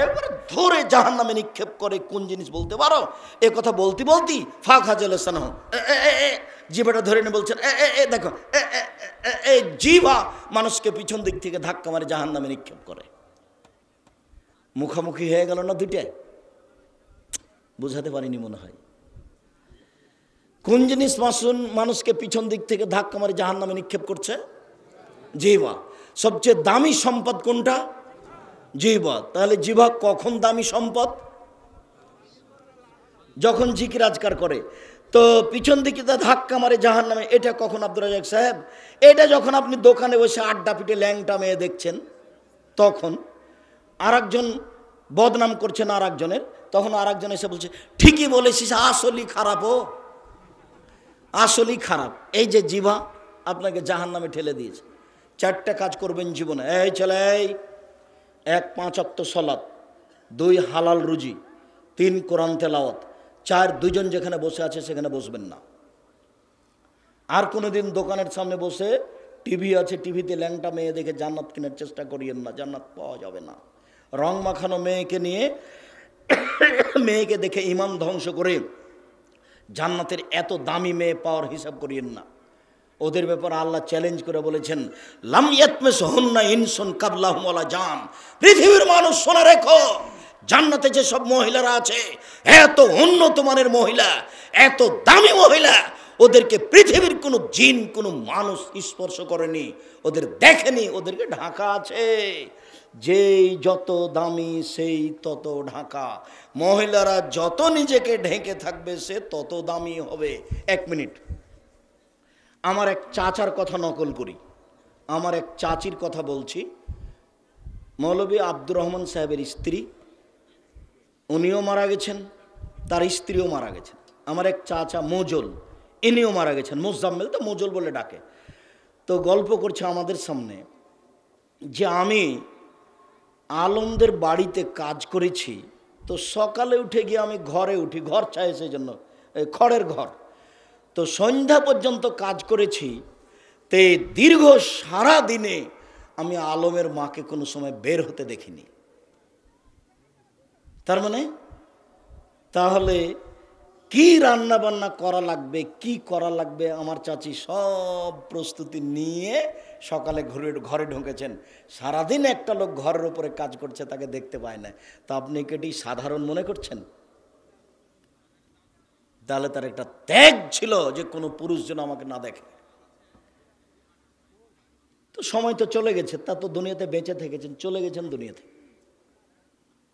একবারে ধরে জাহান্নামে নিক্ষেপ করে কোন জিনিস বলতে পারো? এ কথা বলতে ফাঁক হাজাল সানাহ জিভাটা ধরে নিয়ে বলছেন দেখো এই জিভা মানুষকে পিছন দিক থেকে ধাক্কা মেরে জাহান্নামে নিক্ষেপ করে। মুখামুখি হয়ে গেল না দুইটাই? বুঝাতে পারিনি মনে হয়। কোন জিনিস মানুষকে পিছন দিক থেকে ধাক্কা মারে জাহান্নামে নিক্ষেপ করছে? জিহ্বা। সবচেয়ে দামি সম্পদ কোনটা? জিহ্বা। তাহলে জিহ্বা কখন দামি সম্পদ? যখন জিকির আজকার করে। তো পিছন দিকে ধাক্কা মারে জাহান্নামে, এটা কখন আব্দুর রাজ্জাক সাহেব? এটা যখন আপনি দোকানে বসে আড্ডা পিটে ল্যাংটা মেয়ে দেখছেন, তখন আর একজন বদনাম করছেন আর একজনের, তখন আর একজন এসে বলছে ঠিকই বলেছিস, আসলেই খারাপ, ও আসলেই খারাপ। এই যে জিহ্বা আপনাকে জাহান্নামে ঠেলে দিয়েছে। 4টা কাজ করবেন জীবনে। এই ছেলে, 1 5 ওয়াক্ত সালাত, 2 হালাল রুজি, 3 কোরআন তেলাওয়াত, 4 দুজন যেখানে বসে আছে সেখানে বসবেন না। আর কোনোদিন দোকানের সামনে বসে টিভি আছে, টিভিতে ল্যাংটা মেয়ে দেখে জান্নাত কেনার চেষ্টা করিয়েন না, জান্নাত পাওয়া যাবে না। রং মাখানো মেয়েকে নিয়ে মেয়েকে দেখে ইমান ধ্বংস করে জান্নাতের এত দামি মেয়ে পাওয়ার হিসাব করিয়েন না। ওদের ব্যাপারে আল্লাহ চ্যালেঞ্জ করে বলেছেন লাম ইয়াতমিসহুন্না ইনসুন কাবলাহুম ওয়ালা জান। পৃথিবীর মানুষ শোনা রেখো, জান্নাতে যে সব মহিলারা আছে এত উন্নত মানের মহিলা, এত দামি মহিলা, ওদেরকে পৃথিবীর কোনো জিন কোনো মানুষ স্পর্শ করেনি, ওদের দেখেনি, ওদেরকে ঢাকা আছে। যেই যত দামি সেই তত ঢাকা। মহিলারা যত নিজেকে ঢেকে থাকবে সে তত দামি হবে। 1 মিনিট, আমার এক চাচার কথা নকল করি। আমার এক চাচির কথা বলছি। মৌলভী আব্দুর রহমান সাহেবের স্ত্রী, উনিও মারা গেছেন, তার স্ত্রীও মারা গেছেন। আমার এক চাচা মোজল, ইনিও মারা গেছেন। মোজাম্মেল তো মোজল বলে ডাকে। তো গল্প করছে আমাদের সামনে যে আমি আলমদের বাড়িতে কাজ করেছি। তো সকালে উঠে গিয়ে আমি ঘরে উঠি, ঘর চাই সেই জন্য, খড়ের ঘর। তো সন্ধ্যা পর্যন্ত কাজ করেছি। তে দীর্ঘ সারা দিনে আমি আলমের মাকে কোনো সময় বের হতে দেখিনি। তার মানে তাহলে কি রান্না বান্না করা লাগবে, কি করা লাগবে, আমার চাচি সব প্রস্তুতি নিয়ে সকালে ঘরে ঢুকেছেন। সারাদিন একটা লোক ঘরের উপরে কাজ করছে, তাকে দেখতে পায় না। তা আপনি কেটি সাধারণ মনে করছেন? তাহলে তার একটা ত্যাগ ছিল যে কোনো পুরুষ যেন আমাকে না দেখে। তো সময় তো চলে গেছে, তা তো দুনিয়াতে বেঁচে থেকেছেন, চলে গেছেন দুনিয়াতে।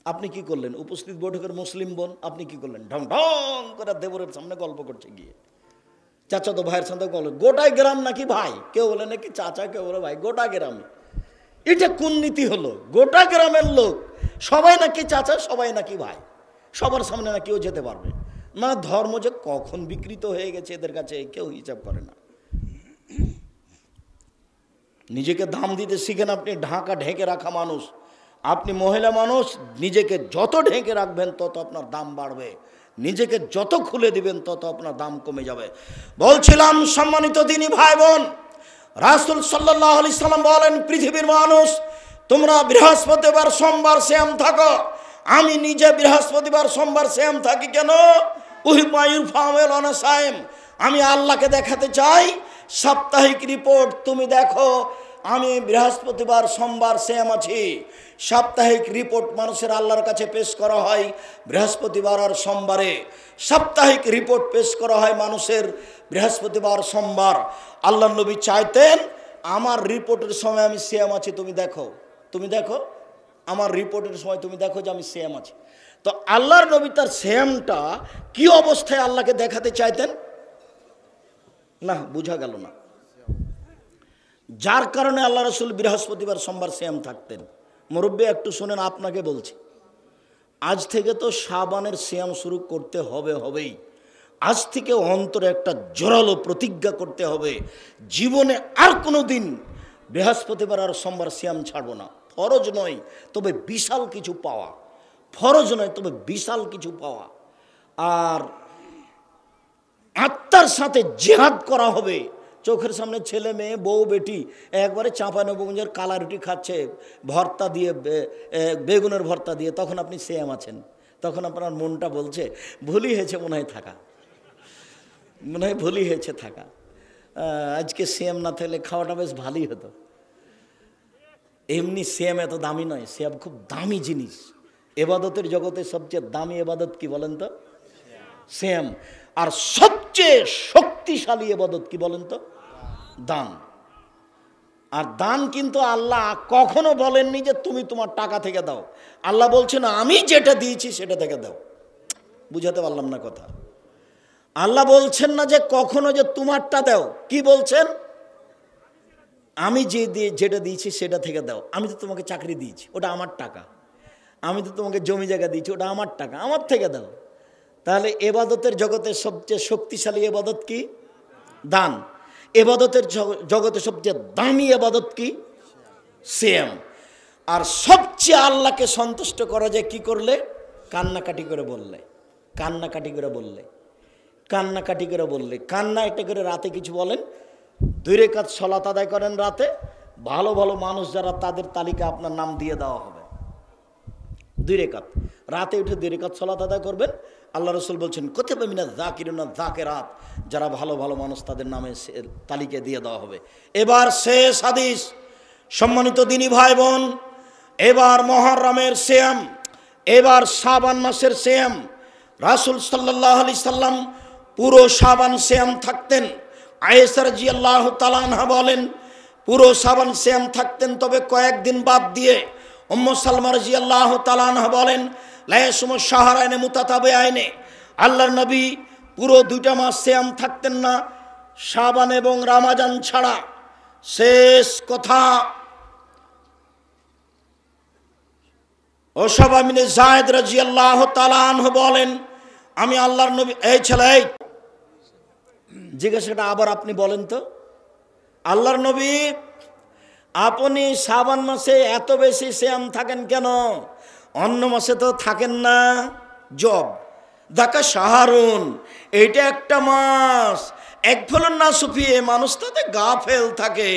আপনি কি করলেন? উপস্থিত বৈঠকের মুসলিম বোন, আপনি কি করলেন? ঢং ঢং করে দেবরের সামনে গল্প করছে গিয়ে, চাচা তো ভাইয়ের সাথে গল্প। গোটাই গ্রাম নাকি ভাই, কেউ বলে নাকি চাচা, কেউ বলে ভাই, গোটা গ্রামে। এটা কোন নীতি হলো? গোটা গ্রামের লোক সবাই নাকি চাচা, সবাই নাকি ভাই, সবার সামনে না কেউ যেতে পারবে না। ধর্ম যে কখন বিকৃত হয়ে গেছে এদের কাছে কেউ হিসাব করে না। নিজেকে দাম দিতে শিখেন। আপনি ঢাকা ঢেকে রাখা মানুষ, আপনি মহিলা মানুষ, নিজেকে যত ঢেকে রাখবেন তত আপনার দাম বাড়বে, নিজেকে যত খুলে দিবেন তত আপনার দাম কমে যাবে। বলছিলাম সম্মানিত দিনী ভাই বোন, রাসূল সাল্লাল্লাহু আলাইহি সাল্লাম বলেন, পৃথিবীর মানুষ তোমরা বৃহস্পতিবার সোমবার সিয়াম থাকো। আমি নিজে বৃহস্পতিবার সোমবার সিয়াম থাকি। কেন? আমি আল্লাহকে দেখাতে চাই সাপ্তাহিক রিপোর্ট তুমি দেখো, আমি বৃহস্পতিবার সোমবার সিয়াম আছি। সাপ্তাহিক রিপোর্ট মানুষের আল্লাহর কাছে পেশ করা হয় বৃহস্পতিবার আর সোমবারে। সাপ্তাহিক রিপোর্ট পেশ করা হয় মানুষের বৃহস্পতিবার সোমবার। আল্লাহ নবী চাইতেন আমার রিপোর্টের সময় আমি সিয়াম আছি, তুমি দেখো, তুমি দেখো আমার রিপোর্টের সময় তুমি দেখো যে আমি সিয়াম আছি। তো আল্লাহর নবী তার সিয়ামটা কি অবস্থায় আল্লাহকে দেখাতে চাইতেন? না, বোঝা গেল না। যার কারণে আল্লাহ রাসূল বৃহস্পতিবার সোমবার সিয়াম থাকতেন। মুরব্বী একটু শোনেন, আপনাকে বলছি, আজ থেকে তো শাবানের সিয়াম শুরু করতে হবেই। আজ থেকে অন্তরে একটা জোরালো প্রতিজ্ঞা করতে হবে, জীবনে আর কোনো দিন বৃহস্পতিবার আর সোমবার সিয়াম ছাড়বো না। ফরজ নয়, তবে বিশাল কিছু পাওয়া। ফরজ নয়, তবে বিশাল কিছু পাওয়া। আর আত্মার সাথে জিহাদ করা হবে। চোখের সামনে ছেলে মেয়ে বউ বেটি একবারে চাঁপানবাবগঞ্জের কালা রুটি খাচ্ছে ভর্তা দিয়ে, বেগুনের ভর্তা দিয়ে, তখন আপনি সিয়াম আছেন। তখন আপনার মনটা বলছে ভুলই হয়েছে মনে হয় থাকা, মনে হয় ভুলই হয়েছে থাকা। আজকে সিয়াম না থাকলে খাওয়াটা বেশ ভালোই হতো। এমনি সিয়াম এত দামি নয়, সিয়াম খুব দামি জিনিস। এবাদতের জগতে সবচেয়ে দামি এবাদত কি বলেন তো? সিয়াম। আর সবচেয়ে শক্তিশালী এবাদত কি বলেন তো? দান। আর দান কিন্তু আল্লাহ কখনো বলেননি যে তুমি তোমার টাকা থেকে দাও। আল্লাহ বলছেন আমি যেটা দিয়েছি সেটা থেকে দাও। বুঝাতে পারলাম না কথা? আল্লাহ বলছেন না যে কখনো যে তোমারটা দাও। কি বলছেন? আমি যেটা দিয়েছি সেটা থেকে দাও। আমি তো তোমাকে চাকরি দিয়েছি, ওটা আমার টাকা। আমি তো তোমাকে জমি জায়গা দিয়েছি, ওটা আমার টাকা, আমার থেকে দাও। তাহলে এবাদতের জগতে সবচেয়ে শক্তিশালী এবাদত কি? দান। এবাদতের জগতে সবচেয়ে দামি এবাদত কি? সিয়াম। আর সবচেয়ে আল্লাহকে সন্তুষ্ট করা যায় কি করলে? কান্নাকাটি করে বললে, কান্নাকাটি করে বললে, কান্নাকাটি করে বললে। কান্না এটা করে রাতে কিছু বলেন, 2 রাকাত সালাত আদায় করেন রাতে, ভালো ভালো মানুষ যারা তাদের তালিকা আপনার নাম দিয়ে দেওয়া হবে। 2 রাকাত রাতে উঠে 2 রাকাত সালাত আদায় করবেন। আল্লাহ রাসূল বলছেন কুতিবা মিনাজ যাকিরিনা যাকিরাত, যারা ভালো ভালো মানুষ তাদের নামে তালিকা দিয়ে দেওয়া হবে। এবার শেষ হাদিস। সম্মানিত দিনী ভাই বোন, এবার মুহররমের সিয়াম, এবার শাবান মাসের সিয়াম। রাসূল সাল্লাল্লাহু আলাইহি সাল্লাম পুরো শাবান সিয়াম থাকতেন। আয়েশা রাদিয়াল্লাহু তাআলা আনহা বলেন পুরো শাবান সিয়াম থাকতেন, তবে কয়েকদিন বাদ দিয়ে। উম্মু সালমা রাদিয়াল্লাহু তাআলা আনহা বলেন লা ইয়াসুমু শাহরাইনে মুতাতাবিআইনে, আল্লাহর নবী পুরো 2টা মাস সিয়াম থাকতেন না, শাবান এবং রমজান ছাড়া। শেষ কথা, ওসামা বিন যায়েদ রাদিয়াল্লাহু তাআলা আনহু বলেন আমি আল্লাহর নবী, এই ছেলে জিজ্ঞাসাটা আবার আপনি বলেন তো, আল্লাহর নবী আপনি শাবান মাসে এত বেশি সিয়াম থাকেন কেন, অন্য মাসে তো থাকেন না? জব দাকা শাহরুন, এইটা একটা মাস, এক ফলন না সুফিয়ে মানুষ তাতে গাফেল থাকে।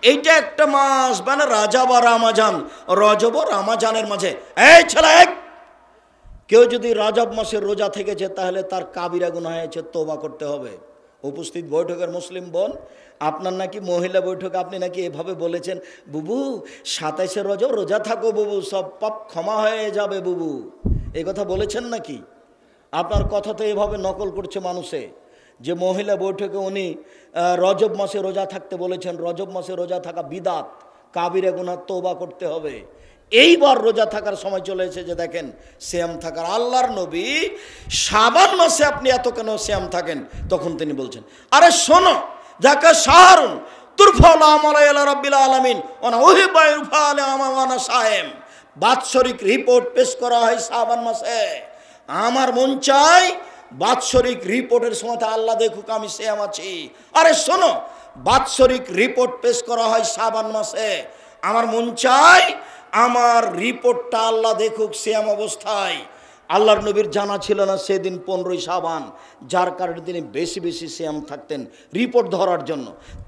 এইটা একটা মাস, মানে রাজব আর রামাজান, রজব ও রামাজানের মাঝে। এই ছেলে, কেউ যদি রজব মাসে রোজা থেকেছে তাহলে তার কাবিরা গুনাহ হয়েছে, তওবা করতে হবে। উপস্থিত বৈঠকের মুসলিম বোন, আপনার নাকি মহিলা বৈঠকে আপনি নাকি এভাবে বলেছেন, বুবু 27শে রজব রোজা থাকো বুবু, সব পাপ ক্ষমা হয়ে যাবে বুবু, এই কথা বলেছেন নাকি? আপনার কথা তো এভাবে নকল করছে মানুষে, যে মহিলা বৈঠকে উনি রজব মাসে রোজা থাকতে বলেছেন। রজব মাসে রোজা থাকা বিদাত, কাবিরা গুনাহ, তওবা করতে হবে। এইবার রোজা থাকার সময় চলে এসেছে, দেখেন সিয়াম থাকার। আল্লাহর নবী শাবান মাসে আপনি এত কেন সিয়াম থাকেন? তখন তিনি বলছেন আরে শোনো, যাকা শাহরুন তুরফাউল আমালা ইলা রাব্বিল আলামিন ওয়া উহিব্বু ইরফাল আমানা সায়েম, বাৎসরিক রিপোর্ট পেশ করা হয় শাবান মাসে। আমার মন চাই বাৎসরিক রিপোর্টের সময় আল্লাহ দেখুক আমি সিয়াম আছি। আরে শোনো, বাৎসরিক রিপোর্ট পেশ করা হয় শাবান মাসে, আমার মন চাই আমার রিপোর্টটা আল্লাহ দেখুক সিয়াম অবস্থায়। আল্লাহর নবীর জানা ছিল না সেদিন 15ই শাবান, যার কারণে তিনি বেশি বেশি সিয়াম থাকতেন রিপোর্ট ধরার জন্য।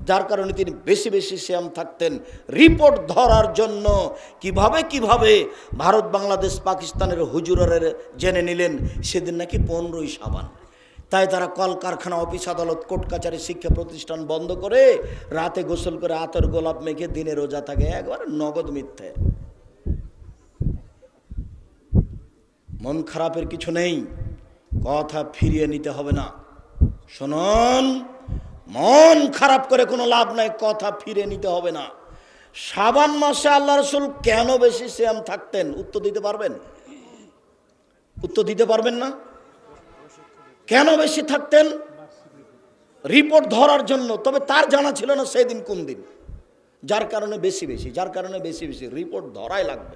যার কারণে তিনি বেশি বেশি সিয়াম থাকতেন রিপোর্ট ধরার জন্য। কিভাবে ভারত, বাংলাদেশ, পাকিস্তানের হুজুরের জেনে নিলেন সেদিন নাকি 15ই শাবান। তাই তারা কলকারখানা, অফিস, আদালত, কোর্ট কাছারি, শিক্ষা প্রতিষ্ঠান বন্ধ করে রাতে গোসল করে আতর গোলাপ মেখে দিনে রোজা থাকে। একবার নগদ মিথ্যে। মন খারাপের কিছু নেই, কথা ফিরিয়ে নিতে হবে না। শুনুন, মন খারাপ করে কোনো লাভ নাই, কথা ফিরিয়ে নিতে হবে না। শাবান মাসে আল্লাহ রাসূল কেন বেশি সিয়াম থাকতেন? উত্তর দিতে পারবেন? উত্তর দিতে পারবেন না? কেন বেশি থাকতেন? রিপোর্ট ধরার জন্য। তবে তার জানা ছিল না সেদিন কোন দিন, যার কারণে বেশি বেশি রিপোর্ট ধরাই লাগবে,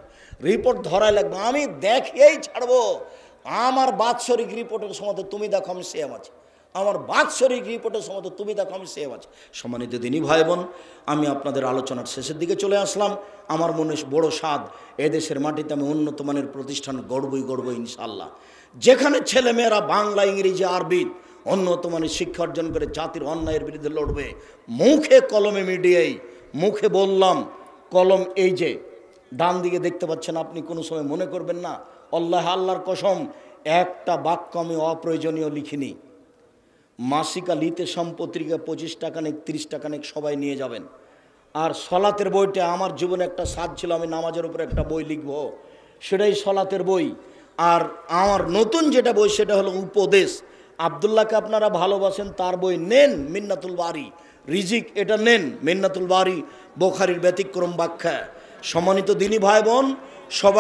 রিপোর্ট ধরাই লাগবে। আমি দেখেই ছাড়বো। আমার বাৎসরিক রিপোর্টের সময় তুমি দেখো আমি সিয়াম আছি, আমার বাৎসরিক রিপোর্টের সময় তুমি দেখো আমি সিয়াম আছি। সম্মানিত দিনী ভাই বোন, আমি আপনাদের আলোচনার শেষের দিকে চলে আসলাম। আমার মনে বড় স্বাদ, এদেশের মাটিতে আমি উন্নত মানের প্রতিষ্ঠান গড়বই ইনশাআল্লাহ, যেখানে ছেলেমেয়েরা বাংলা, ইংরেজি, আরবি উন্নত মানের শিক্ষা অর্জন করে জাতির অন্যায়ের বিরুদ্ধে লড়বে। মুখে কলমে মিডিয়ায়, মুখে বললাম, কলম এই যে ডান দিকে দেখতে পাচ্ছেন আপনি, কোনো সময় মনে করবেন না আল্লাহর কসম একটা বাক্য আমি অপ্রয়োজনীয় লিখিনি। মাসিকা লিতে সম্পত্রিকা 25 টাকা নেক 30 টাকা নেক সবাই নিয়ে যাবেন। আর সলাতের বইটা আমার জীবনে একটা সাধ ছিল, আমি নামাজের উপরে একটা বই লিখব, সেটাই সলাতের বই। আর আমার নতুন যেটা বই সেটা হলো উপদেশ। আব্দুল্লাহকে আপনারা ভালোবাসেন, তার বই নেন, মিন্নাতুল বারি। রিজিক এটা নেন, মিন্নাতুল বারি, বুখারীর ব্যতিক্রম ব্যাখ্যা। সম্মানিত দিনী ভাই বোন, সবাই